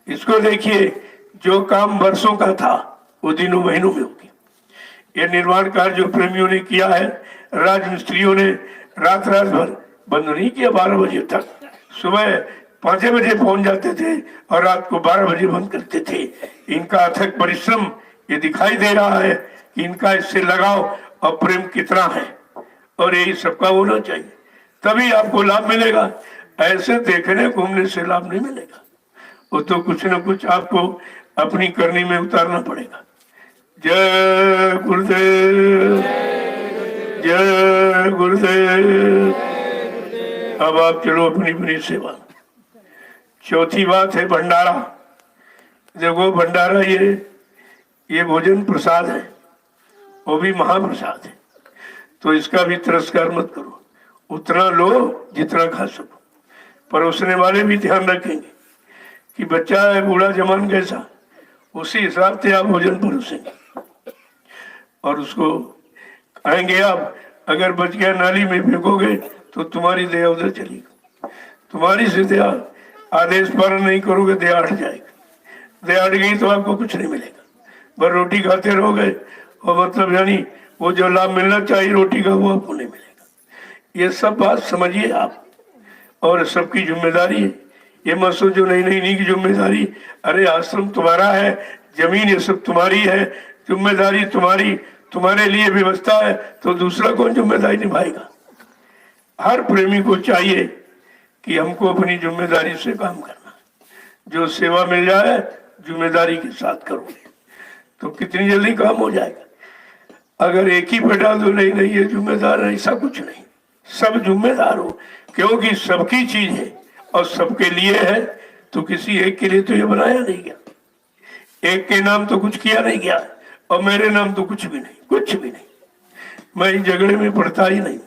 इसको देखिए, जो काम वर्षों का था वो दिनों महीनों में हो गया। ये निर्माण कार्य जो प्रेमियों ने किया है, राजमिस्त्रियों ने रात रात भर बंद नहीं किया, 12 बजे तक। सुबह 5 बजे पहुंच जाते थे और रात को 12 बजे बंद करते थे। इनका अथक परिश्रम ये दिखाई दे रहा है कि इनका इससे लगाव और प्रेम कितना है, और यही सबका होना चाहिए, तभी आपको लाभ मिलेगा। ऐसे देखने घूमने से लाभ नहीं मिलेगा, वो तो कुछ न कुछ आपको अपनी करनी में उतारना पड़ेगा। जय गुरुदेव, जय गुरुदेव। अब आप चलो अपनी अपनी सेवा। चौथी बात है भंडारा। देखो भंडारा ये भोजन प्रसाद है, वो भी महाप्रसाद है, तो इसका भी तिरस्कार मत करो। उतना लो जितना खा सको। परोसने वाले भी ध्यान रखेंगे कि बच्चा है बूढ़ा जवान कैसा, उसी हिसाब से आप भोजन परोसेंगे और उसको खाएंगे। आप अगर बच गया नाली में फेंकोगे तो तुम्हारी दया उधर चलेगी, तुम्हारी से दया आदेश पालन नहीं करोगे, दया हट जाएगी। दया हट गई तो आपको कुछ नहीं मिलेगा, बस रोटी खाते रहोगे, और मतलब यानी वो जो लाभ मिलना चाहिए रोटी का वो आपको नहीं मिलेगा। ये सब बात समझिए आप, और सबकी जिम्मेदारी है। ये मत सोचो नहीं नहीं नहीं की जिम्मेदारी, अरे आश्रम तुम्हारा है, जमीन ये सब तुम्हारी है, जिम्मेदारी तुम्हारी, तुम्हारे लिए व्यवस्था है, तो दूसरा कौन जिम्मेदारी निभाएगा। हर प्रेमी को चाहिए कि हमको अपनी जिम्मेदारी से काम करना। जो सेवा मिल जाए जिम्मेदारी के साथ करोगे तो कितनी जल्दी काम हो जाएगा। अगर एक ही पे डाल दो नहीं नहीं ये जिम्मेदार है, ऐसा कुछ नहीं, सब जिम्मेदार हो, क्योंकि सबकी चीज है और सबके लिए है। तो किसी एक के लिए तो ये बनाया नहीं गया, एक के नाम तो कुछ किया नहीं गया, और मेरे नाम तो कुछ भी नहीं, कुछ भी नहीं। मैं इस झगड़े में पड़ता ही नहीं।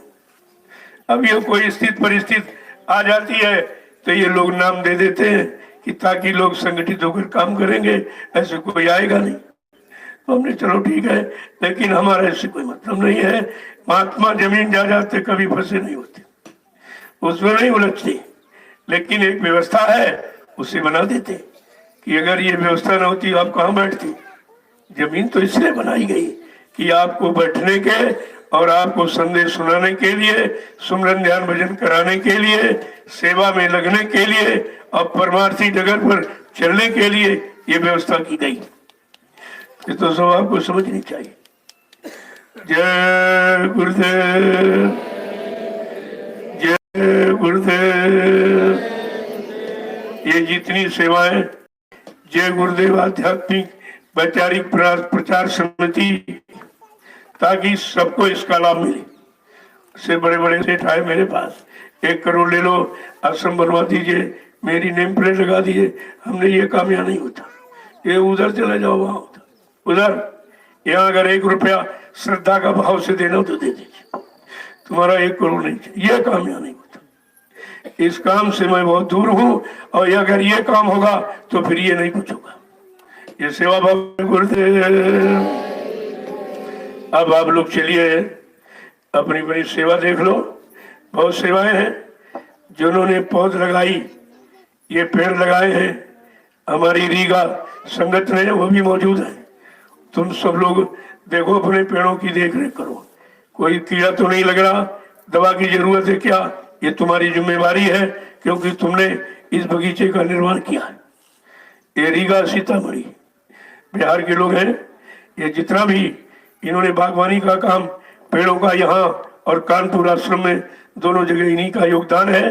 अब ये कोई स्थिति परिस्थिति आ जाती है तो ये लोग नाम दे देते हैं कि ताकि लोग संगठित होकर काम करेंगे, ऐसे कोई आएगा नहीं। तो हमने चलो ठीक है, लेकिन हमारा ऐसे कोई मतलब नहीं है। महात्मा जमीन जायदाद कभी फंसे नहीं होते, उसमें नहीं उलझते, लेकिन एक व्यवस्था है उसे बना देते कि अगर ये व्यवस्था न होती आप कहाँ बैठती। जमीन तो इसलिए बनाई गई कि आपको बैठने के और आपको संदेश सुनाने के लिए, सुमरन ध्यान भजन कराने के लिए, सेवा में लगने के लिए और परमार्थी डगर पर चलने के लिए ये व्यवस्था की गई। ये तो सब आपको समझनी चाहिए। जय गुरुदेव, जय गुरुदेव। ये जितनी सेवाएं जय गुरुदेव आध्यात्मिक वैचारिक प्रचार समिति, ताकि सबको इसका लाभ मिले। से बड़े बड़े सेठ आए मेरे पास, 1 करोड़ ले लो, आश्रम बनवा दीजिए, मेरी नेम प्लेट लगा दीजिए। हमने ये काम यहाँ नहीं होता, ये उधर चले जाओ, वहां होता उधर। यहाँ अगर 1 रुपया श्रद्धा का भाव से देना हो तो दे दीजिए, तुम्हारा 1 करोड़ नहीं चाहिए। ये काम यहाँ नहीं होता। इस काम से मैं बहुत दूर हूँ, और अगर ये काम होगा तो फिर ये नहीं कुछ होगा। ये सेवा भाव गुरुदेव। अब आप लोग चलिए अपनी अपनी सेवा देख लो। बहुत सेवाएं हैं जिन्होंने पौध लगाई, ये पेड़ लगाए हैं, हमारी रीगा संगत में वो भी मौजूद है। तुम सब लोग देखो अपने पेड़ों की देख रेख करो, कोई कीड़ा तो नहीं लग रहा, दवा की जरूरत है क्या? ये तुम्हारी जिम्मेवारी है, क्योंकि तुमने इस बगीचे का निर्माण किया है। ये रीगा सीतामढ़ी बिहार के लोग हैं। ये जितना भी इन्होंने बागवानी का काम पेड़ों का यहाँ और कानपुर आश्रम में दोनों जगह इन्हीं का योगदान है।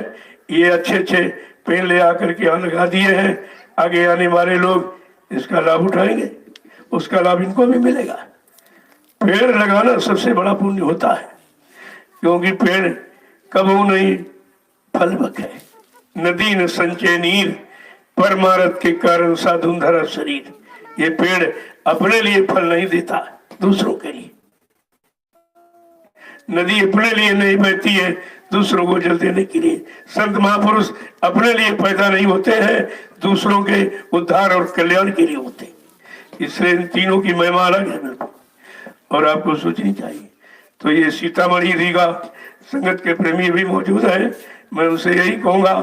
ये अच्छे अच्छे पेड़ ले आकर के यहाँ लगा दिए हैं। आगे आने वाले लोग इसका लाभ उठाएंगे, उसका लाभ इनको भी मिलेगा। पेड़ लगाना सबसे बड़ा पुण्य होता है, क्योंकि पेड़ कबू नहीं फल बखे। नदी न संचय नीर, परमारथ के कारण साधुन धरा शरीर। ये पेड़ अपने लिए फल नहीं देता, दूसरों के लिए। नदी अपने लिए नहीं बहती है, दूसरों को जल देने के लिए। संत महापुरुष अपने लिए पैदा नहीं होते हैं, दूसरों के उद्धार और कल्याण के लिए होते हैं। इसलिए इन तीनों की महिमा अलग है बिल्कुल, और आपको सोचनी चाहिए। तो ये सीतामढ़ी रीगा संगत के प्रेमी भी मौजूद है। मैं उनसे यही कहूंगा,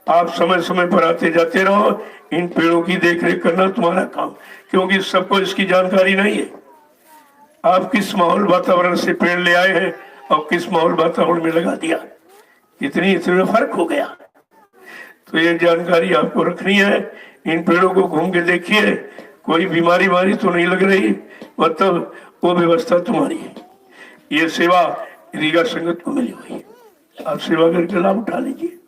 आप समय समय पर आते जाते रहो। इन पेड़ों की देखरेख करना तुम्हारा काम, क्योंकि सबको इसकी जानकारी नहीं है। आप किस माहौल वातावरण से पेड़ ले आए हैं और किस माहौल वातावरण में लगा दिया, इतने फर्क हो गया। तो ये जानकारी आपको रखनी है। इन पेड़ों को घूम के देखिए, कोई बीमारी तो नहीं लग रही, मतलब वो व्यवस्था तुम्हारी है। ये सेवा रीगा संगत को मिली हुई है, आप सेवा करके लाभ उठा लीजिए,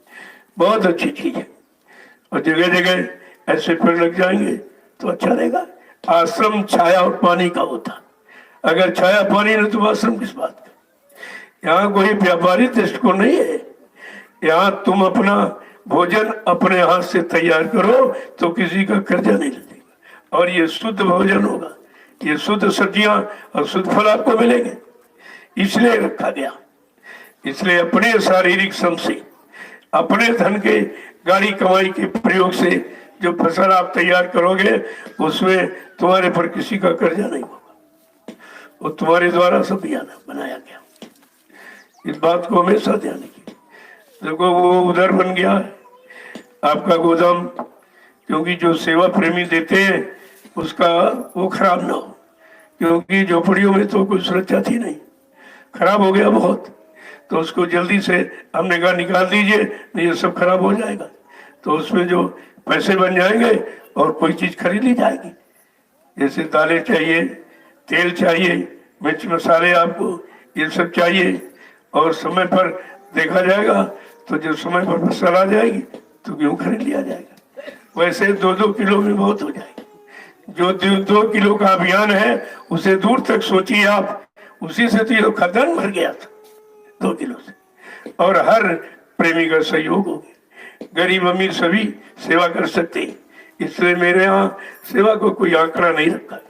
बहुत अच्छी चीज है। और जगह जगह ऐसे पेड़ लग जाएंगे तो अच्छा रहेगा। आश्रम छाया और पानी का होता, अगर छाया पानी नहीं तो आश्रम किस बात का। यहाँ कोई व्यापारी दृष्टिकोण नहीं है। यहाँ तुम अपना भोजन अपने हाथ से तैयार करो तो किसी का कर्जा नहीं लगेगा, और ये शुद्ध भोजन होगा, ये शुद्ध सब्जियां और शुद्ध फल आपको मिलेंगे। इसलिए रखा गया। इसलिए अपने शारीरिक श्रम से, अपने धन के गाड़ी कमाई के प्रयोग से जो फसल आप तैयार करोगे, उसमें तुम्हारे पर किसी का कर्जा नहीं होगा, वो तुम्हारे द्वारा सब बनाया गया। इस बात को हमेशा ध्यान रखिए। देखो वो उधर बन गया है आपका गोदाम, क्योंकि जो सेवा प्रेमी देते हैं उसका वो खराब ना हो, क्योंकि झोपड़ियों में तो कोई सुरक्षा थी नहीं, खराब हो गया बहुत, तो उसको जल्दी से हमने कहा निकाल दीजिए, नहीं ये सब खराब हो जाएगा। तो उसमें जो पैसे बन जाएंगे और कोई चीज खरीद ली जाएगी, जैसे दालें चाहिए, तेल चाहिए, मिर्च मसाले आपको ये सब चाहिए, और समय पर देखा जाएगा तो जब समय पर फसल आ जाएगी तो गेहूँ खरीद लिया जाएगा। वैसे 2-2 किलो में बहुत हो जाएगी। जो 2 किलो का अभियान है उसे दूर तक सोचिए आप, उसी से तो ये खदान भर गया था 2 किलो से। और हर प्रेमी का सहयोग हो गया, गरीब अमीर सभी सेवा कर सकते हैं। इसलिए मेरे यहाँ सेवा को कोई आंकड़ा नहीं रखा है।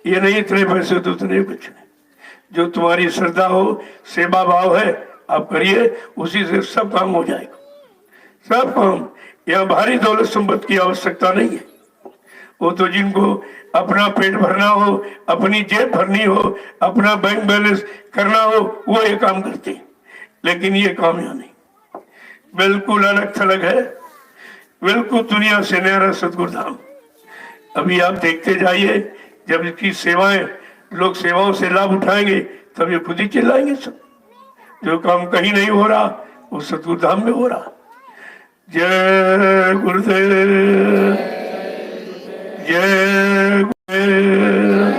ये नहीं इतने पैसे तो उतने कुछ नहीं, जो तुम्हारी श्रद्धा हो, सेवा भाव है, आप करिए, उसी से सब काम हो जाएगा। सब काम, यहाँ भारी दौलत संपत्ति की आवश्यकता नहीं है। वो तो जिनको अपना पेट भरना हो, अपनी जेब भरनी हो, अपना बैंक बैलेंस करना हो, वो ये काम करते हैं। लेकिन ये काम यहाँ नहीं, बिल्कुल अलग थलग है, बिल्कुल दुनिया से न्यारा सतगुरु धाम। अभी आप देखते जाइए, जब इसकी सेवाएं, लोग सेवाओं से लाभ उठाएंगे तब ये खुद ही चिल्लाएंगे सब। जो काम कहीं नहीं हो रहा वो सतगुरु धाम में हो रहा। जय गुरुदेव, जय गुरुदेव,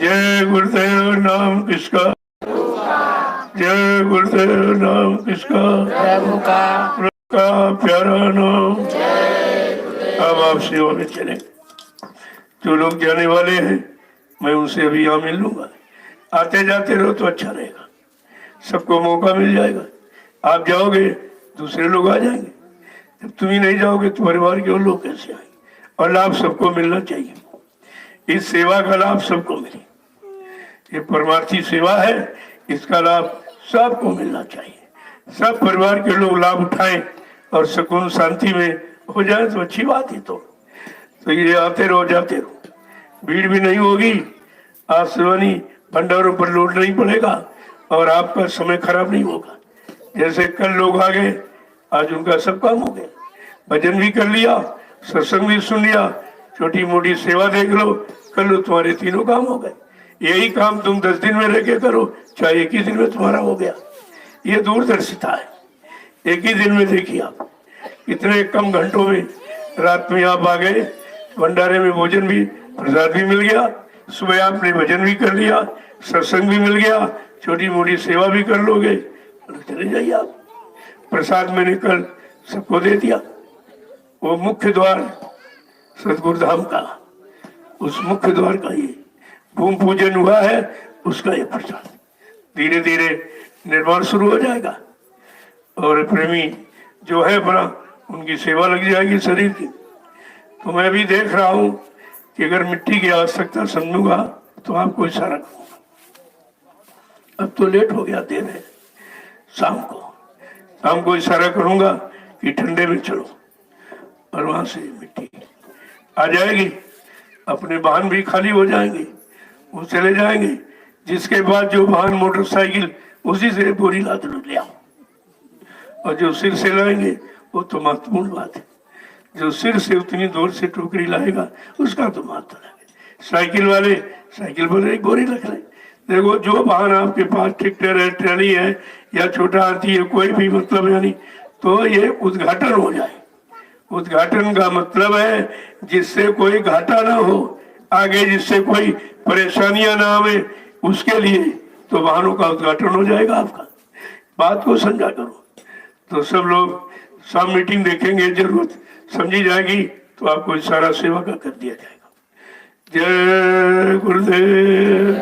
जय गुरुदेव नाम किसका, जय गुरुदेव नाम किसका,
प्रभु का,
प्रभु का प्यारा नाम। अब आप सेवा में चले। जो लोग जाने वाले हैं मैं उनसे अभी यहाँ मिल लूंगा। आते जाते रहो तो अच्छा रहेगा, सबको मौका मिल जाएगा। आप जाओगे दूसरे लोग आ जाएंगे, जब तुम ही नहीं जाओगे तो परिवार के और लोग कैसे आएंगे। और लाभ सबको मिलना चाहिए, इस सेवा का लाभ सबको मिले। ये परमार्थी सेवा है, इसका लाभ सबको मिलना चाहिए। सब परिवार के लोग लाभ उठाएं और सुकून शांति में हो जाए तो अच्छी बात है। तो ये आते रहो जाते रहो, भीड़ भी नहीं होगी, आश्रवानी भंडारों पर लोड नहीं पड़ेगा और आपका समय खराब नहीं होगा। जैसे कल लोग आ गए, आज उनका सब काम हो गया, भजन भी कर लिया, सत्संग भी सुन लिया, छोटी मोटी सेवा देख लो, कर लो, तुम्हारे तीनों काम हो गए। यही काम तुम 10 दिन में रह के करो, चाहे एक ही दिन में तुम्हारा हो गया। ये दूरदर्शिता है। एक ही दिन में देखिए आप, इतने कम घंटों में रात में आप आ गए, भंडारे में भोजन भी, प्रसाद भी मिल गया, सुबह आपने भजन भी कर लिया, सत्संग भी मिल गया, छोटी मोटी सेवा भी कर लोगे, चले जाइए आप। प्रसाद मैंने कल सबको दे दिया। वो मुख्य द्वार सतगुरु धाम का, उस मुख्य द्वार का ये भूमि पूजन हुआ है, उसका ये प्रसाद धीरे धीरे निर्माण शुरू हो जाएगा। और प्रेमी जो है अपना, उनकी सेवा लग जाएगी शरीर की। तो मैं भी देख रहा हूं कि अगर मिट्टी की आवश्यकता समझूंगा तो आपको इशारा करूंगा। अब तो लेट हो गया, देर है, शाम को इशारा करूंगा कि ठंडे में चलो, और वहां से मिट्टी आ जाएगी, अपने वाहन भी खाली हो जाएंगे, वो चले जाएंगे। जिसके बाद जो वाहन मोटरसाइकिल, उसी से बोरी लाद ले आओ। और जो सिर से लाएंगे वो तो महत्वपूर्ण बात है। जो सिर से उतनी दूर से टोकरी लाएगा उसका तो महत्व है। साइकिल वाले साइकिल पर एक बोरी रख ले। देखो, जो वाहन आपके पास ट्रैक्टर है, ट्रैली है या छोटा हाथी है, कोई भी मतलब यानी, तो ये उद्घाटन हो जाए। उद्घाटन का मतलब है जिससे कोई घाटा ना हो आगे, जिससे कोई परेशानियां ना आवे, उसके लिए तो वाहनों का उद्घाटन हो जाएगा आपका। बात को समझा करो। तो सब लोग सब मीटिंग देखेंगे, जरूरत समझी जाएगी तो आपको इशारा सेवा का कर दिया जाएगा। जय गुरुदेव,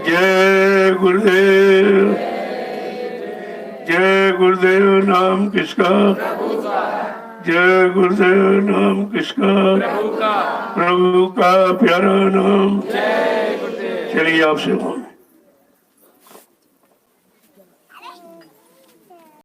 जय गुरुदेव, जय गुरुदेव। नाम किसका? जय गुरुदेव। नाम किसका? प्रभु का प्यारा नाम। चलिए आपसे